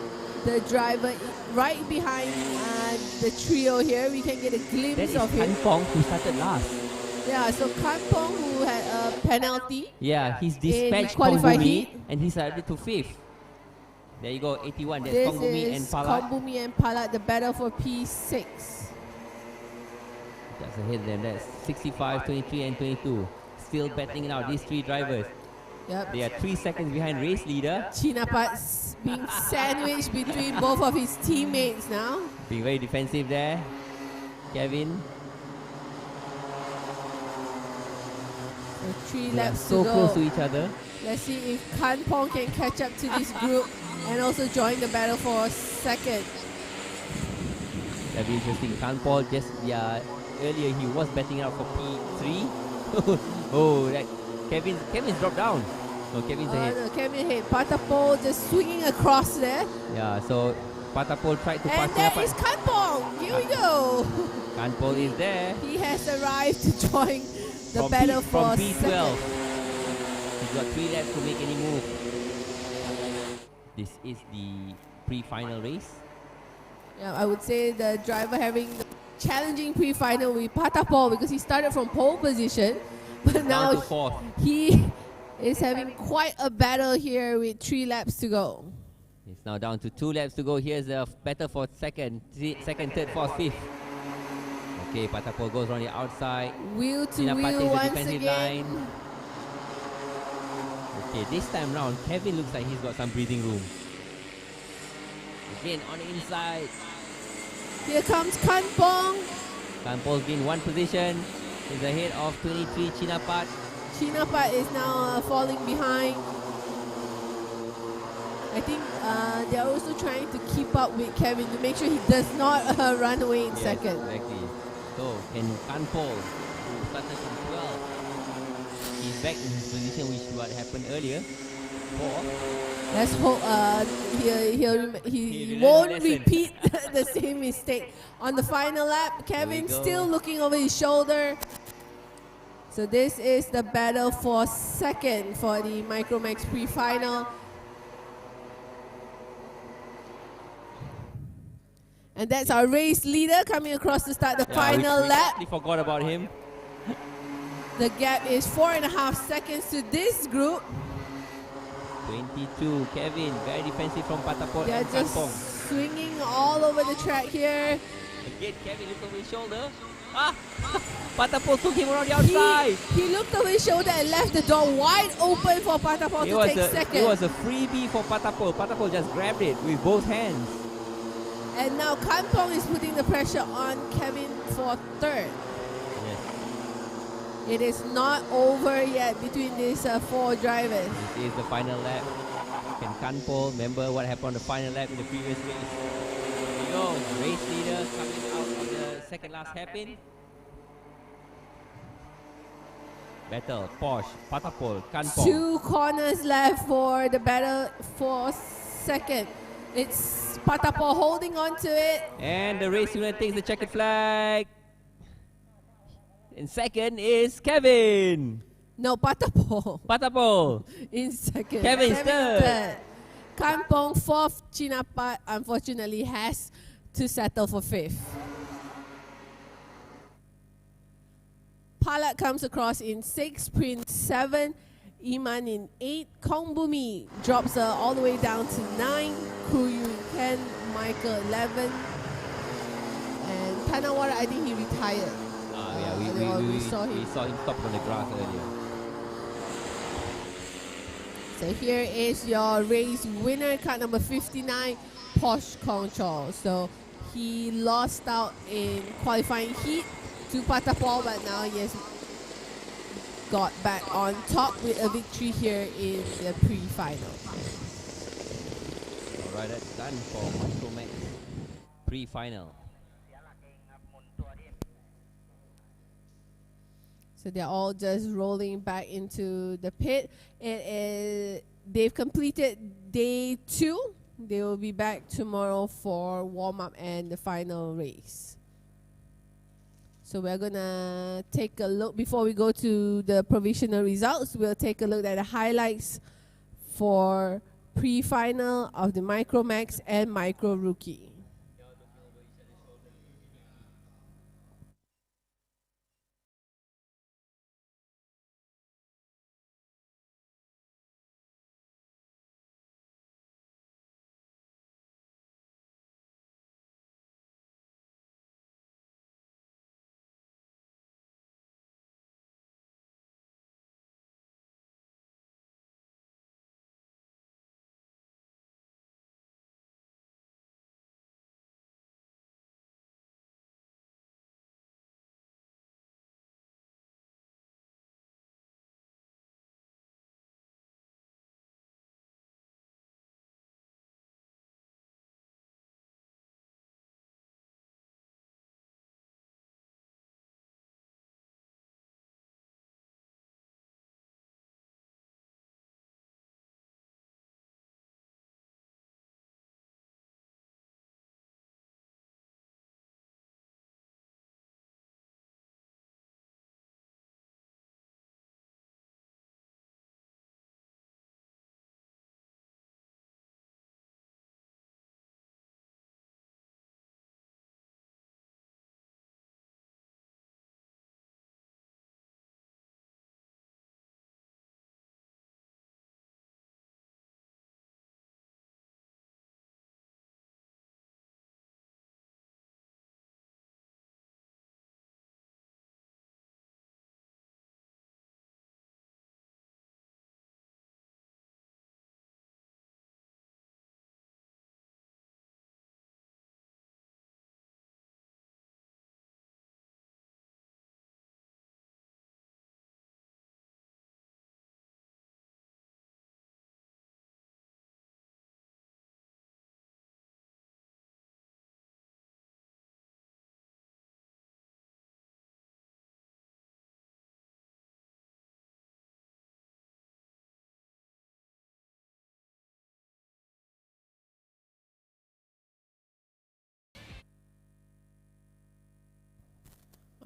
the driver right behind the trio here. We can get a glimpse of him. That is Han Fong who started last. Yeah, so Kampong, who had a penalty. Yeah, he's In dispatched qualified Kongbumi heat. and he's added to 5th. There you go, 81. That's This Kongbumi and is Palat. Kongbumi and Palat, the battle for P6. Just ahead of them. That's 65, 23, and 22. Still battling out these three drivers. Yep. They are 3 seconds behind race leader. Chinapat's being sandwiched between both of his teammates now. Being very defensive there. Kevin. So 3 They are laps so to close go. to each other. Let's see if Kanpong can catch up to this group and also join the battle for second. That'll be interesting. Kanpol just earlier he was betting out for P3. Oh, that Kevin's dropped down. So Kevin's ahead. No, Kevin ahead. Patapol just swinging across there. Yeah, so Patapol tried to pass And there Singapore. is Kanpong. Here we go. Kanpol is there. He has arrived to join the From battle P- for from P12. second. He's got 3 laps to make any move. This is the pre-final race. Yeah, I would say the driver having the challenging pre-final with Patapol because he started from pole position, but Down now to 4th. he is having quite a battle here with 3 laps to go. It's now down to 2 laps to go. Here's the battle for second, third, fourth, fifth. Okay, Patapol goes on the outside. Wheel to Sinapat wheel takes the once defensive again. line. Okay, this time round, Kevin looks like he's got some breathing room. Again, on the inside. Here comes Kanpong. Kampol's been 1 position. He's ahead of 23 Chinapat. Chinapat is now falling behind. I think they're also trying to keep up with Kevin to make sure he does not run away in Yes, second. exactly. So, can Kanpol, who started from 12, he's back in his position, which what happened earlier. 4. Let's hope he learned won't a lesson. repeat the same mistake. On the final lap, Kevin go. still looking over his shoulder. So this is the battle for second for the Micromax pre-final. And that's our race leader coming across to start the final we lap. totally forgot about him. The gap is 4.5 seconds to this group. 22, Kevin, very defensive from Patapol They're and just Kampong. swinging all over the track here. Again, Kevin looked over his shoulder. Patapol took him around the outside. He looked over his shoulder and left the door wide open for Patapol to take second. It was a freebie for Patapol. Patapol just grabbed it with both hands. And now Kanpong is putting the pressure on Kevin for third. Yes, It is not over yet between these 4 drivers. this is the final lap. Can Kanpol remember what happened on the final lap in the previous race? Here we go, race leader coming out of the second last hairpin. Battle, Porsche, Patapol, Kanpong. 2 corners left for the battle for second. It's Patapol holding on to it. And the race winner takes the checkered flag. In second is Kevin. No, Patapol Patapol. in second. Kevin is third. Kanpong fourth. Chinapat unfortunately has to settle for fifth. Palat comes across in 6, Prince 7, Iman in 8, Kongbumi drops her all the way down to 9, Kuyu in 10, Michael 11, and Tanawara, I think he retired. Yeah, we saw him stop on the grass earlier. So here is your race winner, card number 59, Porsche Control. So he lost out in qualifying heat to Patapol, but now he has got back on top with a victory here in the pre-final. Alright, that's done for Micromax pre-final. So they're all just rolling back into the pit. They've completed day 2. They will be back tomorrow for warm-up and the final race. So we're gonna take a look, before we go to the provisional results, we'll take a look at the highlights for pre-final of the Micromax and Micro Rookie.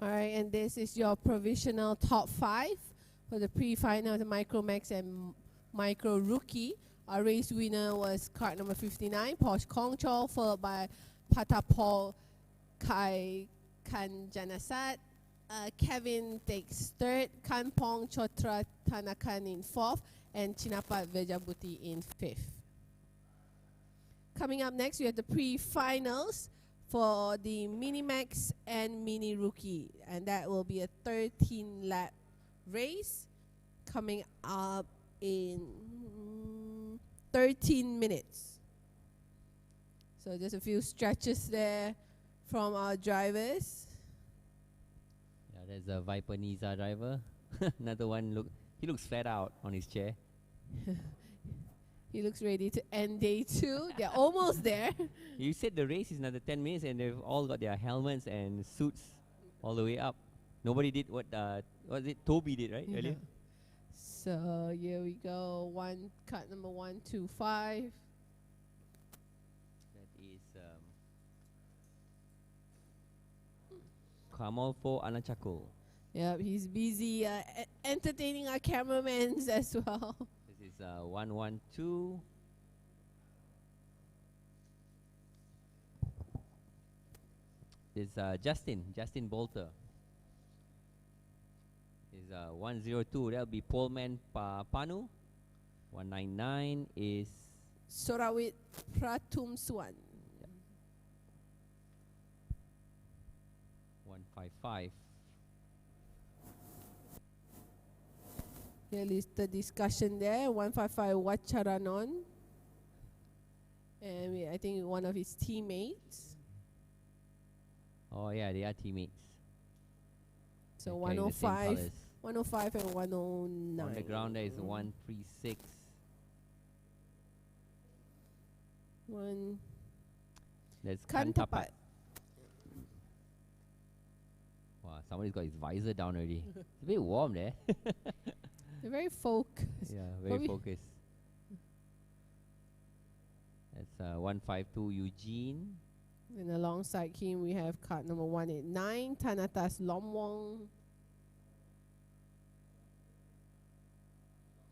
All right, and this is your provisional top 5 for the pre-final, the Micro Max and Micro Rookie. Our race winner was kart number 59, Porsche Kongchol, followed by Patapol Kai Kanjanasat. Kevin takes third, Kanpong Chotra Tanakan in fourth, and Chinapat Vejabuti in fifth. Coming up next, we have the pre-finals for the Mini Max and Mini Rookie, and that will be a 13-lap race coming up in 13 minutes. So just a few stretches there from our drivers. Yeah, there's a Viper Niza driver. Another one, he looks flat out on his chair. He looks ready to end day 2. They're almost there. You said the race is another 10 minutes and they've all got their helmets and suits all the way up. Nobody did what was it Toby did, right? Earlier? So here we go. Kart number 125. That is Kamal for Anachako. Yeah, he's busy entertaining our cameramans as well. This is 112. This is Justin Bolter. Is 102. That'll be Polman Panu. 199 is Sorawit Pratumswan. 155. Here is the discussion there. 155 Wacharanon. And I think one of his teammates. Oh yeah, they are teammates. So They're carrying the same 105, colours. 105 and 109. On the ground there is 136. That's Kantapat. Wow, somebody's got his visor down already. It's a bit warm there. They're very focused. Yeah, very focused. That's 152 Eugene. And alongside him, we have kart number 189, Tanatas Lomwong.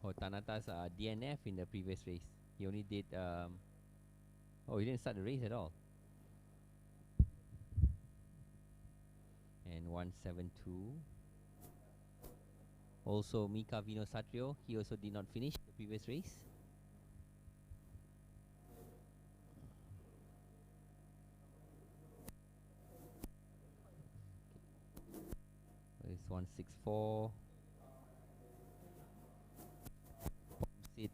Oh, Tanatas DNF in the previous race. He only did. He didn't start the race at all. And 172. Also, Mika Vino Satrio. He also did not finish the previous race. This 164. Sit.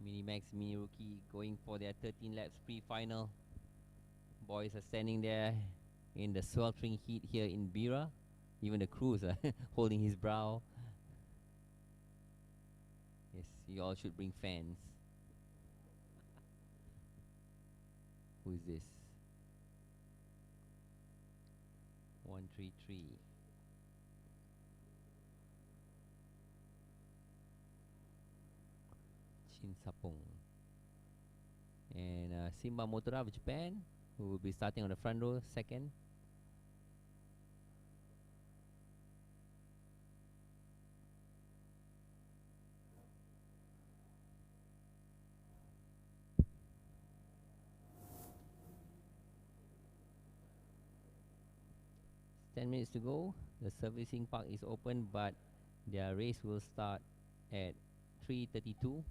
Mini Max, Mini Rookie going for their 13 laps pre-final. Boys are standing there in the sweltering heat here in BIRA. Even the crews are holding his brow. Yes, you all should bring fans. Who is this? 133. Sapong. And Simba Motora of Japan, who will be starting on the front row second. Ten minutes to go. The servicing park is open, but their race will start at 3:32.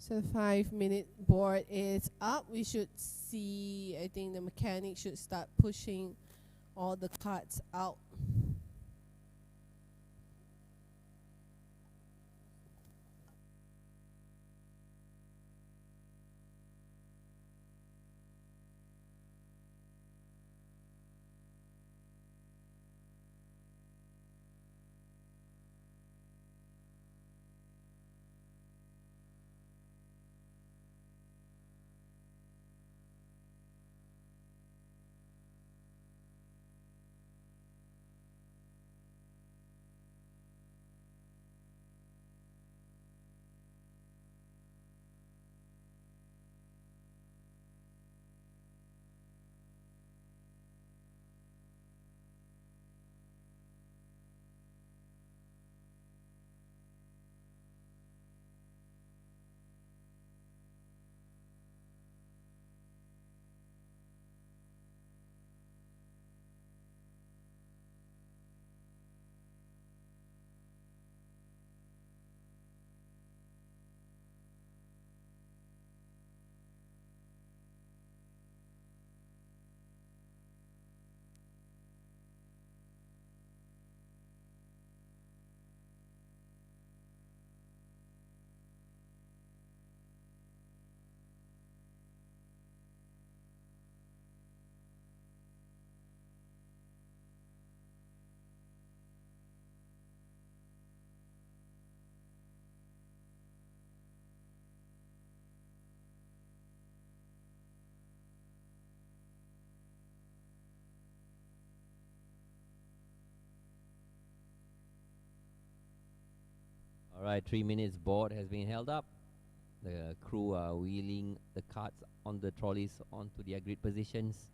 So the 5-minute board is up. We should see, I think the mechanic should start pushing all the carts out. Alright, 3 minutes board has been held up. The crew are wheeling the carts on the trolleys onto their grid positions.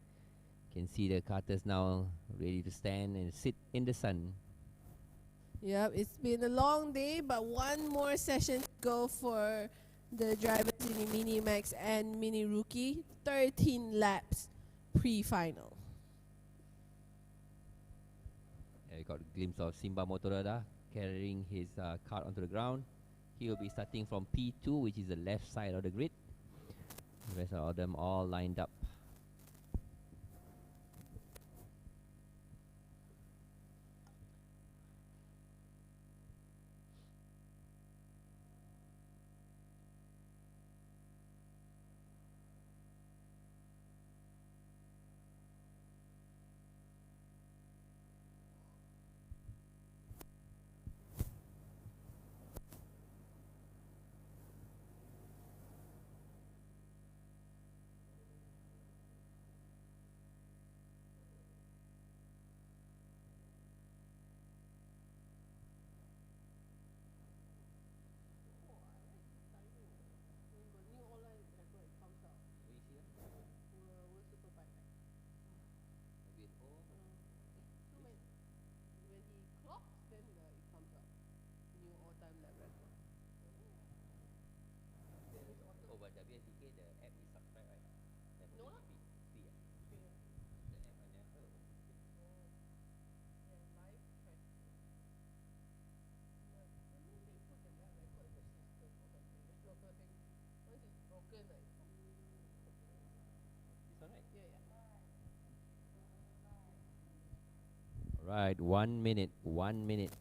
You can see the carters now ready to stand and sit in the sun. Yep, it's been a long day, but one more session to go for the drivers in the Mini Max and Mini Rookie. 13 laps pre-final. Yeah, you got a glimpse of Simba Motorada carrying his cart onto the ground. He will be starting from P2, which is the left side of the grid. The rest of them all lined up. Right, 1 minute, 1 minute.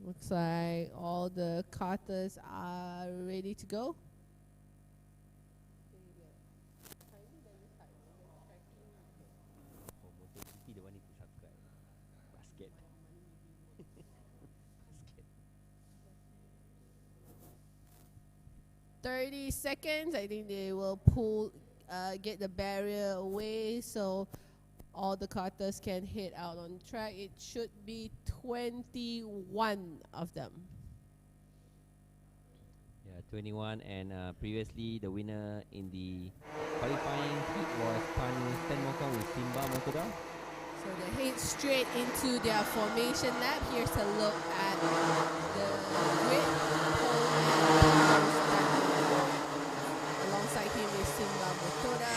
Looks like all the carters are ready to go. Oh, MotoGP, the one need to subscribe. Basket. Basket. 30 seconds. I think they will get the barrier away so all the carters can head out on track. It should be 21 of them. Yeah, 21, and previously the winner in the qualifying heat was Panu Stenmokong with Simba Motoda. So they head straight into their formation lap. Here's a look at the grid. Alongside him is Simba Motoda.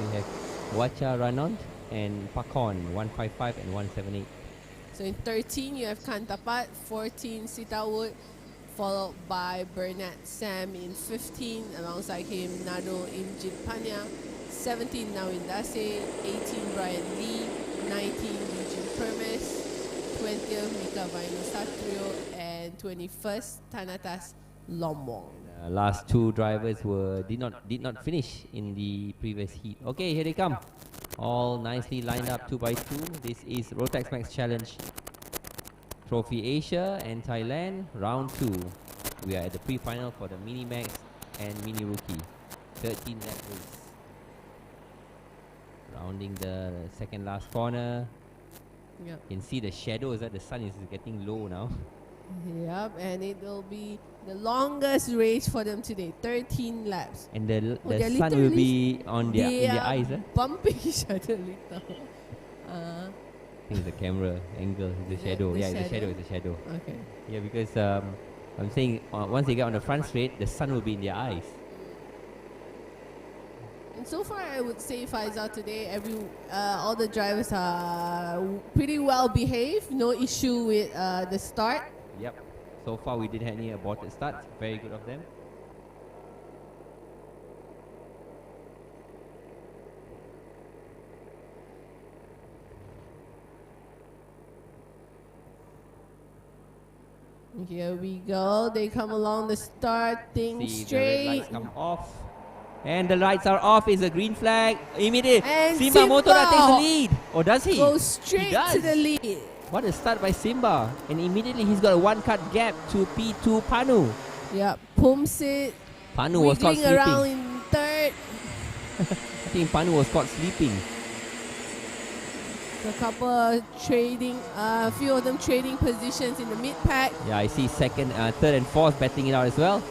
we have Wacha Ranont and Pakon 155 and 178. So in 13, you have Kantapat, 14, Sitawood, followed by Bernat Sam in 15, alongside him Nado Imjit Panya, 17, Nawin Dase, 18, Brian Lee, 19, Eugene Permes, 20th, Mika Vaino Satrio, and 21st, Tanatas Lombong. Last two drivers did not finish in the previous heat. Okay, here they come. All nicely lined up 2x2. This is Rotax Max Challenge Trophy Asia and Thailand round 2. We are at the pre-final for the Mini Max and Mini Rookie 13 lap race. Rounding the second last corner. Yep. You can see the shadows that the sun is getting low now. Yep, and it will be the longest race for them today, 13 laps. And the they're sun will be on their, in their eyes. Bumping each other little. I think it's the camera angle, it's the shadow. Yeah, it's the shadow. Okay. Yeah, because I'm saying once they get on the front straight, the sun will be in their eyes. And so far, I would say Faisal today, all the drivers are pretty well behaved. No issue with the start. Yep. So far, we didn't have any aborted starts. Very good of them. Here we go. They come along the starting See, the red straight. lights come off. And the lights are off. Is a green flag. Immediately, And Simba Motora takes the lead. Or does he? Goes straight He does. to the lead. What a start by Simba. And immediately he's got a one-cut gap to P2 Panu. Yep, Pumsit Panu was caught wiggling around sleeping. in third. I think Panu was caught sleeping. A couple trading, a few of them trading positions in the mid pack. Yeah, I see second, third and fourth batting it out as well.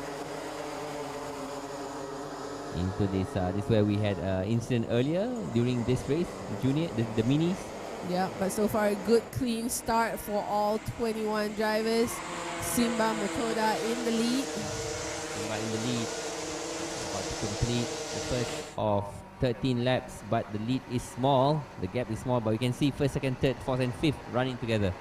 Into this, this is where we had incident earlier during this race, the minis. Yeah, but so far a good clean start for all 21 drivers. Simba Motoda in the lead. Simba in the lead, about to complete the first of 13 laps, but the lead is small, the gap is small, but we can see first, second, third, fourth and fifth running together.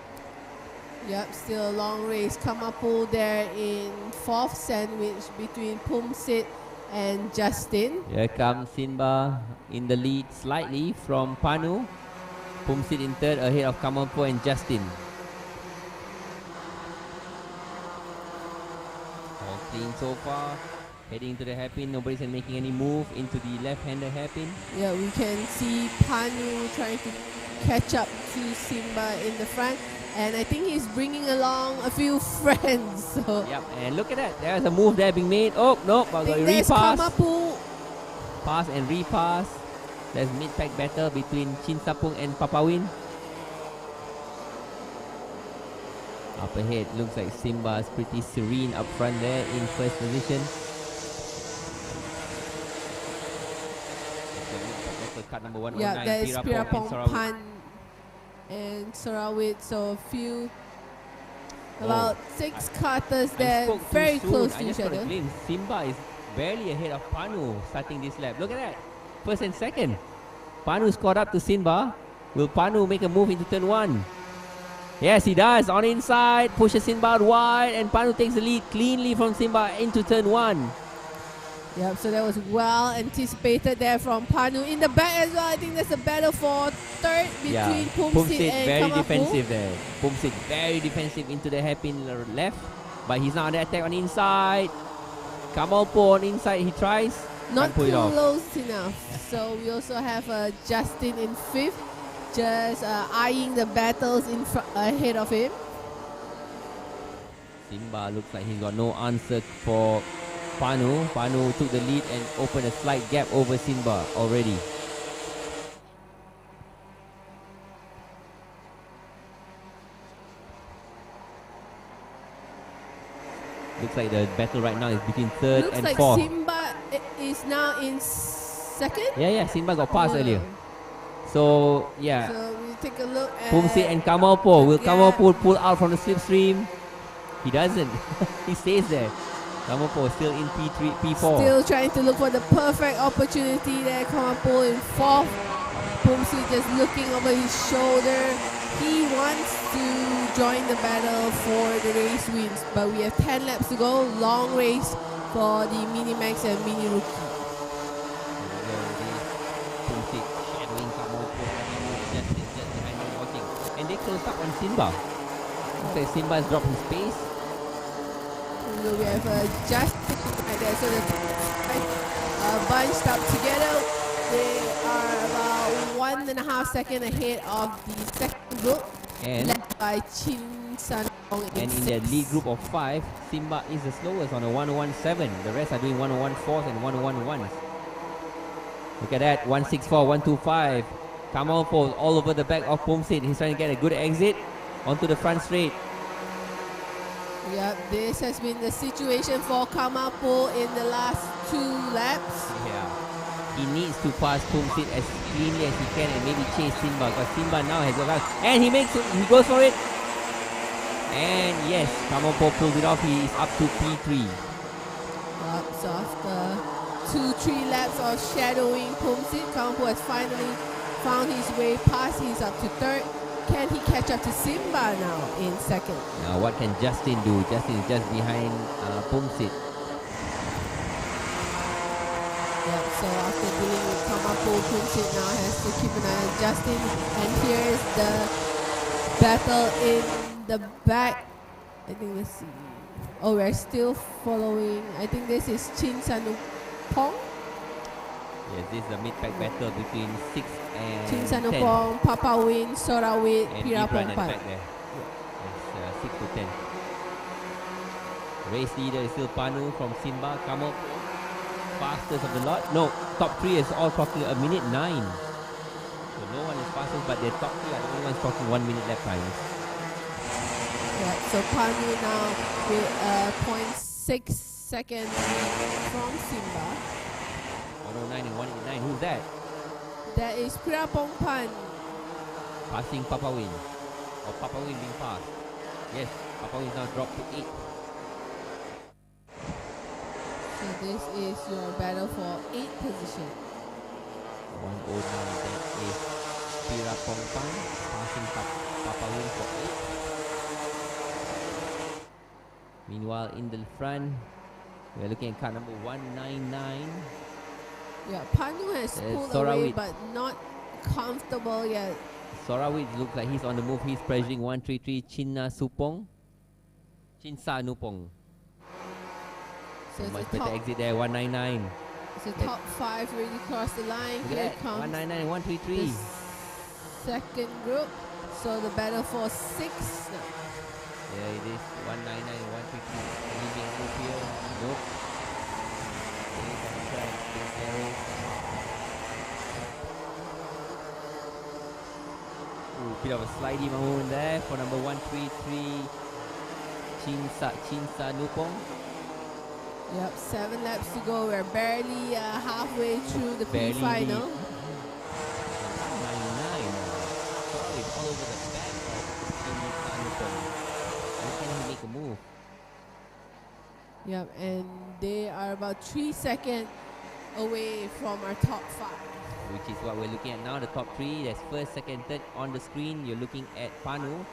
Yep, still a long race. Kamapu there in fourth, sandwich between Pumsit and Justin. Here comes Simba in the lead slightly from Panu. Pumsit in third ahead of Kamapu and Justin. All clean so far. Heading to the hairpin, nobody's making any move into the left-hander hairpin. Yeah, we can see Panu trying to catch up to Simba in the front. And I think he's bringing along a few friends. So Yep, and look at that. There's a move there being made. Oh, no, but got a there's repass. Kamapu. Pass and repass. There's mid-pack battle between Chin Sapung and Papawin. Up ahead, looks like Simba's pretty serene up front there in first position. Cut number 109, Yeah, that is Pirapong and Pirapong, Sarawak. Pan, and Sarawit. So a few, about 6 cutters I there, spoke too very soon. close I to just each got a other. glimpse. Simba is barely ahead of Panu starting this lap. Look at that. First and second. Panu's caught up to Simba. Will Panu make a move into turn 1? Yes, he does. On inside, pushes Simba out wide, and Panu takes the lead cleanly from Simba into turn 1. Yep, so that was well anticipated there from Panu. In the back as well, I think there's a battle for third between Pumsit and very Kamapu. defensive there. Pumsit very defensive into the hairpin left, but he's now under attack on the inside. Kamalpo on inside, he tries. Not Can't pull it off. close enough. So we also have Justin in fifth, just eyeing the battles ahead of him. Simba looks like he's got no answer for Panu. Panu took the lead and opened a slight gap over Simba already. Looks like the battle right now is between third Looks and like fourth. Simba is now in second. Yeah, Simba got passed Oh. earlier. So, yeah. So we take a look at Pumsit and Kamalpo. Will the Kamalpo pull out from the slipstream? He doesn't. He stays there. Kamapo still in P3, P4. Still trying to look for the perfect opportunity there. Kamapo in fourth. Pumsit just looking over his shoulder. He wants to join the battle for the race wins, but we have 10 laps to go. Long race for the Mini Max and Mini Rookie. Pumsit shadowing Kamapo. Just behind him watching. And they close up on Simba. Looks like Simba has dropped his pace. So we have just right there. So the bunched up together. They are about 1.5 seconds ahead of the second group, And led by Chin Sanong in the lead group of 5, Simba is the slowest on a 101.7. The rest are doing 101.4s and 101.1s. Look at that, 164, 125. Kamapo all over the back of Pumsit. He's trying to get a good exit onto the front straight. Yep, this has been the situation for Kamapo in the last 2 laps. Yeah. He needs to pass Pumsit as cleanly as he can and maybe chase Simba, because Simba now has a run. And he goes for it. And yes, Kamapo pulled it off. He is up to P3. Yep, so after 2-3 laps of shadowing Pumsit, Kamapo has finally found his way past. He's up to 3rd. Can he catch up to Simba now in 2nd? Now what can Justin do? Justin is just behind Pumsit. Yep, so after dealing with Kamapo, Pumsit now has to keep an eye on Justin. And here's the battle in the back. I think, let's see. Oh, we're still following. I think this is Chin Sanupong. Yes, this is a mid-pack battle between 6 and Chin 10. Sanupong, Papa Win, Sorawit, And Pira Ibran at the Pongpan. back there. It's 6 to 10. Race leader is still Panu from Simba. Kamapo, fastest of the lot. No, top 3 is all talking a minute 9. So no one is fastest, but the top 3 are the only ones talking 1 minute lap times. Yeah, so Panu now with 0.6 seconds from Simba. 109 and 189. Who's that? That is Pira Pongpan. Passing Papa Win. Or Papa Win being passed. Yes, Papa Win now dropped to 8. So this is your battle for 8th position. 109, that is Pira Pongpan passing Papa Win for 8. Meanwhile, in the front, we are looking at car number 199. Yeah, Panu has pulled away, but not comfortable yet. Sorawit looks like he's on the move. He's pressuring 133 Chinsa Nupong. So it's Much the better top, exit there, 199. it's the top 5 already crossed the line. Look Here at that, comes 199 and the 133. second group. So the battle for 6 now. There it is, 199 and 133. Leaving a move here. Nope. There's on the track, there's arrow. Ooh, bit of a slidey moment there for number 133 Chinsa Nupong. Yep, 7 laps to go. We're barely halfway through the Barely pre-final. 199. Solid all over the back of Chinsa Nupong. How can he make a move? Yep, and they are about 3 seconds away from our top 5. Which is what we're looking at now, the top 3. That's first, second, third on the screen. You're looking at Panu,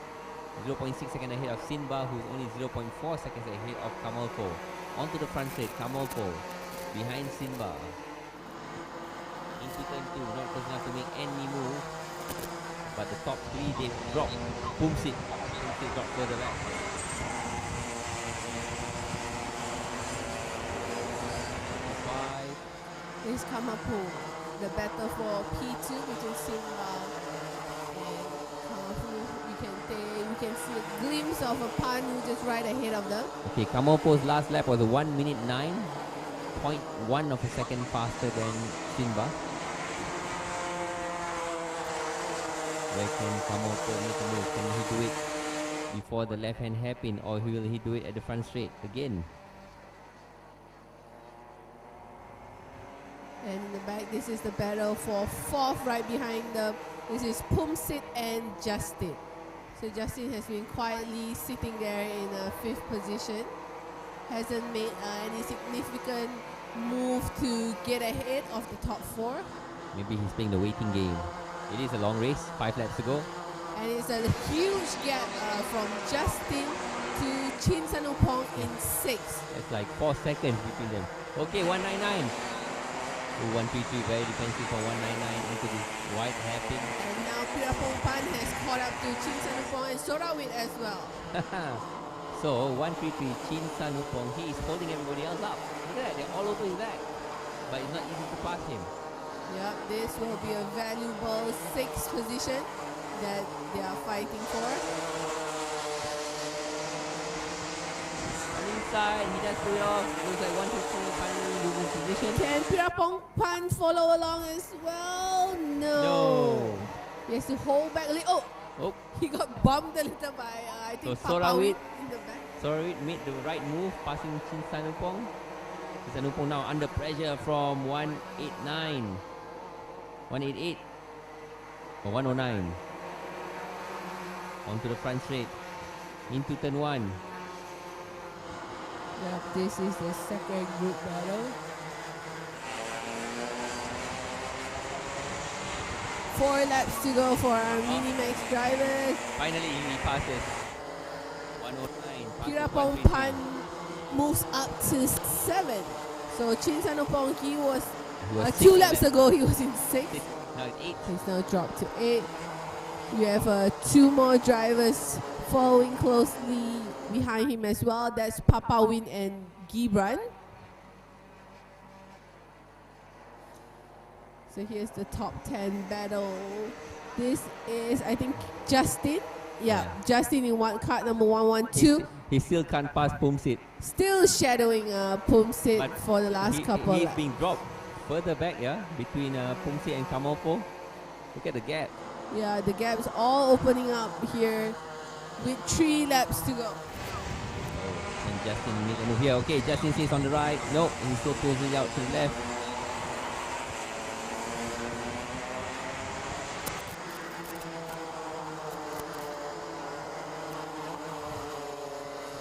0.6 seconds ahead of Simba, who's only 0.4 seconds ahead of Kamapo. Onto the front straight, Kamapo behind Simba. Into turn 2, not close enough to make any move. But the top 3, they've dropped. Pumsit dropped further back. Is Kamapo. The battle for P2 between Simba and Kamapo. We can see a glimpse of a Panu just right ahead of them. Okay, Kamapo's last lap was a 1 minute 9.1 of a second faster than Simba. Where can Kamapo make a move? Can he do it before the left hand hairpin, or will he do it at the front straight again? And in the back, this is the battle for 4th right behind them. This is Pumsit and Justin. So Justin has been quietly sitting there in a 5th position. hasn't made any significant move to get ahead of the top 4. Maybe he's playing the waiting game. It is a long race, 5 laps to go. And it's a huge gap from Justin to Chin Sanupong in 6. It's like 4 seconds between them. Okay, 199. 133, very defensive for 199 into this white hairpin. And now Pirapong Pan has caught up to Chin Sanupong and Sorawit as well. So 133 Chin Sanupong, he is holding everybody else up. Look at that, they're all over his back. But it's not easy to pass him. Yeah, this will be a valuable 6th position that they are fighting for. On the inside, he does pull it off. Looks like 150 finally loses position. Can Pirapong Pan follow along as well? No. He has to hold back a little. Oh, he got bumped a little by, I think, So Papa Sorawit in the back. Sorawit made the right move, passing Chin Sanupong. Chin Sanupong now under pressure from 189. 188 or 109. Onto the front straight. Into turn 1. Yeah, this is the second group battle. 4 laps to go for our Minimax drivers. Finally, he passes. 109. Pirapong Pan moves up to 7. So Chin Sanupong, he was 2 laps ago, he was in 6. Now it's 8. He's now dropped to 8. You have 2 more drivers following closely behind him as well. That's Papa Win and Gibran. So here's the top 10 battle. This is, I think, Justin. Yeah. Justin in kart number 112. He still can't pass Pumsit. Still shadowing Pumsit But for the last couple. He's being dropped further back, yeah, between Pumsit and Kamoko. Look at the gap. Yeah, the gap's all opening up here with 3 laps to go. And Justin made a move here. Okay, Justin stays on the right. No, he still pulls it out to the left.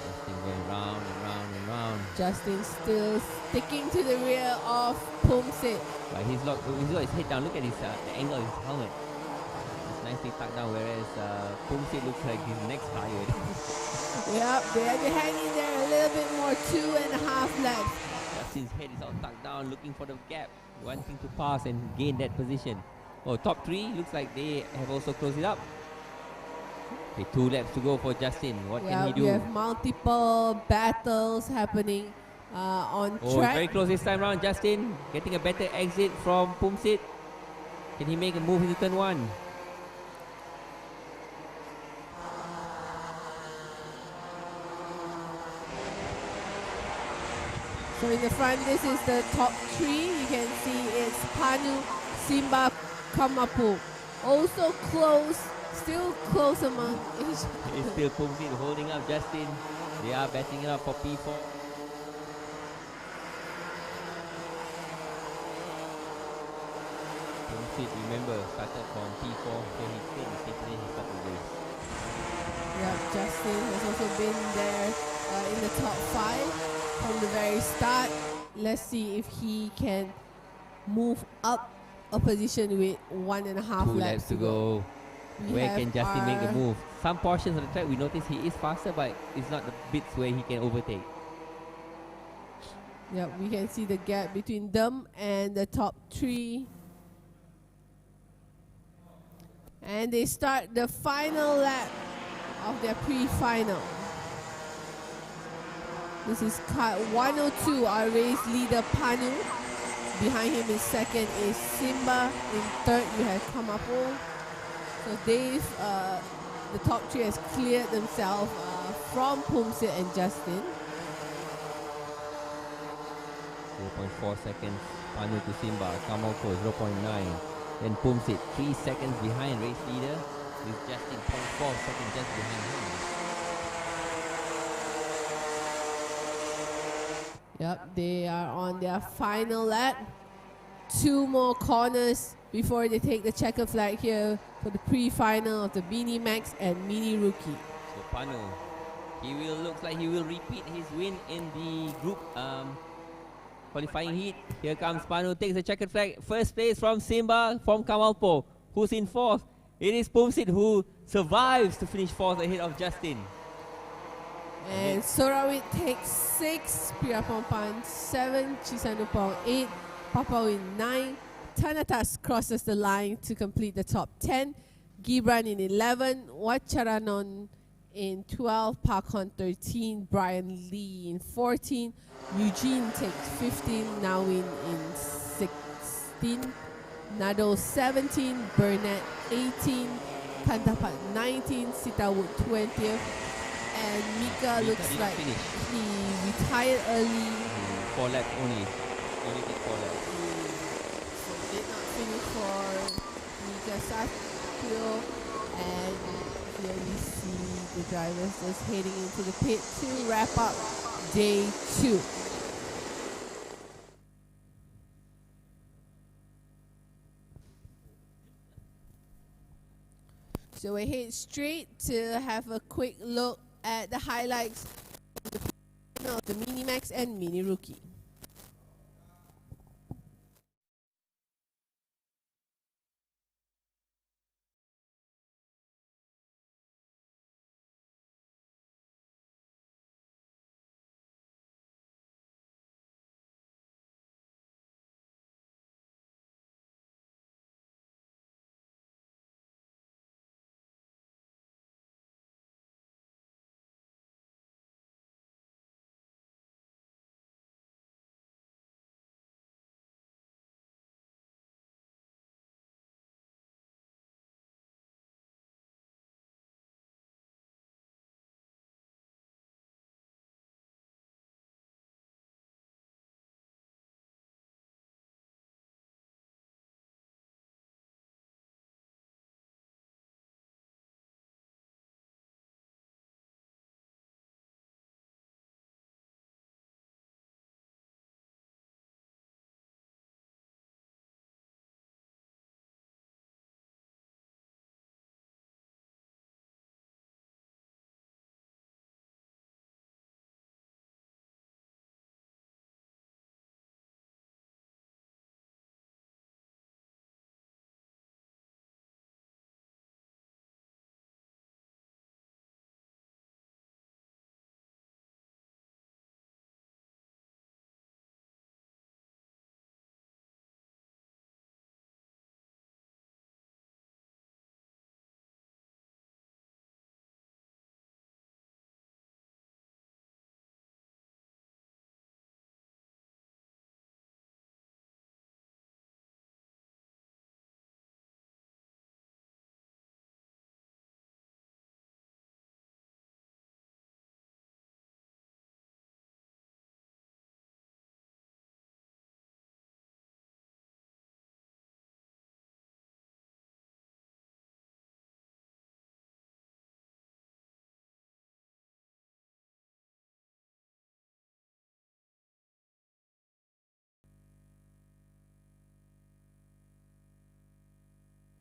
Justin going round and round and round. Justin still sticking to the rear of Pumsit. But he's got his head down. Look at his the angle of his helmet. It's nicely tucked down, whereas Pumsit looks like his neck's tired. Yep, they're hanging there a little bit more, 2.5 laps. Justin's head is all tucked down, looking for the gap, wanting to pass and gain that position. Oh, top 3 looks like they have also closed it up. Okay, 2 laps to go for Justin. What can he do? We have multiple battles happening on Oh, track. very close this time round. Justin getting a better exit from Pumsit. Can he make a move into turn 1? So in the front, this is the top 3. You can see it's Panu, Simba, Kamapu. Also close, still close among each. It's still Pumsit holding up Justin. They are batting it up for P4. Pumsit, remember, started from P4, so he stayed the same place he started the race. Yeah, Justin has also been there in the top 5 from the very start. Let's see if he can move up a position with 1.5 2 laps laps to go. We Where have can Justin make the our- move? Some portions of the track we notice he is faster, but it's not the bits where he can overtake. Yeah, we can see the gap between them and the top 3. And they start the final lap of their pre-final. This is kart 102, our race leader Panu. Behind him in second is Simba. In third, you have Kamapo. So they've, the top 3 has cleared themselves from Pumsit and Justin. 0.4 seconds, Panu to Simba, Kamoko 0.9. Then Pumsit 3 seconds behind race leader, with Justin 0.4 seconds just behind him. Yep, they are on their final lap. 2 more corners before they take the checker flag here for the pre-final of the Mini Max and Mini Rookie. So Panu Looks like he will repeat his win in the group qualifying heat. Here comes Panu, takes the checkered flag. First place from Simba from Kamalpo, who's in fourth. It is Pumsit who survives to finish fourth ahead of Justin. And Sorawit takes 6, Pirapompan 7, Chisanupong 8, Papawin 9. Tanatas crosses the line to complete the top 10. Gibran in 11, Wacharanon in 12, Parkon 13, Brian Lee in 14, Eugene takes 15, Nawin in 16, Nado 17, Burnett 18, Kantapat 19, Sitawood 20th, and Mika looks like he retired early. 4 laps only. Only did 4 laps. So did not finish for Mika Satrio, and here we see the drivers just heading into the pit to wrap up day 2. So we head straight to have a quick look at the highlights of the Mini Max and Mini Rookie.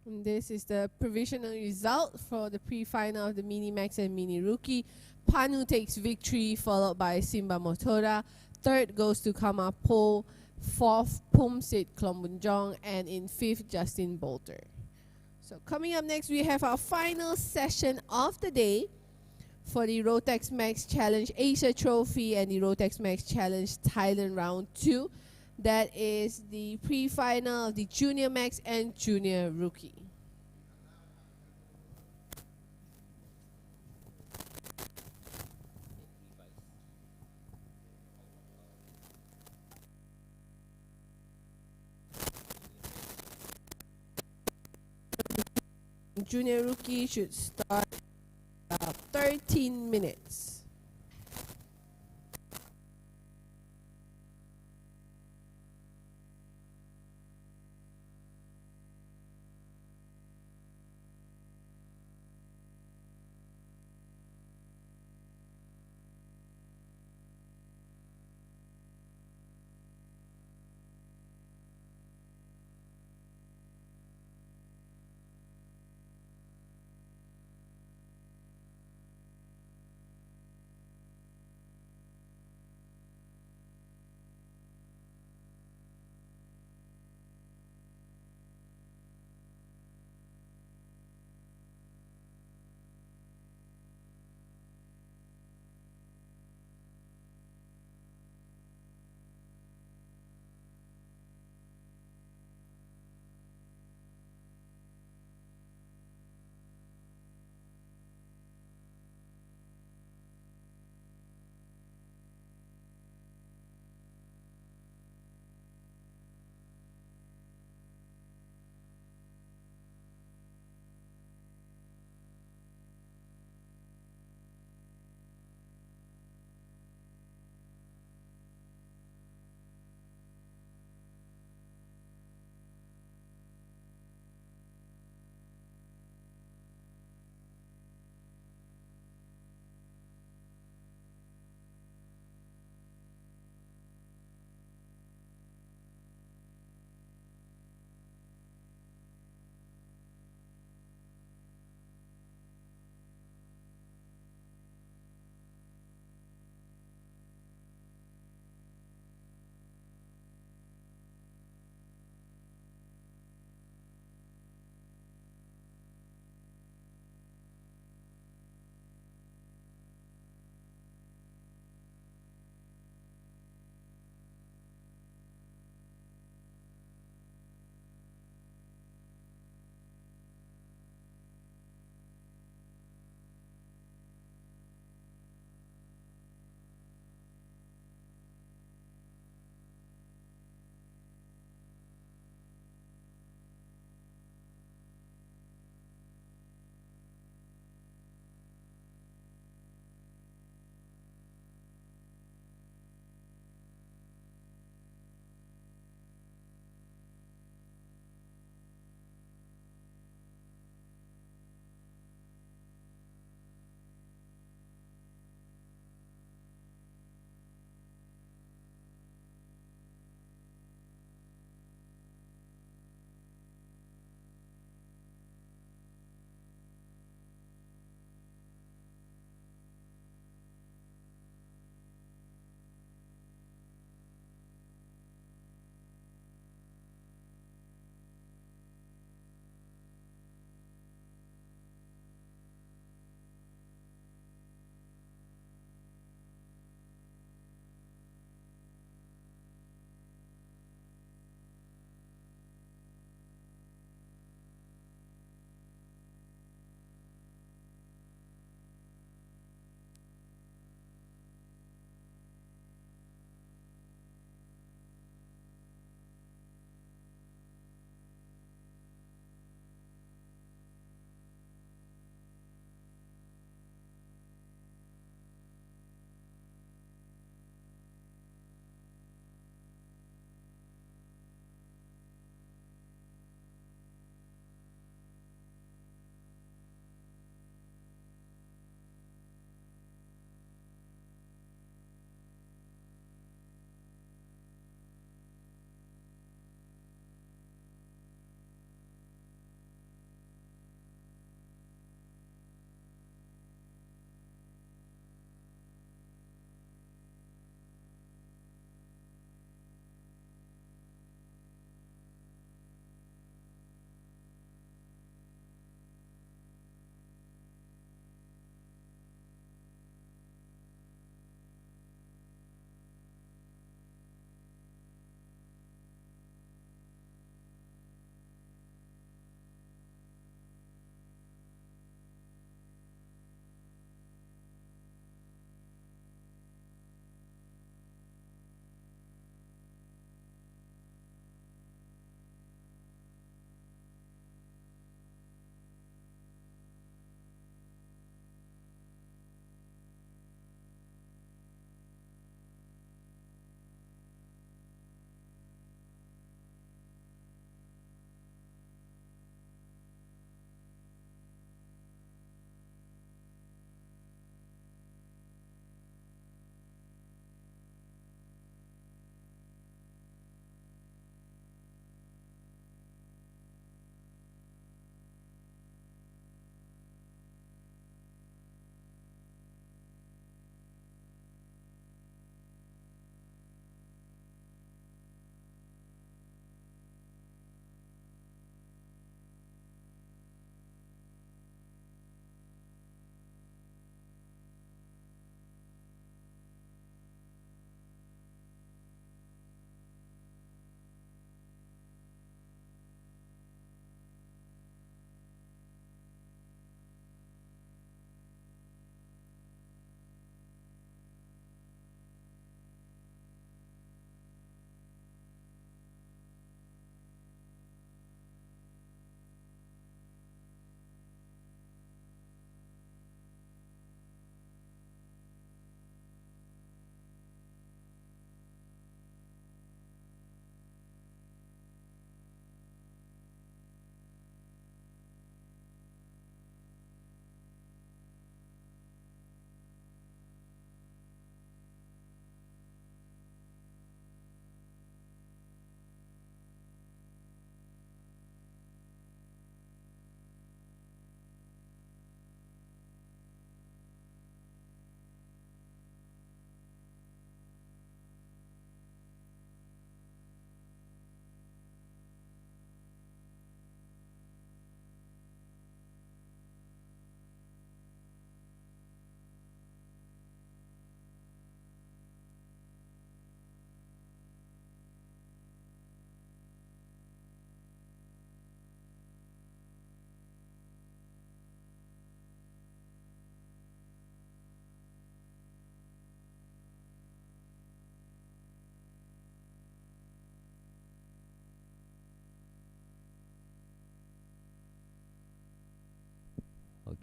And this is the provisional result for the pre-final of the Mini Max and Mini Rookie. Panu takes victory, followed by Simba Motora. Third goes to Kamapo. Fourth, Pumsit Klombunjong. And in fifth, Justin Bolter. So coming up next, we have our final session of the day for the Rotax Max Challenge Asia Trophy and the Rotax Max Challenge Thailand Round 2. That is the pre-final of the Junior Max and Junior Rookie. Junior Rookie should start 13 minutes.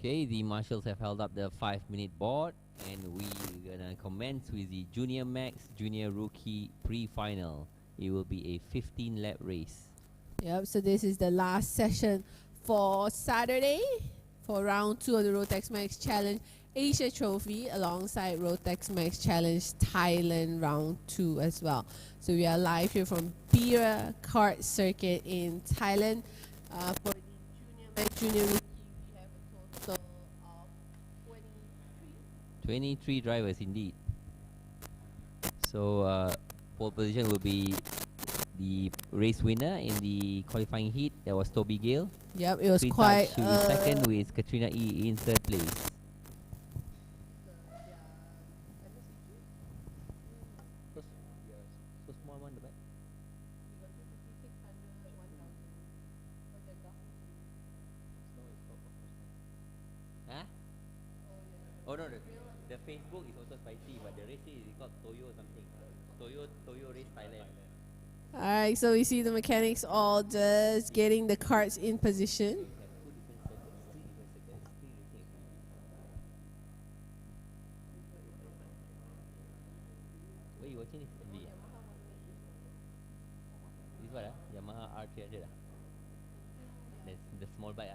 Okay, the marshals have held up the 5-minute board, and we're gonna commence with the Junior Max Junior Rookie pre-final. It will be a 15-lap race. Yep, so this is the last session for Saturday for round 2 of the Rotax Max Challenge Asia Trophy alongside Rotax Max Challenge Thailand round 2 as well. So we are live here from BIRA KART circuit in Thailand. For the Junior Max Junior Rookie, we have a total of 23 drivers indeed. So pole position will be the race winner in the qualifying heat. That was Toby Gale. Yep, it was Three quite touch in second, with Katrina E in third place. So small one, the back. Huh? Oh no, the Facebook is also spicy, but the race is called Toyo something. Toyo Race Thailand. Alright, so we see the mechanics all just getting the carts in position. Where you watching this? This what? Yamaha R300. That's the small bike.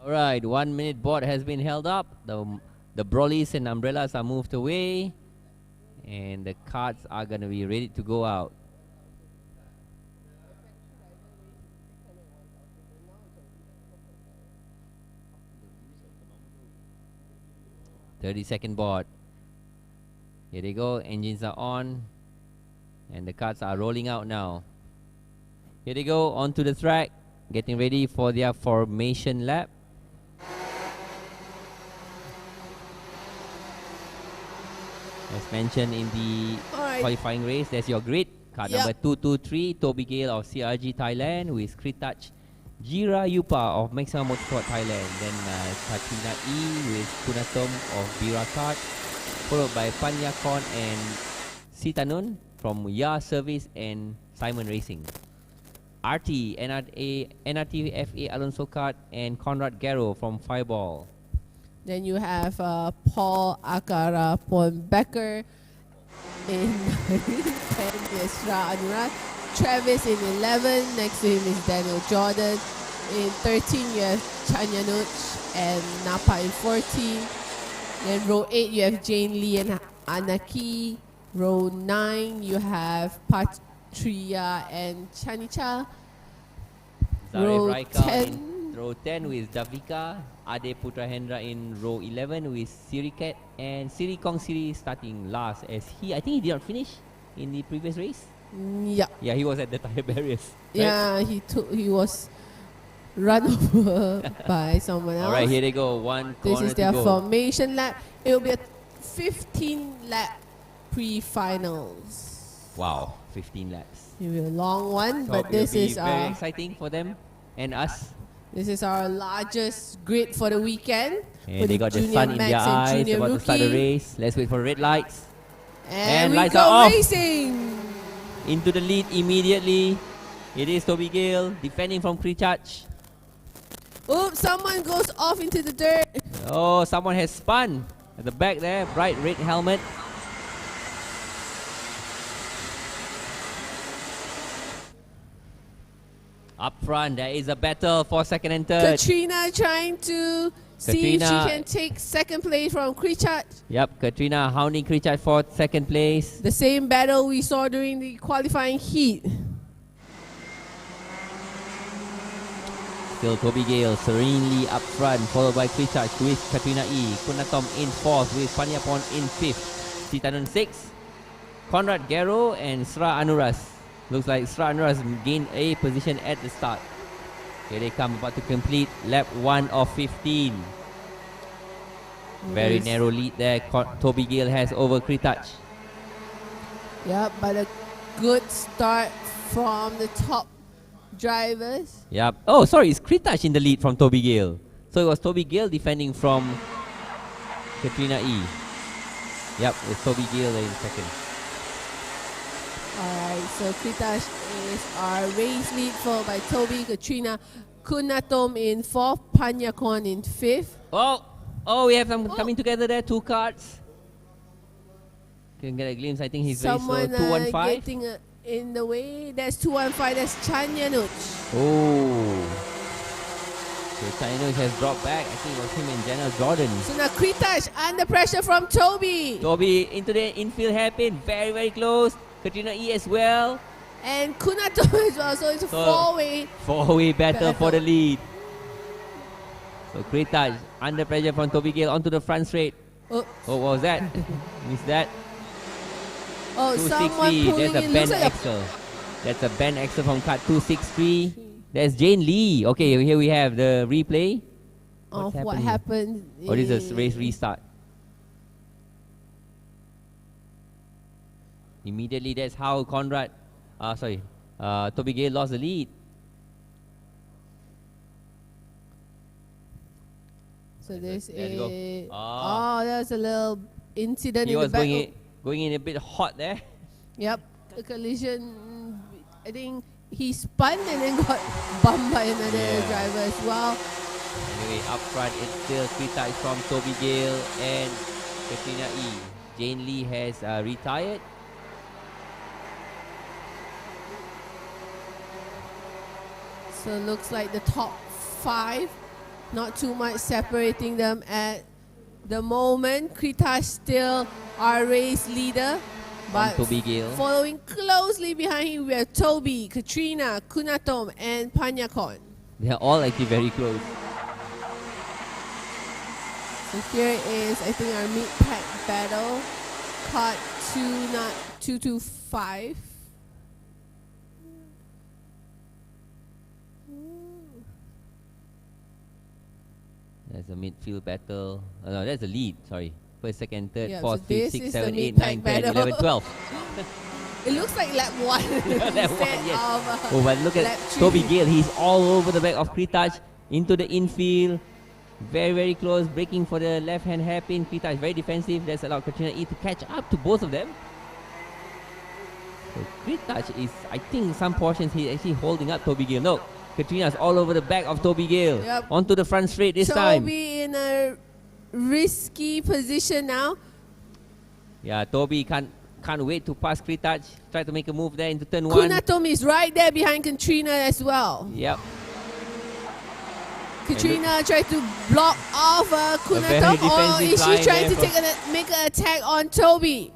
Alright, 1 minute board has been held up. The brollies and umbrellas are moved away, and the carts are going to be ready to go out. "30-second board. Here they go, engines are on, and the carts are rolling out now. Here they go, onto the track, getting ready for their formation lap. As mentioned in the qualifying race, there's your grid. Card number 223, Toby Gale of CRG Thailand, with Kritach Jira Yupa of Maximum Motorsport Thailand. Then Katrina E with Kunatom of BIRA KART, followed by Panyakon and Sitanun from Ya Service and Simon Racing. RT, NRT FA Alonso KART, and Conrad Garrow from Fireball. Then you have Paul Akara Becker in Yesra Anurat Travis in 11. Next to him is Daniel Jordan. In 13, you have Chanyanuch and Napa in 14. Then row 8, you have Jane Lee and Anaki. Row 9, you have Patria and Chanicha. Row Zarif Raika 10. in row 10 with Davika. Ade Putra Hendra in row 11 with Sirikat. And Siri Kong Siri starting last as I think he did not finish in the previous race. Yeah. Yeah, he was at the tire barriers. Right? Yeah, he was run over by someone else. Alright, here they go. One This corner is their to go. formation lap. It will be a 15 lap pre-finals. Wow, 15 laps. It will be a long one, So but this it'll be is very exciting for them and us. this is our largest grid for the weekend. And for they got the junior sun in max their and eyes, junior about to start the rookie. race. Let's wait for red lights. And we lights go are off. racing. Into the lead immediately. It is Toby Gale defending from Krichach. Oops, someone goes off into the dirt. Oh, someone has spun at the back there. Bright red helmet. Up front, there is a battle for second and third. Katrina trying to see if she Katrina. can take second place from Krichat. Yep, Katrina hounding Krichach for second place. The same battle we saw during the qualifying heat. Still Toby Gale serenely up front, followed by Krichach with Katrina E. Kunatom in fourth with Panyapon in fifth. Titanun 6. Conrad Gero and Sra Anuras. Looks like Sra Anuras gained a position at the start. Here they come, about to complete lap 1 of 15. Very Yes. narrow lead there. Toby Gale has over Krichach. Yeah, but a good start from the top drivers. Yep. Oh, sorry, it's Krichach in the lead from Toby Gale. So it was Toby Gale defending from Katrina E. Yep, it's Toby Gale in second. Alright, so Kritash is our race lead, followed by Toby, Katrina, Kunatom in fourth, Panyakon in fifth. Oh, we have them coming together there. Two carts. Can get a glimpse. I think he's very slow. Someone 215. getting in the way. That's 215. That's Chanyanuch. Oh. So Chanyanuch has dropped back. I think it was him and Jenna Jordan. So now Kritash under pressure from Toby. Toby into the infield hairpin. Very, very close. Katrina E as well. And Kunatom as well. So it's a four-way. Four-way battle for the Battle. lead. So Kritaj under pressure from Toby Gale onto the front straight. Oh, Oh, what was that? Missed that. oh someone 260. pulling There's a in. Ben Looks like a Axel. That's a Ben Axel from cut 263. There's Jane Lee. Okay, here we have the replay. of What's what happening? happened. Or is this in- race restart? Immediately, that's how Toby Gale lost the lead. So this There you go. is. Ah. Oh, there's a little incident He in the was back. going in a bit hot there. Yep, a collision. I think he spun and then got bumped by another Yeah. driver as well. Anyway, up front, it's still Kritaj from Toby Gale and Katrina E. Jane Lee has retired. So it looks like the top five, not too much separating them at the moment. Kritash still our race leader, but Toby Gale. following closely behind him we have Toby, Katrina, Kunatom, and Panyakon. They are all actually very close. So here is, I think, our mid-pack battle. KART 225. There's a midfield battle. Oh, no, that's the lead. Sorry. First, second, third, Yeah, fourth, so fifth, this sixth, is the seven, eight, mid-pack 9, 10, battle. 11, 12. It looks like lap 1 Lap instead one, yes. of Oh, but look lap at 3. Toby Gale. He's all over the back of Kritaj into the infield. Very, very close. Breaking for the left-hand hairpin. Kritaj very defensive. That's allowed Katrina E to catch up to both of them. So Kritaj is, I think, some portions he's actually holding up Toby Gale. No, Katrina's all over the back of Toby Gale. Yep. Onto the front straight this time. Toby in a risky position now. Yeah, Toby can't can't wait to pass Kritaj. Try to make a move there into turn 1. Kunatom is right there behind Katrina as well. Yep. Katrina tried to block off very Kunatom, or is defensive she trying line to there make an attack on Toby?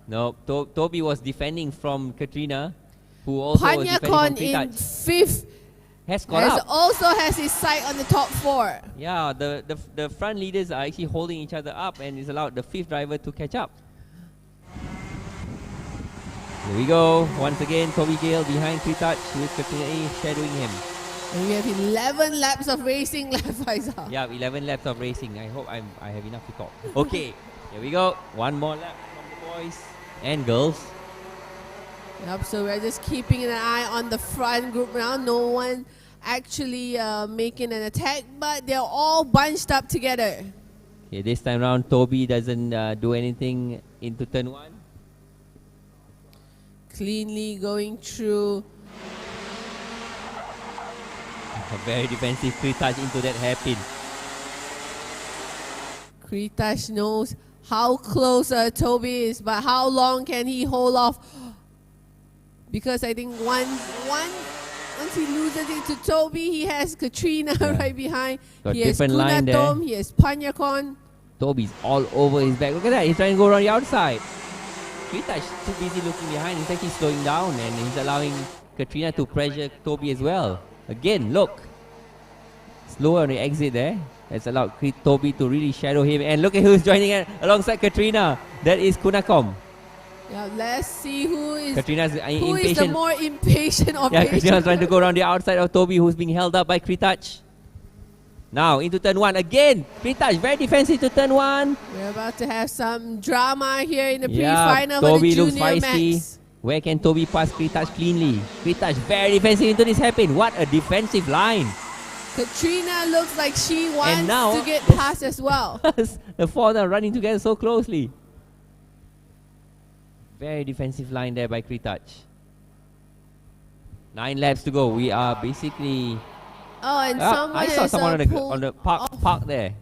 No, Toby was defending from Katrina, who also was defending from Panyakon in Kritaj. 5th Has caught up. also has his sight on the top 4. Yeah, the front leaders are actually holding each other up, and it's allowed the 5th driver to catch up. Here we go. Once again, Toby Gale behind Kritaj with Katrina A shadowing him. And we have 11 laps of racing left, Faisal. Yeah, 11 laps of racing. I hope I have enough to talk. Okay, here we go. One more lap from the boys and girls. Yep, so we're just keeping an eye on the front group now. No one actually making an attack, but they're all bunched up together. Okay, this time around, Toby doesn't do anything into turn 1. Cleanly going through. A very defensive Kritaj into that hairpin. Kritaj knows how close Toby is, but how long can he hold off? Because I think once he loses it to Toby, he has Katrina right behind. Got He has different line there. Kunatom, he has Panyakon. Toby's all over his back. Look at that. He's trying to go around the outside. Kritaj too busy looking behind. He's actually slowing down, and he's allowing Katrina to pressure Toby as well. Again, look. Slower on the exit there. That's allowed Toby to really shadow him. And look at who's joining it alongside Katrina. That is Kunakom. Yeah, let's see who is Katrina's who is impatient. the more impatient of Yeah, the Katrina's trying to go around the outside of Toby, who's being held up by Kritaj. Now into turn 1 again. Kritaj very defensive to turn 1. We're about to have some drama here in the Yeah, pre-final for Toby the looks junior feisty. max. Where can Toby pass Kritaj cleanly? Kritaj very defensive into this hairpin. What a defensive line. Katrina looks like she wants now to get past as well. The four are running together so closely. Very defensive line there by Kritaj. 9 laps to go. We are basically... Oh, and I saw someone on the park there.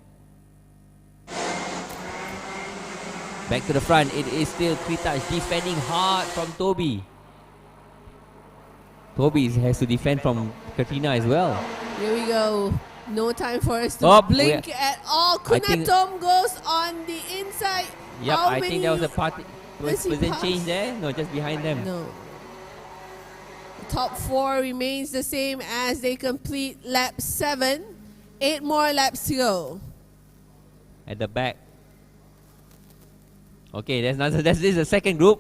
Back to the front. It is still Kritaj defending hard from Toby. Toby has to defend from Katrina as well. Here we go. No time for us to blink at all. I think- Kunatom goes on the inside. Yep, How I think there was a many- does he position pass? change there. No, just behind them. No. The top 4 remains the same as they complete lap 7. 8 more laps to go. At the back. Okay, this is the second group.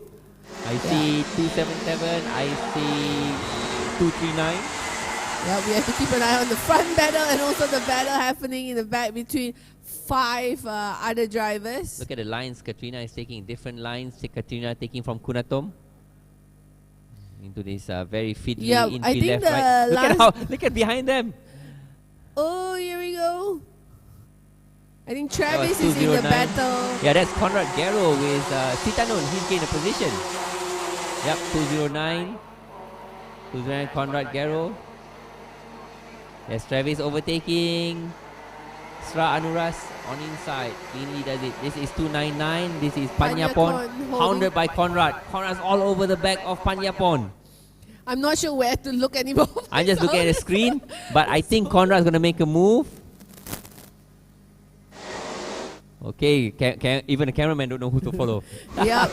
I see 277. I see 239. Yeah, we have to keep an eye on the front battle and also the battle happening in the back between 5 other drivers. Look at the lines. Katrina is taking different lines. Katrina taking from Kunatom into this very fiddly Yeah, infield I think left, the right. Look at behind them. Oh, here we go. I think That was Travis is in the 209. battle. Yeah, that's Conrad Guerrero with Sitanon. He's gained a position. Yep, 209. 209 Conrad Guerrero. There's Travis overtaking Sra Anuras on inside. Cleanly does it. This is 299. This is Panyapon. Panyapon Hounded by Conrad. Conrad's all over the back of Panyapon. I'm not sure where to look anymore. I'm just looking at the screen, but I think Conrad's going to make a move. Okay, even the cameraman don't know who to follow. Yeah.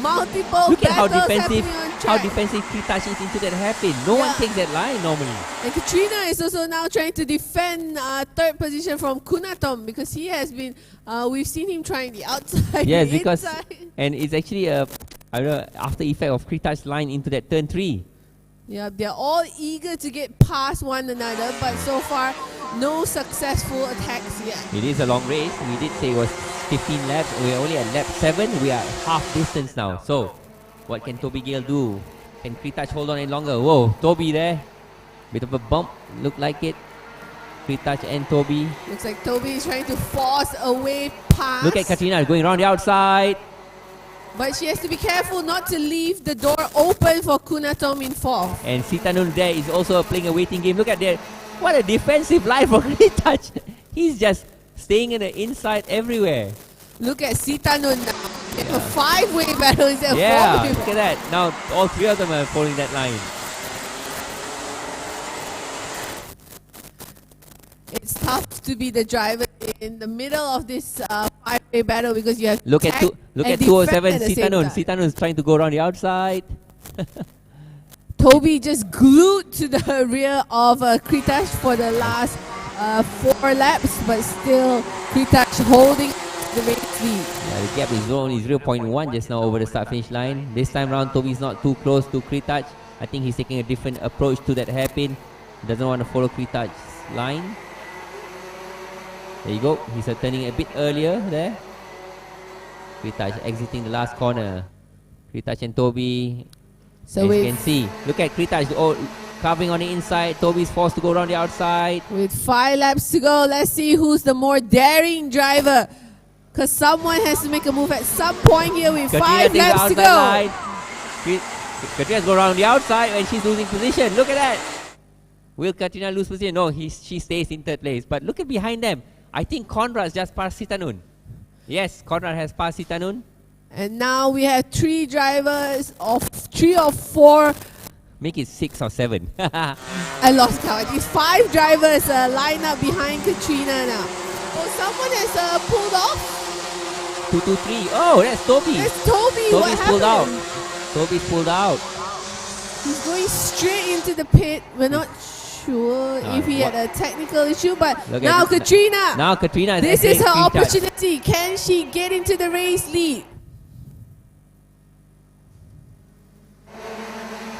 Multiple Look at how battles defensive, happening on track. Kritaj is into that hairpin. No one takes that line normally. And Katrina is also now trying to defend third position from Kunatom because he has been, we've seen him trying the outside, Yes, the because inside. and it's actually a after effect of Kritaj's line into that turn 3. Yeah, they're all eager to get past one another, but so far, no successful attacks yet. It is a long race. We did say it was 15 laps. We're only at lap 7. We are half distance now. So, what can Toby Gale do? Can Kritaj hold on any longer? Whoa, Toby there. Bit of a bump. Look like it. Kritaj and Toby. Looks like Toby is trying to force a way past. Look at Katrina going around the outside. But she has to be careful not to leave the door open for Kunatom in 4th. And Sitanun there is also playing a waiting game. Look at that. What a defensive line for Kritaj. He's just staying in the inside everywhere. Look at Sitanun now. A five-way battle instead of Yeah, four-way look at that. Now all three of them are following that line. It's tough to be the driver in the middle of this five-way battle because you have Look at attack look and at 207 defend at the same Sitanun. time. Sitanun's trying to go around the outside. Toby just glued to the rear of Kritash for the last 4 laps, but still Kritash holding the race lead. Yeah, the gap is only 0.1 just now over the start finish line. This time round, Toby's not too close to Kritash. I think he's taking a different approach to that hairpin. He doesn't want to follow Kritash's line. There you go. He's turning a bit earlier there. Kritash exiting the last corner. Kritash and Toby, So as you with, can see, look at Kritash covering on the inside. Toby's forced to go around the outside. with 5 laps to go, let's see who's the more daring driver. Because someone has to make a move at some point here with Katrina 5 takes the laps to outside go. line. Katrina's go around the outside and she's losing position. Look at that. Will Katrina lose position? No, she stays in 3rd place. But look at behind them. I think Conrad's just passed Sitanun. Yes, Conrad has passed Sitanun. And now we have 3 drivers of 3 or 4. Make it 6 or 7. I lost count. It's 5 drivers lined up behind Katrina now. Oh, someone has pulled off. 2, 2, 3. Oh, that's Toby. That's Toby. What Toby's pulled out. happened? Toby's pulled out. He's going straight into the pit. We're not sure if he had a technical issue, but Look now at this. Katrina. Now Katrina This is her entering Kritash. opportunity. Can she get into the race lead?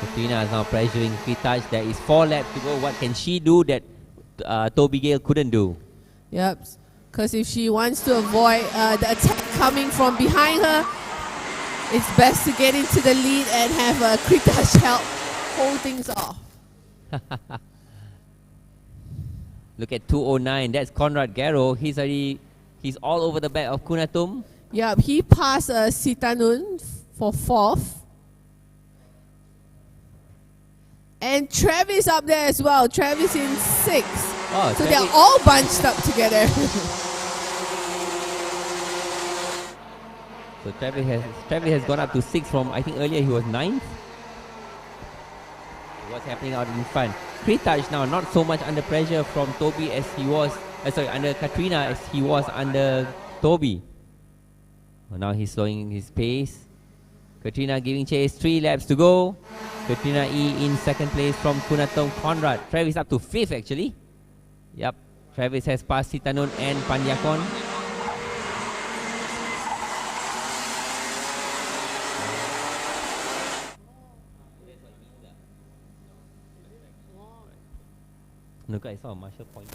Katrina is now pressuring Kritash. There is 4 laps to go. What can she do that Toby Gale couldn't do? Yep. Because if she wants to avoid the attack coming from behind her, it's best to get into the lead and have Kritash help hold things off. Look at 209. That's Conrad Garrow. He's all over the back of Kunatum. Yep, he passed Sitanun for 4th. And Travis up there as well. Travis in 6th. Oh, So Travis- they're all bunched up together. So Travis has gone up to 6 from, I think earlier he was 9th. What's happening out in front? Kritash now not so much under pressure from Toby as he was, under Katrina as he was under Toby. Well, now he's slowing his pace. Katrina giving chase, 3 laps to go. Katrina E in 2nd place from Kunatom Conrad. Travis up to 5th actually. Yep, Travis has passed Sitanun and Panyakon. Look, I saw a marshal point.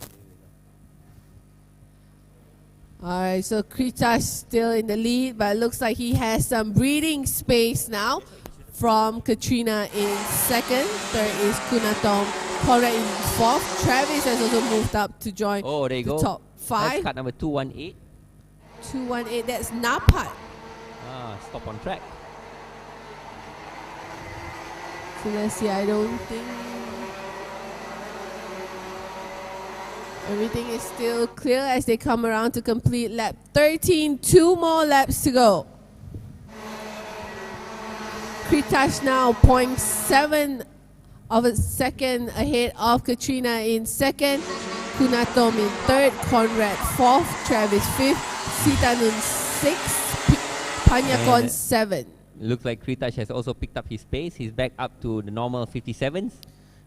Alright, so Kritash still in the lead, but it looks like he has some breathing space now from Katrina in 2nd. 3rd is Kunatom. Conrad in 4th. Travis has also moved up to join Oh, there you the go. top That's 5. cut number 218. 218, that's Napat. Stop on track. So let's see, I don't think everything is still clear as they come around to complete lap 13. 2 more laps to go. Kritash now 0.7 of a second ahead of Katrina in 2nd. Kunatom in 3rd. Conrad 4th. Travis 5th. Sitanun 6th. Panyakon And 7th. Looks like Kritash has also picked up his pace. He's back up to the normal 57s.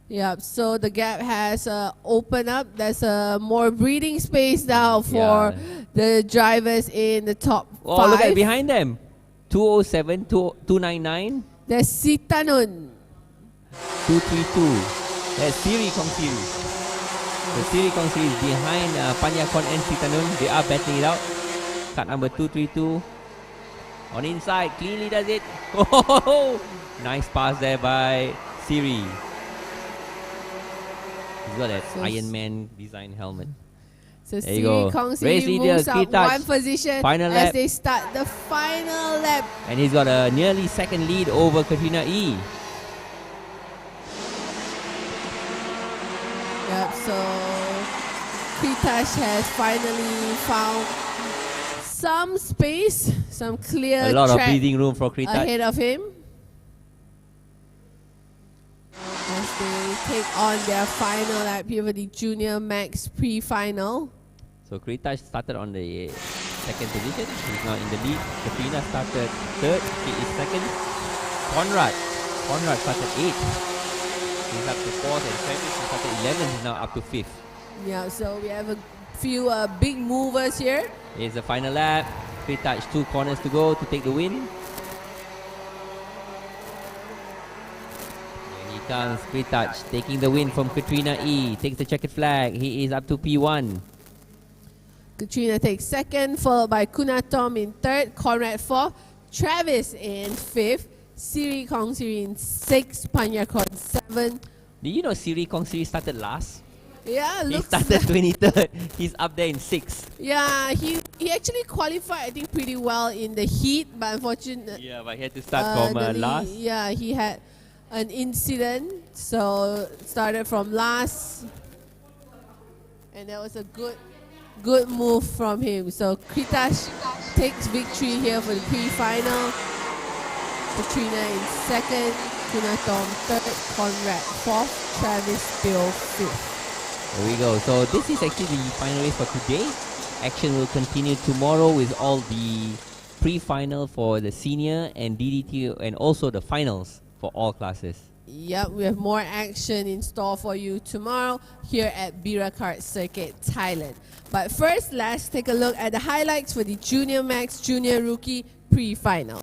Yep, so the gap has opened up. There's more breathing space now for the drivers in the top 5. Oh, look at behind them. 207, 299, There's Sitanun. 232. That's Siri Kong Siri. The Siri Kong Siri is behind Panyakon and Sitanun. They are battling it out. Cut number 232. On inside, cleanly does it. Oh, nice pass there by Siri. He's got that Iron Man design helmet. So There you Siri go. Kong Race Siri leader, moves up Kritash. 1 position Final as lap. they start the final lap. And he's got a nearly 2nd lead over Katrina E. Yep, so Kritash has finally found some space, some clear A lot of track breathing room for Kritaj. ahead of him as they take on their final lap here for the Junior Max pre-final. So Kritaj started on the second position. He's now in the lead. Katrina started third. He is second. Conrad started 8th. He's up to 4th, and Travis he started 11th. He's now up to 5th. Yeah, so we have a few big movers here. Here's the final lap. Kritaj 2 corners to go to take the win. Here he comes, Kritaj taking the win from Katrina E. Takes the checkered flag. He is up to P1. Katrina takes second, followed by Kunatom in third, Conrad fourth, Travis in fifth, Siri Kong Siri in sixth, Panyakon 7. Did you know Siri Kong Siri started last? Yeah, He looks started 23rd. He's up there in 6th. yeah, he actually qualified I think pretty well in the heat, but unfortunately Yeah, but he had to start from last. Yeah, he had an incident, so started from last, and that was a good move from him. So Kritaj takes victory here for the pre-final. Katrina in second, Kunatom third, Conrad fourth, Travis Bill fifth. There we go. So this is actually the final race for today. Action will continue tomorrow with all the pre-final for the senior and DD2 and also the finals for all classes. Yep, we have more action in store for you tomorrow here at BIRA KART Circuit, Thailand. But first, let's take a look at the highlights for the Junior Max Junior Rookie pre-final.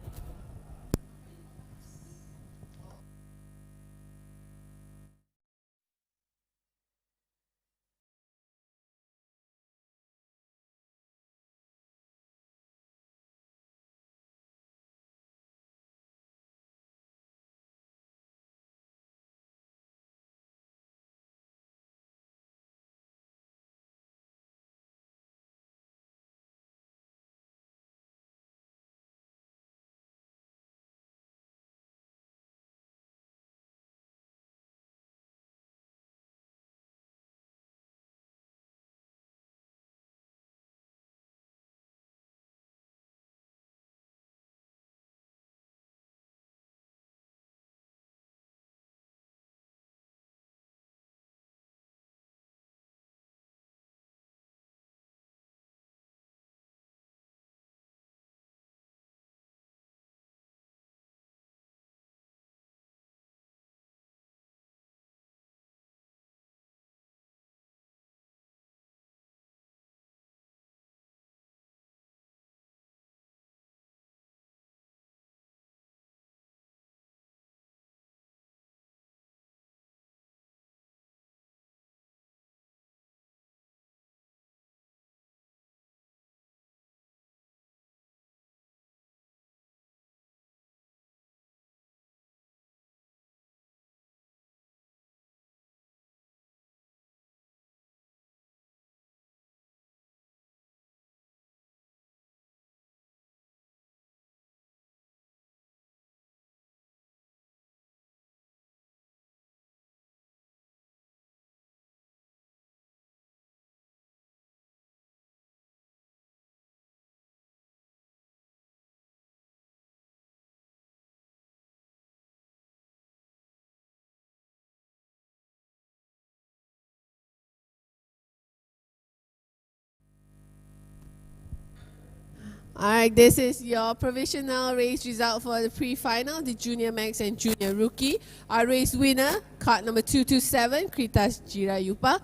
Alright, this is your provisional race result for the pre-final, the Junior Max and Junior Rookie. Our race winner, KART number 227, Kritaj Jirayupa.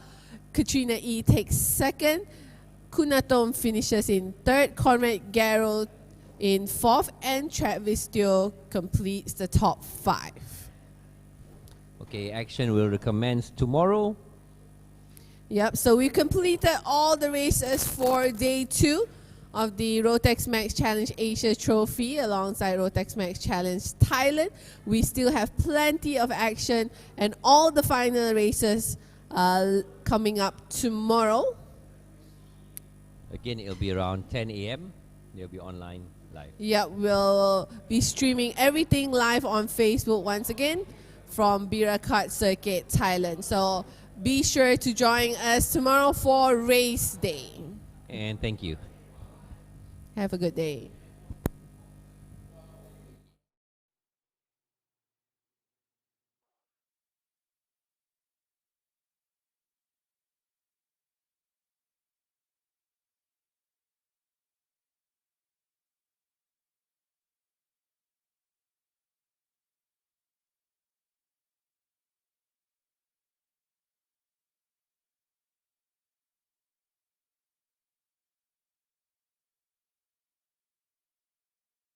Katrina E takes second. Kunatom finishes in third. Conrad Garrel in fourth. And Travis Teo completes the top 5. Okay, action will recommence tomorrow. Yep, so we completed all the races for day 2 of the Rotax Max Challenge Asia Trophy alongside Rotax Max Challenge Thailand. We still have plenty of action and all the final races coming up tomorrow. Again, it'll be around 10 a.m. They'll be online live. Yeah, we'll be streaming everything live on Facebook once again from BIRA KART Circuit Thailand. So be sure to join us tomorrow for race day. And thank you. Have a good day.